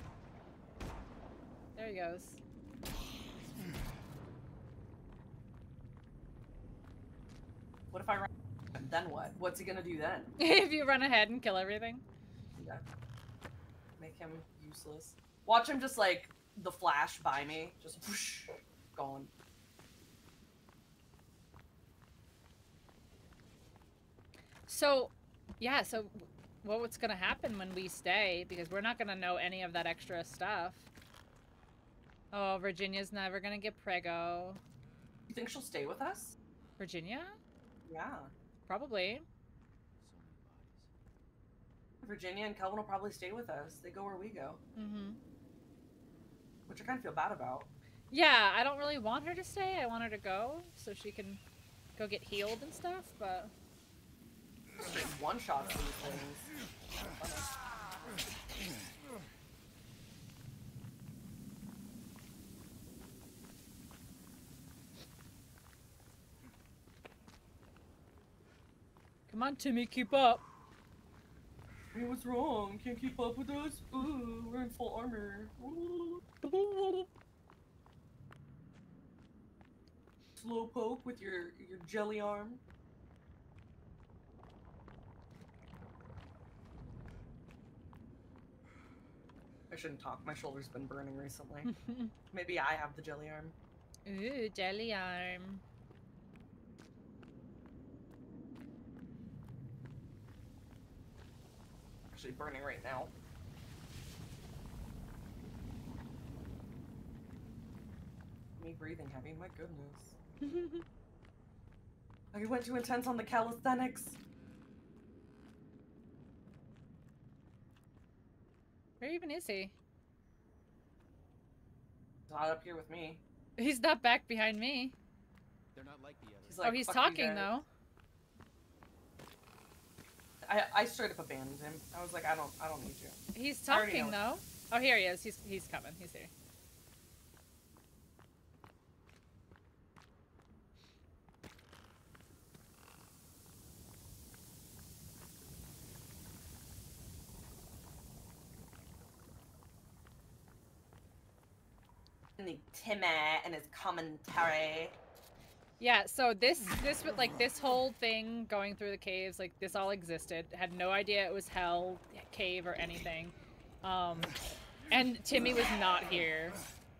There he goes. What if I run? Then what? What's he gonna do then? If you run ahead and kill everything. Yeah. Make him useless. Watch him just like the Flash by me, just whoosh, gone. So, yeah, so what's gonna happen when we stay? Because we're not gonna know any of that extra stuff. Oh, Virginia's never gonna get prego. You think she'll stay with us? Virginia? Yeah. Probably. Virginia and Kelvin will probably stay with us. They go where we go. Mm-hmm. Which I kind of feel bad about. Yeah, I don't really want her to stay. I want her to go so she can go get healed and stuff, but... Straight one-shots these things. Come on, Timmy, keep up. Hey, what's wrong? Can't keep up with us? Ooh, we're in full armor. Slow poke with your jelly arm. I shouldn't talk. My shoulder's been burning recently. Maybe I have the jelly arm. Ooh, jelly arm. Actually burning right now. Me breathing heavy, my goodness. I went too intense on the calisthenics. Where even is he? He's not up here with me. He's not back behind me. They're not like the others. He's like, oh, he's "Fuck you talking guys." though. I straight up abandoned him. I was like, I don't need you. He's I already talking know. though. Oh, here he is. He's coming. He's here. Timmy and his commentary. Yeah, so this whole thing going through the caves, like this all existed. Had no idea it was hell, cave, or anything. And Timmy was not here.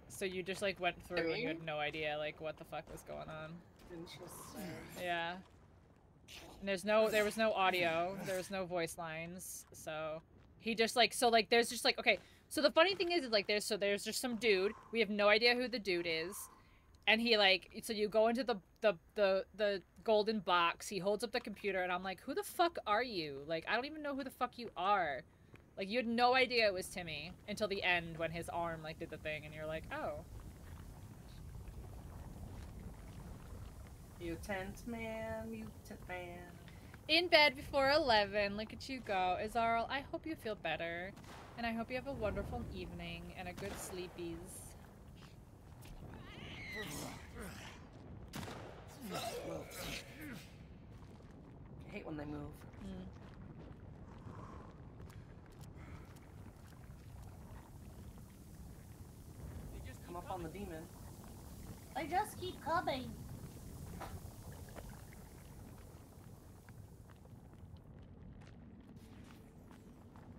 So you just like went through and you had no idea like what the fuck was going on. Interesting. Yeah. And there was no audio, there was no voice lines, so he just like there's just like okay. So the funny thing is like there's just some dude. We have no idea who the dude is. And he like so you go into the golden box, he holds up the computer and I'm like, who the fuck are you? Like I don't even know who the fuck you are. Like you had no idea it was Timmy until the end when his arm like did the thing and you're like, oh. Mutant man. In bed before 11, look at you go. Azarl, I hope you feel better. And I hope you have a wonderful evening and a good sleepies. I hate when they move. They just come up on the demon. They just keep coming.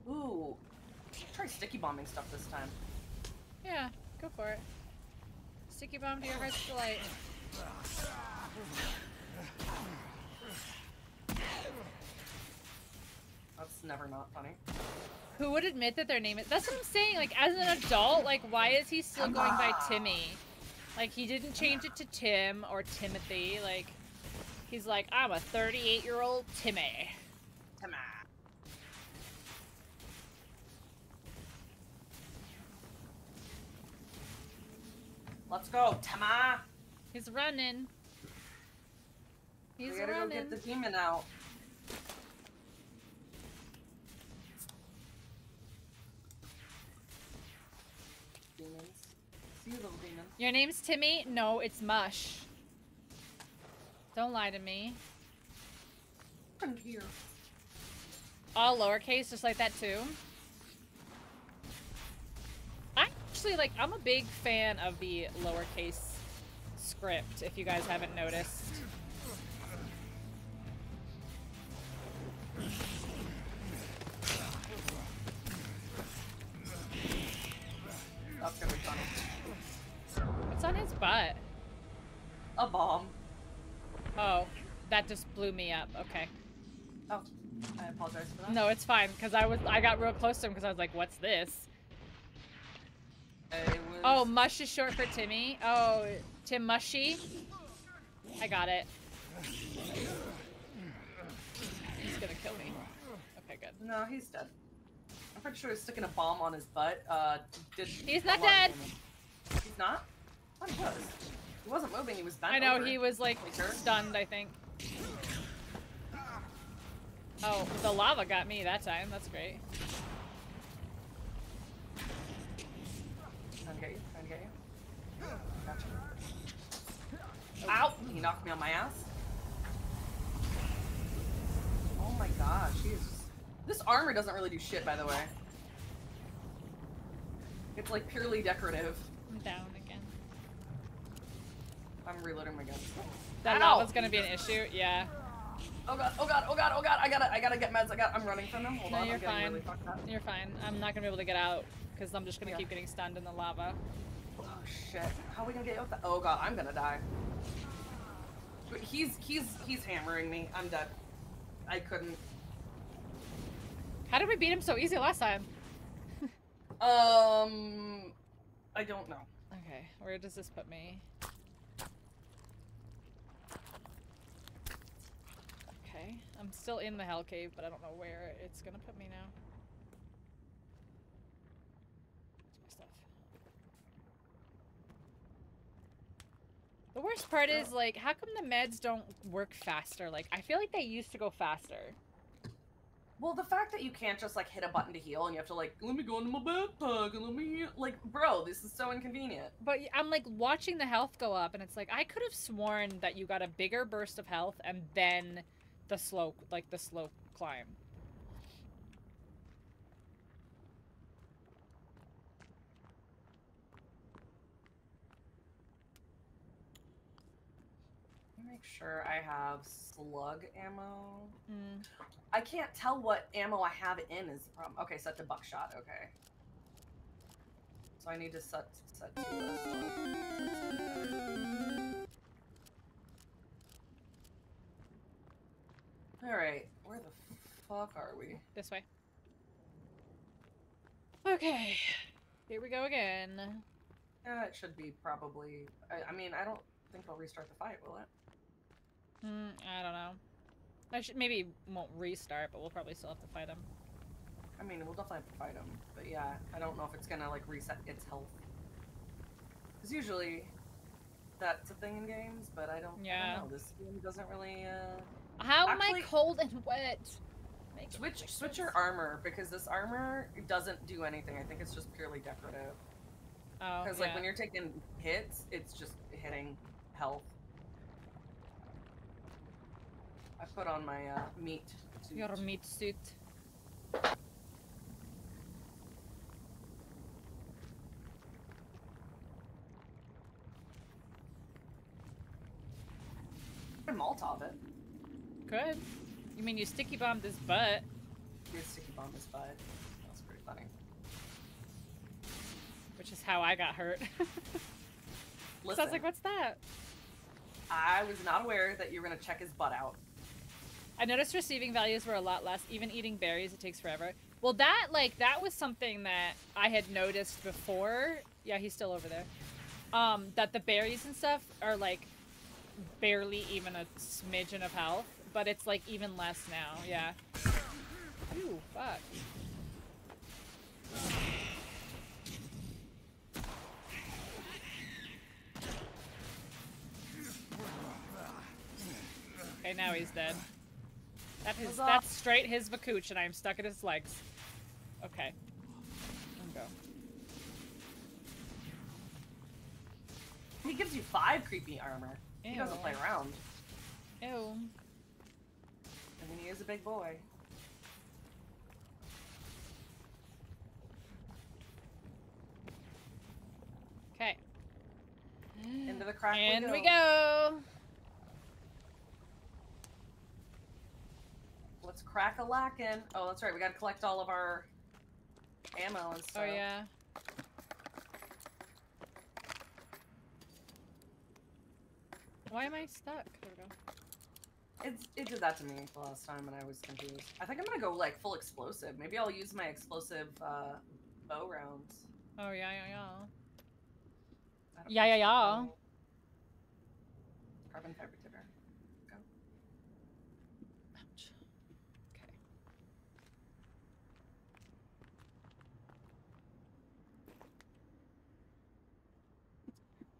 Ooh. Try sticky bombing stuff this time. Yeah, go for it. Sticky bomb to your heart's delight. That's never not funny. Who would admit that their name is... That's what I'm saying, like, as an adult, like, why is he still going by Timmy? Like, he didn't change it to Tim or Timothy, like... He's like, I'm a 38-year-old Timmy. Timmy. Let's go, Timmy. He's running. He's we gotta running. go get the demon out. Demons. See you, little demon. Your name's Timmy? No, it's Mush. Don't lie to me. I'm here. All lowercase, just like that too. Actually, like, I'm a big fan of the lowercase script, if you guys haven't noticed. That's gonna be funny. What's on his butt? A bomb. Oh, that just blew me up. Okay. Oh, I apologize for that. No, it's fine, because I got real close to him because I was like, what's this? Oh, Mush is short for Timmy. Oh, Tim Mushy. I got it. He's gonna kill me. Okay, good. No, he's dead. I'm pretty sure he's sticking a bomb on his butt. He's not dead! He's not? I thought he was. He wasn't moving, he was bent I know, over. he was like stunned, I think. Oh, the lava got me that time. That's great. Trying to get you, trying to get you. Gotcha. Ow! He knocked me on my ass. Oh my gosh, this armor doesn't really do shit, by the way. It's like purely decorative. I'm down again. I'm reloading my gun. That lava's gonna be an issue? Yeah. Oh god, oh god, oh god, oh god, I gotta get meds, I'm running from them. Hold No, on, you're I'm getting fine. really fucked up. You're fine. I'm not gonna be able to get out because I'm just gonna keep getting stunned in the lava. Oh shit. How are we gonna get out the— oh god, I'm gonna die. But he's hammering me. I'm dead. I couldn't. How did we beat him so easy last time? I don't know. Okay, where does this put me? Okay, I'm still in the Hell Cave, but I don't know where it's gonna put me now. Where's my stuff? The worst part is, like, how come the meds don't work faster? Like, I feel like they used to go faster. Well, the fact that you can't just like hit a button to heal and you have to like, let me go into my backpack and let me like, bro, this is so inconvenient. But I'm like watching the health go up, and it's like I could have sworn that you got a bigger burst of health and then the slow climb. Make sure I have slug ammo. Mm. I can't tell what ammo I have in is the problem. Okay, set to buckshot. Okay. So I need to set to this. All right, where the fuck are we? This way. Okay, here we go again. Yeah, it should be probably. I mean, I don't think it'll restart the fight, will it? I don't know. Maybe won't restart, but we'll probably still have to fight him. I mean, we'll definitely have to fight him, but yeah, I don't know if it's gonna like reset its health. Because usually that's a thing in games, but I don't know. This game doesn't really. How am I cold and wet? Switch your armor, because this armor doesn't do anything. I think it's just purely decorative. Oh, because like when you're taking hits, it's just hitting health. I put on my meat suit. Your meat suit. I Molotov it. Good. You mean you sticky bombed his butt? You sticky bombed his butt. That's pretty funny. Which is how I got hurt. So I was like, what's that? I was not aware that you were gonna check his butt out. I noticed receiving values were a lot less. Even eating berries, it takes forever. Well, that was something that I had noticed before. Yeah, he's still over there. That the berries and stuff are like barely even a smidgen of health, but it's like even less now. Yeah. Ooh, fuck. Okay, now he's dead. That's straight his Vakooch, and I'm stuck at his legs. Okay. Let him go. He gives you 5 creepy armor. Ew. He doesn't play around. Ew. I mean, he is a big boy. Okay. Into the crack and we go. Let's crack a lackin'. Oh, that's right. We gotta collect all of our ammo and stuff. Oh yeah. Why am I stuck? There we go. It did that to me the last time, and I was confused. I think I'm gonna go like full explosive. Maybe I'll use my explosive bow rounds. Oh yeah. Yeah. Carbon fiber titter. Go. Ouch. Okay.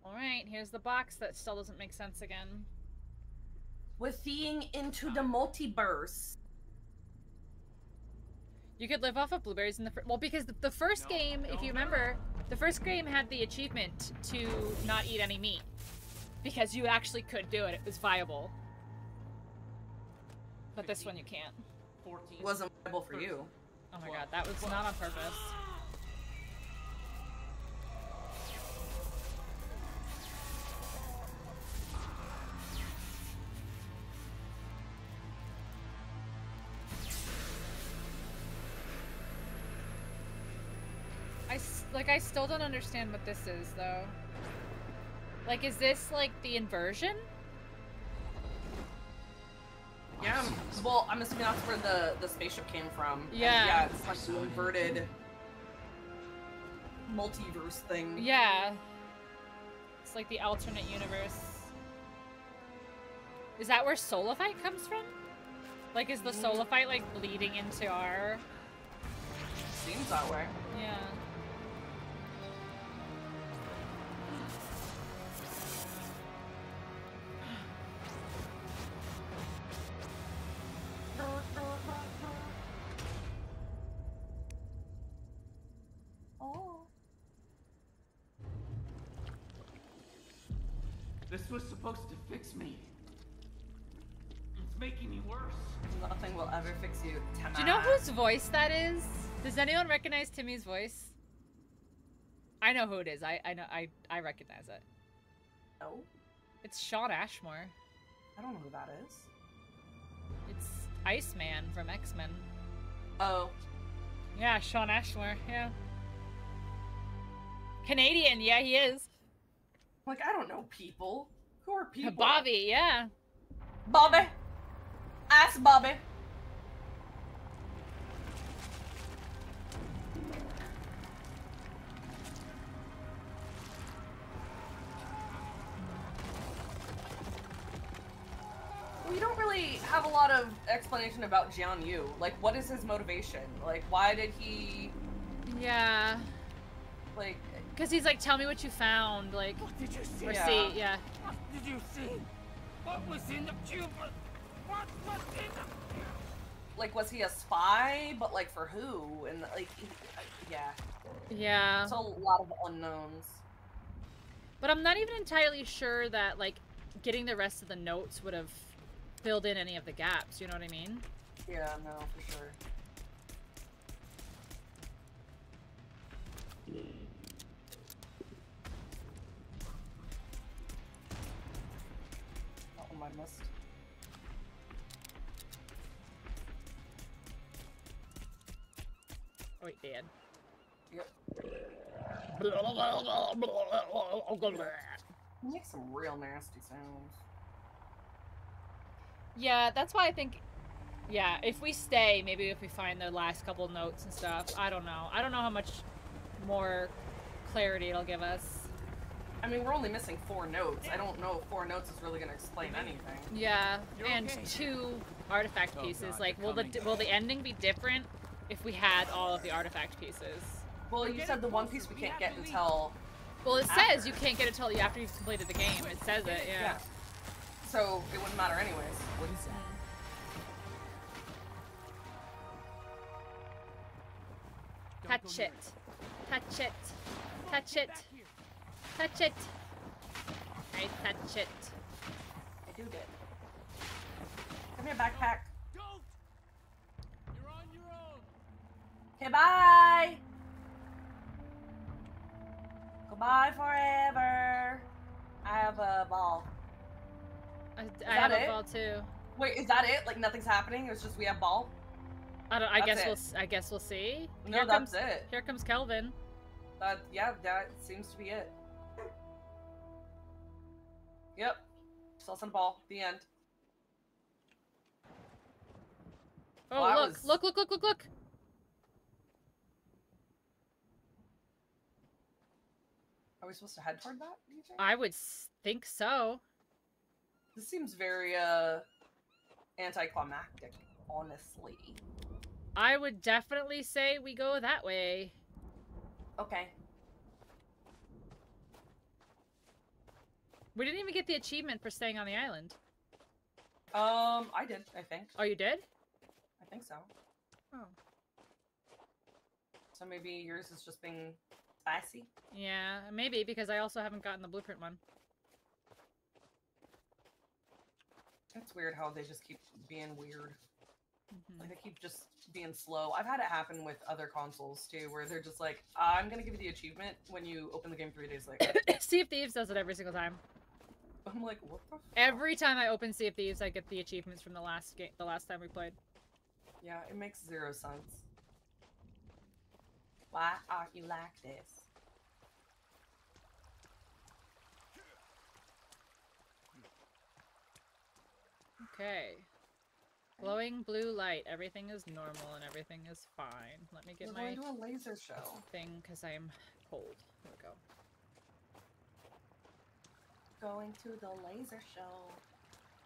All right, here's the box that still doesn't make sense again. We're seeing into the multiverse. You could live off of blueberries in the well, because the first game, if you remember, the first game had the achievement to not eat any meat. Because you actually could do it. It was viable. But this one you can't. 14. Wasn't viable for you. Oh my god, that was not on purpose. I still don't understand what this is, though. Like, is this, like, the inversion? Yeah, well, I'm assuming that's where the spaceship came from. Yeah. And yeah, it's like the inverted multiverse thing. Yeah. It's like the alternate universe. Is that where Solophyte comes from? Like, is the Solophyte, like, bleeding into our... Seems that way. Yeah. This was supposed to fix me. It's making me worse. Nothing will ever fix you, Timmy. Do you know whose voice that is? Does anyone recognize Timmy's voice? I know who it is. I know. I recognize it. No. It's Shawn Ashmore. I don't know who that is. It's Iceman from X-Men. Oh. Yeah, Shawn Ashmore. Yeah. Canadian. Yeah, he is. Like, I don't know people. Who are people? Bobby. Yeah. Bobby. Ask Bobby. We don't really have a lot of explanation about Jian Yu. Like, what is his motivation? Like, why did he... Yeah. Like... Because he's like, tell me what you found. Like, What did you see? or see, yeah. What did you see? What was in the cube? What was in the... Like, was he a spy? But, like, for who? And, like, yeah. Yeah. It's a lot of unknowns. But I'm not even entirely sure that, like, getting the rest of the notes would have filled in any of the gaps, you know what I mean? Yeah, no, for sure. That one I missed. Oh, wait, Dan. Yep. He makes some real nasty sounds. Yeah, that's why I think, yeah, if we stay, maybe if we find the last couple notes and stuff, I don't know. I don't know how much more clarity it'll give us. I mean, we're only missing 4 notes. I don't know if 4 notes is really going to explain anything. Yeah, You're and okay. 2 artifact Oh, pieces. God, Like, they're coming. will the ending be different if we had all of the artifact pieces? Well, you said the one piece we can't get until... Well, it After. says you can't get it until after you've completed the game. It says it, yeah. Yeah. So, it wouldn't matter anyways. What is that? Don't go Touch near it. Touch it. Touch it. Back here. Touch it. I touch it. I do it. Come here, backpack. Don't! You're on your own. Okay, bye! Goodbye forever. I have a ball. I that have a it? ball too. Wait, is that it? Like, nothing's happening? It's just we have ball? I That's guess we'll see. No, Here that's comes it. Here comes Kelvin. Yeah, that seems to be it. Yep. Just us and a ball. The end. Oh, Well, that look, was- look, look, look, look, look. Are we supposed to head toward that, do you think? I would think so. This seems very, anticlimactic, honestly. I would definitely say we go that way. Okay. We didn't even get the achievement for staying on the island. I did, I think. Oh, you did? I think so. Oh. So maybe yours is just being spicy? Yeah, maybe, because I also haven't gotten the blueprint one. It's weird how they just keep being weird. Mhm. Like, they keep just being slow. I've had it happen with other consoles, too, where they're just like, I'm gonna give you the achievement when you open the game 3 days later. Sea of Thieves does it every single time. I'm like, what the fuck? Every time I open Sea of Thieves, I get the achievements from the last game, the last time we played. Yeah, it makes 0 sense. Why are you like this? Okay. Glowing blue light. Everything is normal and everything is fine. Let me get We're my going to a laser show. thing because I am cold. There we go. Going to the laser show.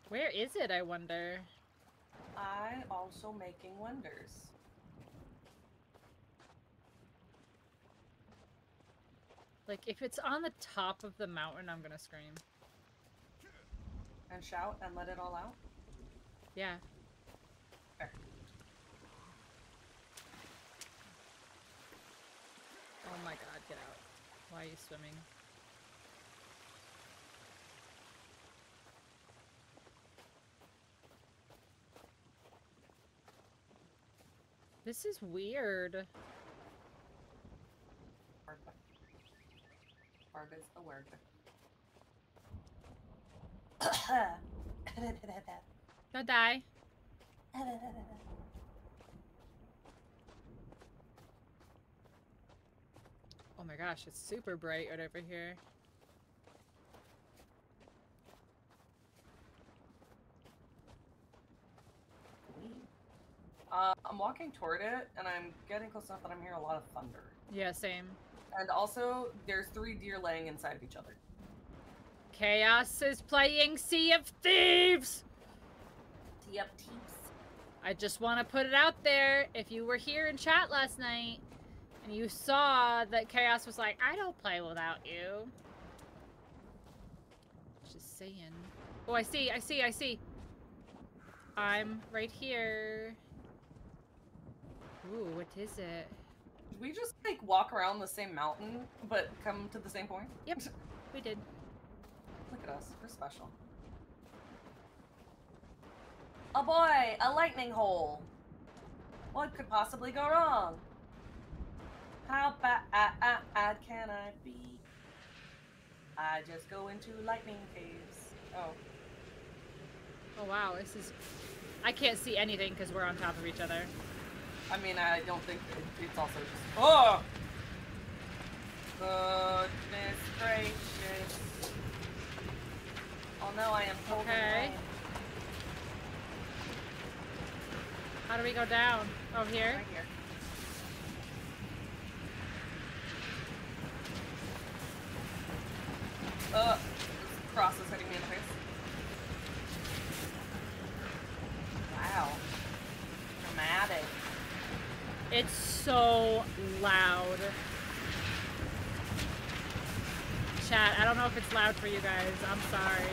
Where is it, I wonder? I also making wonders. Like, if it's on the top of the mountain, I'm gonna scream. And shout and let it all out? Yeah. Okay. Oh my god, get out. Why are you swimming? This is weird. Barb is a word. Don't die. Oh my gosh, it's super bright right over here. I'm walking toward it, and I'm getting close enough that I'm hearing a lot of thunder. Yeah, same. And also, there's 3 deer laying inside of each other. Chaos is playing Sea of Thieves! Sea of Thieves. I just want to put it out there. If you were here in chat last night, and you saw that Chaos was like, I don't play without you. Just saying. Oh, I see. I'm right here. Ooh, what is it? Did we just, like, walk around the same mountain, but come to the same point? Yep, we did. Look at us. We're special. Oh boy, a lightning hole. What could possibly go wrong? How bad can I be? I just go into lightning caves. Oh. Oh wow, this is... I can't see anything because we're on top of each other. I mean, I don't think it's also just... Oh! Goodness gracious. Oh no, I am holding Okay. on. How do we go down? Oh, here? Right here. This cross is hitting me in the face. Wow. Dramatic. It's so loud. Chat, I don't know if it's loud for you guys. I'm sorry.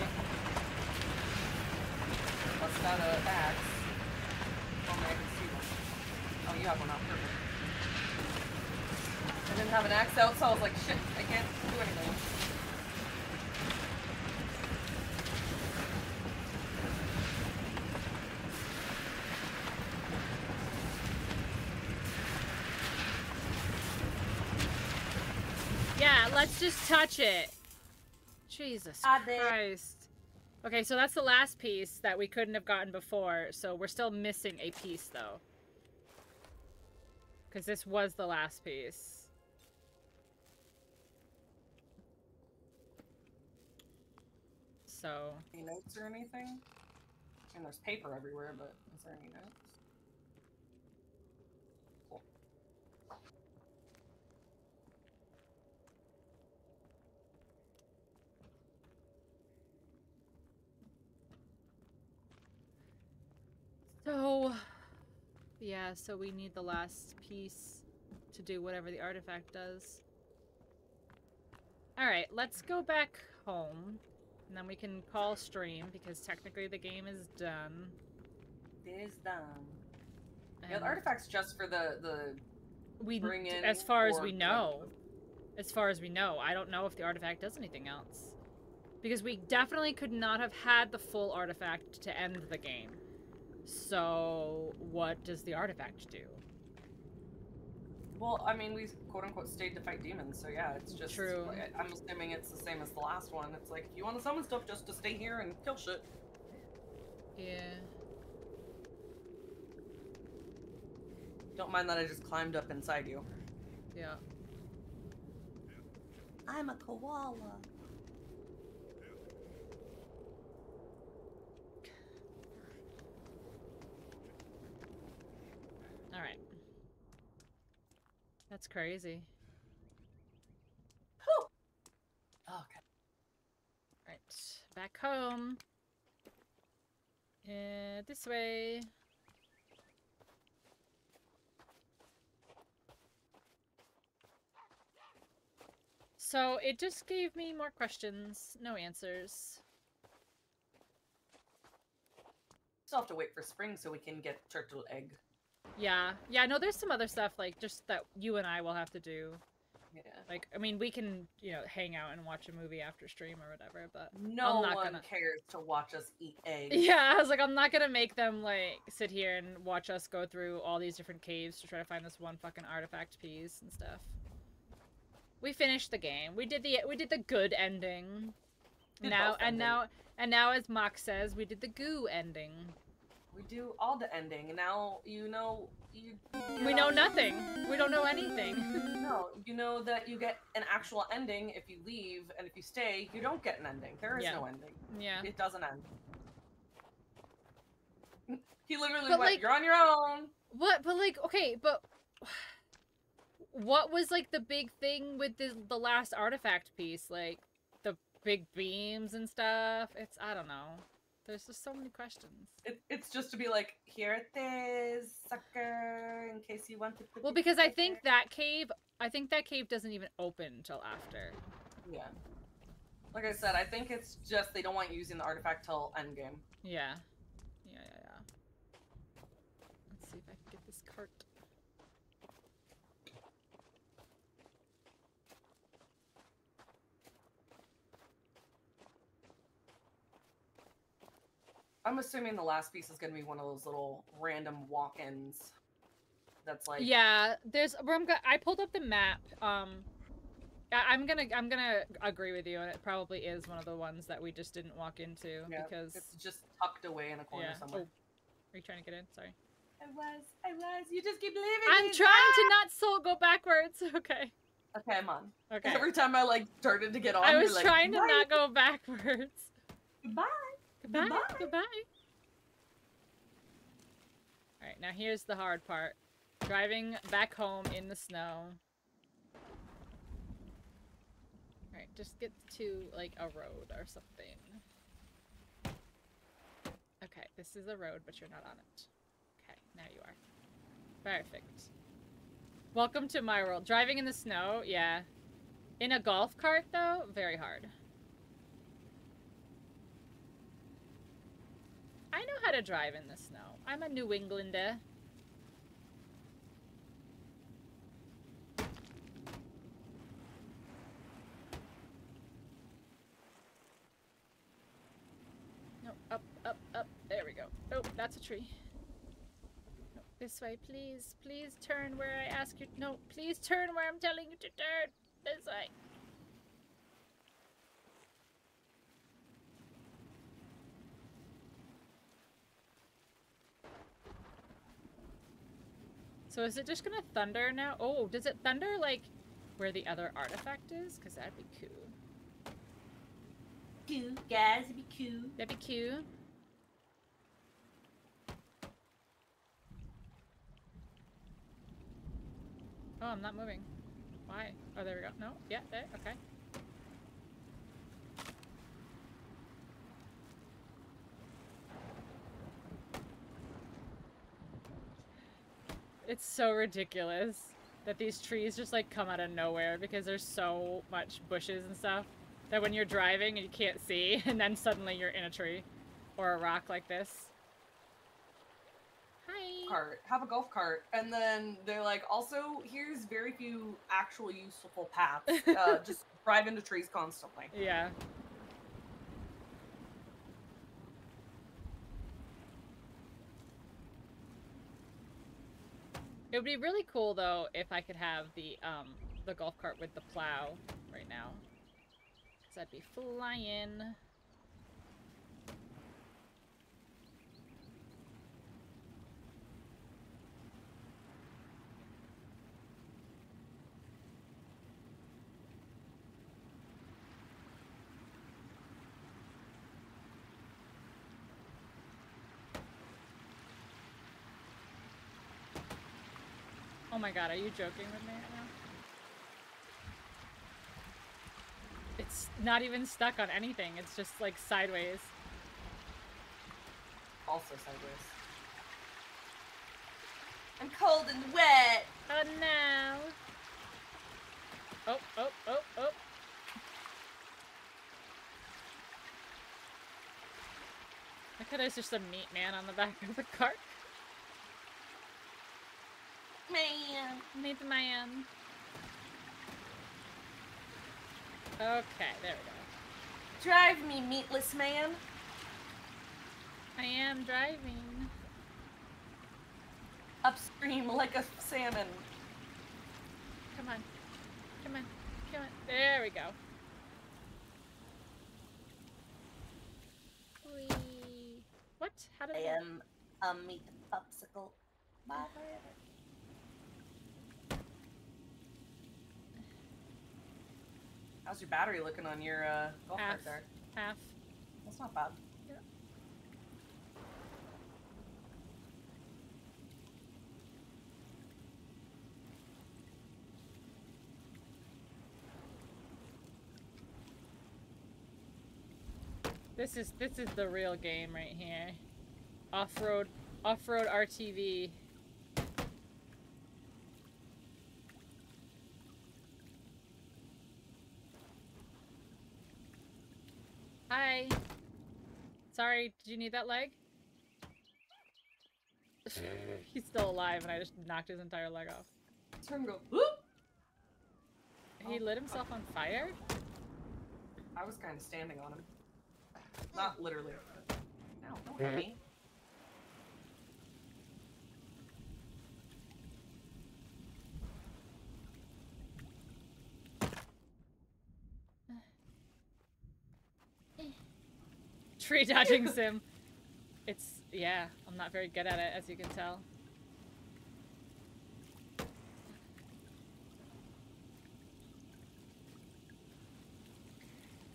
What's that axe? Oh, man, I can see one. Oh, you have one out. Perfect. I didn't have an axe out, so I was like, shit, I can't do anything. Yeah, let's just touch it. Jesus Christ. Okay, so that's the last piece that we couldn't have gotten before, so we're still missing a piece, though. Because this was the last piece. So... Any notes or anything? And there's paper everywhere, but is there any notes? Cool. So... yeah, so we need the last piece to do whatever the artifact does. Alright, let's go back home. And then we can call stream, because technically the game is done. It is done. And Yeah, the artifact's just for the we, bring in as far as or we know. As far as we know. I don't know if the artifact does anything else. Because we definitely could not have had the full artifact to end the game. So, what does the artifact do? Well, I mean, we quote-unquote stayed to fight demons, so yeah, it's just... True. Like, I'm assuming it's the same as the last one. It's like, if you want to summon stuff, just to stay here and kill shit. Yeah. Don't mind that I just climbed up inside you. Yeah. I'm a koala. Alright. That's crazy. Whew. Okay. Right. Back home. This way. So, it just gave me more questions, no answers. Still have to wait for spring so we can get turtle egg. Yeah. Yeah, no, there's some other stuff, like, just that you and I will have to do. Yeah. Like, I mean, we can, you know, hang out and watch a movie after stream or whatever, but No I'm not one gonna... cares to watch us eat eggs. Yeah, I was like, I'm not gonna make them, like, sit here and watch us go through all these different caves to try to find this one fucking artifact piece and stuff. We finished the game. We did the good ending. Now, as Mock says, we did the goo ending. We do all the ending. Now, you know, we know nothing. We don't know anything. No, you know that you get an actual ending if you leave, and if you stay, you don't get an ending. There is no ending. Yeah. It doesn't end. He literally But, went, like, you're on your own! What? But, like, okay, but... What was, like, the big thing with the last artifact piece? Like, the big beams and stuff? I don't know. There's just so many questions. It's just to be like, here it is, sucker, in case you want to put Well, it because I together. think that cave doesn't even open until after. Yeah. Like I said, I think it's just they don't want you using the artifact till endgame. Yeah. Yeah. Let's see if I can get this cart. I'm assuming the last piece is going to be one of those little random walk-ins. That's like... Yeah, I pulled up the map. I'm gonna agree with you, and it probably is one of the ones that we just didn't walk into because it's just tucked away in a corner somewhere. Are you trying to get in? Sorry. I was. You just keep leaving I'm me. trying to not go backwards. Okay. Okay, I'm on. Okay. Every time I like started to get on, I was you're trying like, to not go backwards. Goodbye. Goodbye. Alright, now here's the hard part. Driving back home in the snow. Alright, just get to, like, a road or something. Okay, this is a road, but you're not on it. Okay, now you are. Perfect. Welcome to my world. Driving in the snow, yeah. In a golf cart, though, very hard. I know how to drive in the snow. I'm a New Englander. No, up. There we go. Oh, that's a tree. No, this way, please. Please turn where I ask you. No, please turn where I'm telling you to turn. This way. So is it just gonna thunder now? Oh, does it thunder, like, where the other artifact is? Because that'd be cool. Cool, guys, it'd be cool. That'd be cute. Oh, I'm not moving. Why? Oh, there we go. No? Yeah, there. Okay. It's so ridiculous that these trees just, like, come out of nowhere because there's so much bushes and stuff that when you're driving and you can't see, and then suddenly you're in a tree or a rock like this. Hi. Cart. Have a golf cart. And then they're like, also, here's very few actual useful paths. Just drive into trees constantly. Yeah. It would be really cool, though, if I could have the golf cart with the plow right now. Because I'd be flying. Oh my god, are you joking with me right now? It's not even stuck on anything, it's just like sideways. Also sideways. I'm cold and wet! Oh no! Oh. Look how there's just a meat man on the back of the cart. Man! Meat man. Okay, there we go. Drive me, meatless man. I am driving. Upstream like a salmon. Come on. Come on. Come on. There we go. Whee. What? How did I that... am a meat popsicle. Bye forever. How's your battery looking on your golf cart there? Half. That's not bad. Yeah. This is the real game right here. Off-road RTV. Hi. Sorry, did you need that leg? He's still alive and I just knocked his entire leg off. Turn go. Whoop! He lit himself on fire? I was kind of standing on him. Not literally. No, don't hit me. Tree dodging sim. It's, yeah, I'm not very good at it, as you can tell.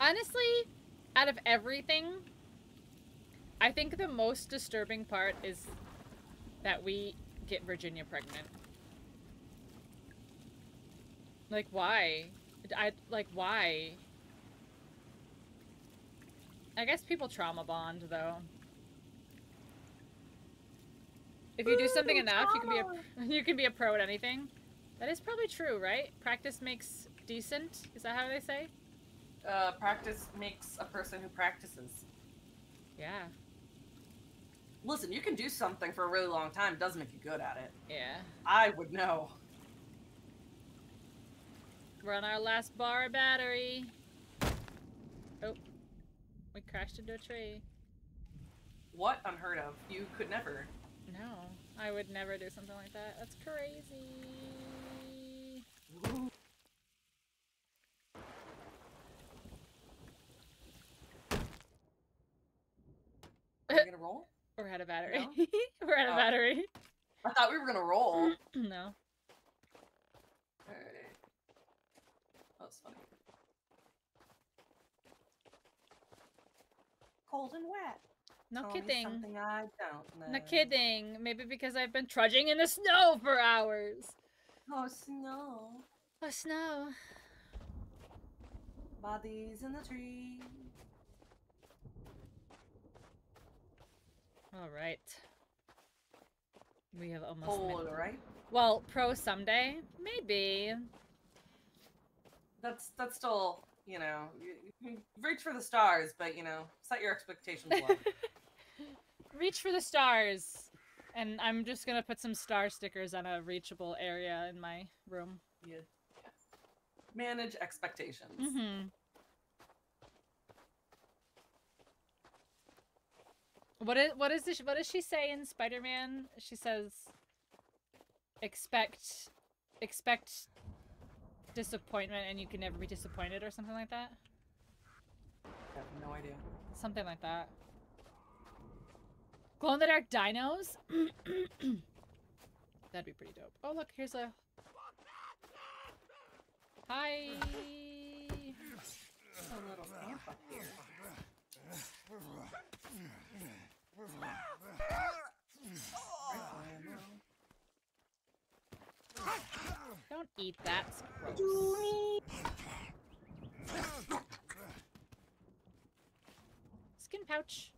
Honestly, out of everything, I think the most disturbing part is that we get Virginia pregnant. Like, why? Why? I guess people trauma bond, though. If you do something enough, you can be a pro at anything. That is probably true, right? Practice makes decent. Is that how they say? Practice makes a person who practices. Yeah. Listen, you can do something for a really long time. Doesn't make you good at it. Yeah. I would know. We're on our last bar of battery. Oh. We crashed into a tree. What? Unheard of. You could never. No. I would never do something like that. That's crazy. Ooh. Are we gonna roll? We're out of battery. No? We're out of battery. I thought we were gonna roll. No. Alright. That was funny. Cold and wet. No Tell me kidding. something I don't know. No kidding. Maybe because I've been trudging in the snow for hours. Oh, snow. Oh, snow. Bodies in the tree. All right. We have almost Cold, right? Well, pro someday, maybe. That's still, you know, you reach for the stars, but you know, set your expectations low. Reach for the stars. And I'm just gonna put some star stickers on a reachable area in my room. Yeah. Manage expectations. Mm-hmm. What does she say in Spider-Man? She says expect disappointment and you can never be disappointed or something like that. I have no idea. Something like that. Glow in the dark dinos? That'd be pretty dope. Oh look, here's a hi. A little camp up here. Don't eat that. It's gross. Skin pouch.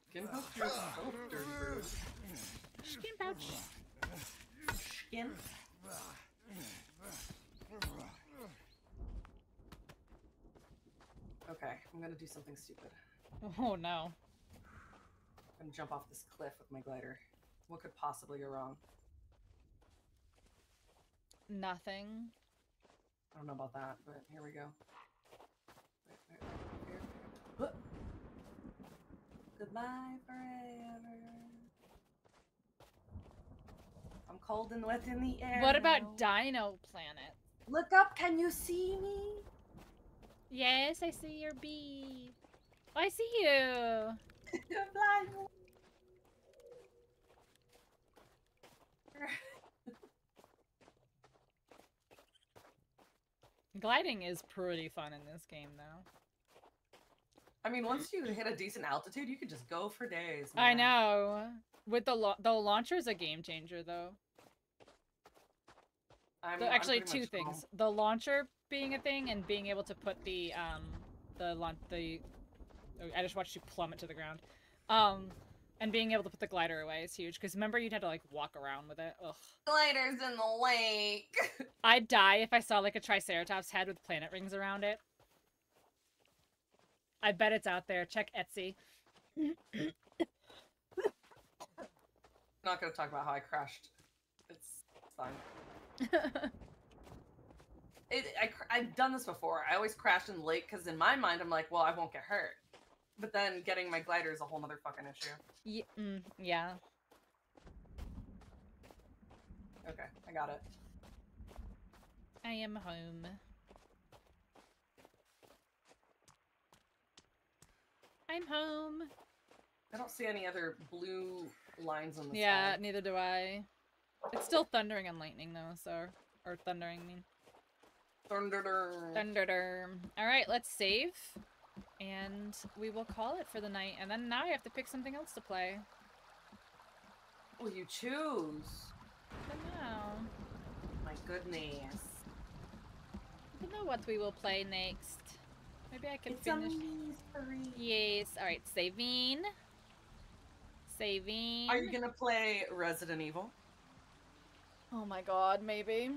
Skin pouch yourself, dirty bird. Skin pouch. Skin. Okay, I'm gonna do something stupid. Oh no. I'm gonna jump off this cliff with my glider. What could possibly go wrong? Nothing. I don't know about that, but here we go. Here. Whoop. Goodbye forever. I'm cold and wet in the air. What about Dino Planet? Look up, can you see me? Yes, I see your bee. Oh, I see you. Fly. Gliding is pretty fun in this game, though. I mean, once you hit a decent altitude, you could just go for days. I man. know. With the launcher's a game changer, though. I'm Actually, pretty two much things: home. the launcher being a thing, and being able to put the oh, I just watched you plummet to the ground. And being able to put the glider away is huge. Because remember, you'd have to like walk around with it. Ugh. Gliders in the lake. I'd die if I saw like a Triceratops head with planet rings around it. I bet it's out there. Check Etsy. Not gonna talk about how I crashed. It's fine. I've done this before. I always crash in the lake because in my mind I'm like, well, I won't get hurt. But then getting my glider is a whole other fucking issue. Yeah. Okay, I got it. I am home. I'm home. I don't see any other blue lines on the Yeah, sky. neither do I. It's still thundering and lightning though, so or thundering, I mean. Thunder. Thunder. All right, let's save, and we will call it for the night. And then now I have to pick something else to play. Will you choose? I don't know. My goodness. I don't know what we will play next. Maybe I can It's finish. a mystery. Yes. All right, saving. Saving. Are you gonna play Resident Evil? Oh my god, maybe.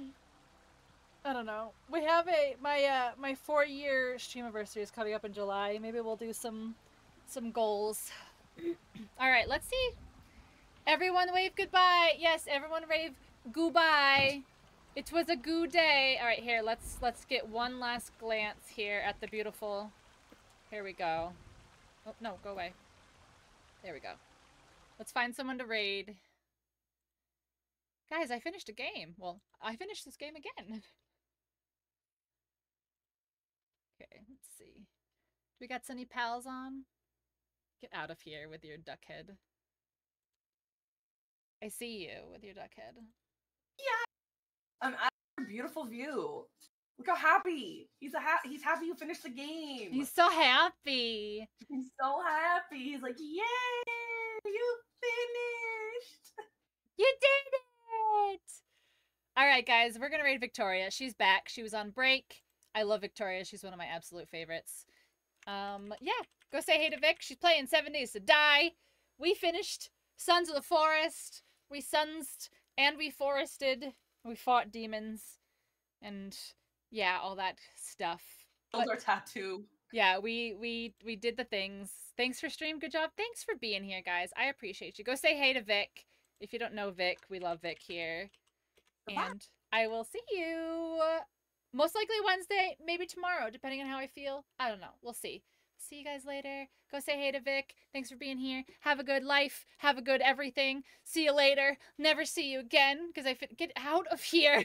I don't know. We have my 4-year stream anniversary is coming up in July. Maybe we'll do some goals. All right, let's see. Everyone wave goodbye. Yes, everyone wave goodbye. It was a good day. All right, here, let's get one last glance here at the beautiful. Here we go. Oh, no, go away. There we go. Let's find someone to raid. Guys, I finished a game. Well, I finished this game again. Okay, let's see. Do we got any pals on? Get out of here with your duck head. I see you with your duck head. Yeah! I'm at a beautiful view. Look how happy. He's happy you finished the game. He's so happy. He's so happy. He's like, yay! You finished! You did it! Alright, guys, we're gonna raid Victoria. She's back. She was on break. I love Victoria. She's one of my absolute favorites. Yeah. Go say hey to Vic. She's playing 7 Days to Die. We finished Sons of the Forest. We sunsed and we forested. We fought demons. And yeah, all that stuff. Killed our tattoo. Yeah, we did the things. Thanks for stream. Good job. Thanks for being here, guys. I appreciate you. Go say hey to Vic. If you don't know Vic, we love Vic here. And I will see you most likely Wednesday, maybe tomorrow, depending on how I feel. I don't know. We'll see. See you guys later. Go say hey to Vic. Thanks for being here. Have a good life. Have a good everything. See you later. Never see you again because get out of here.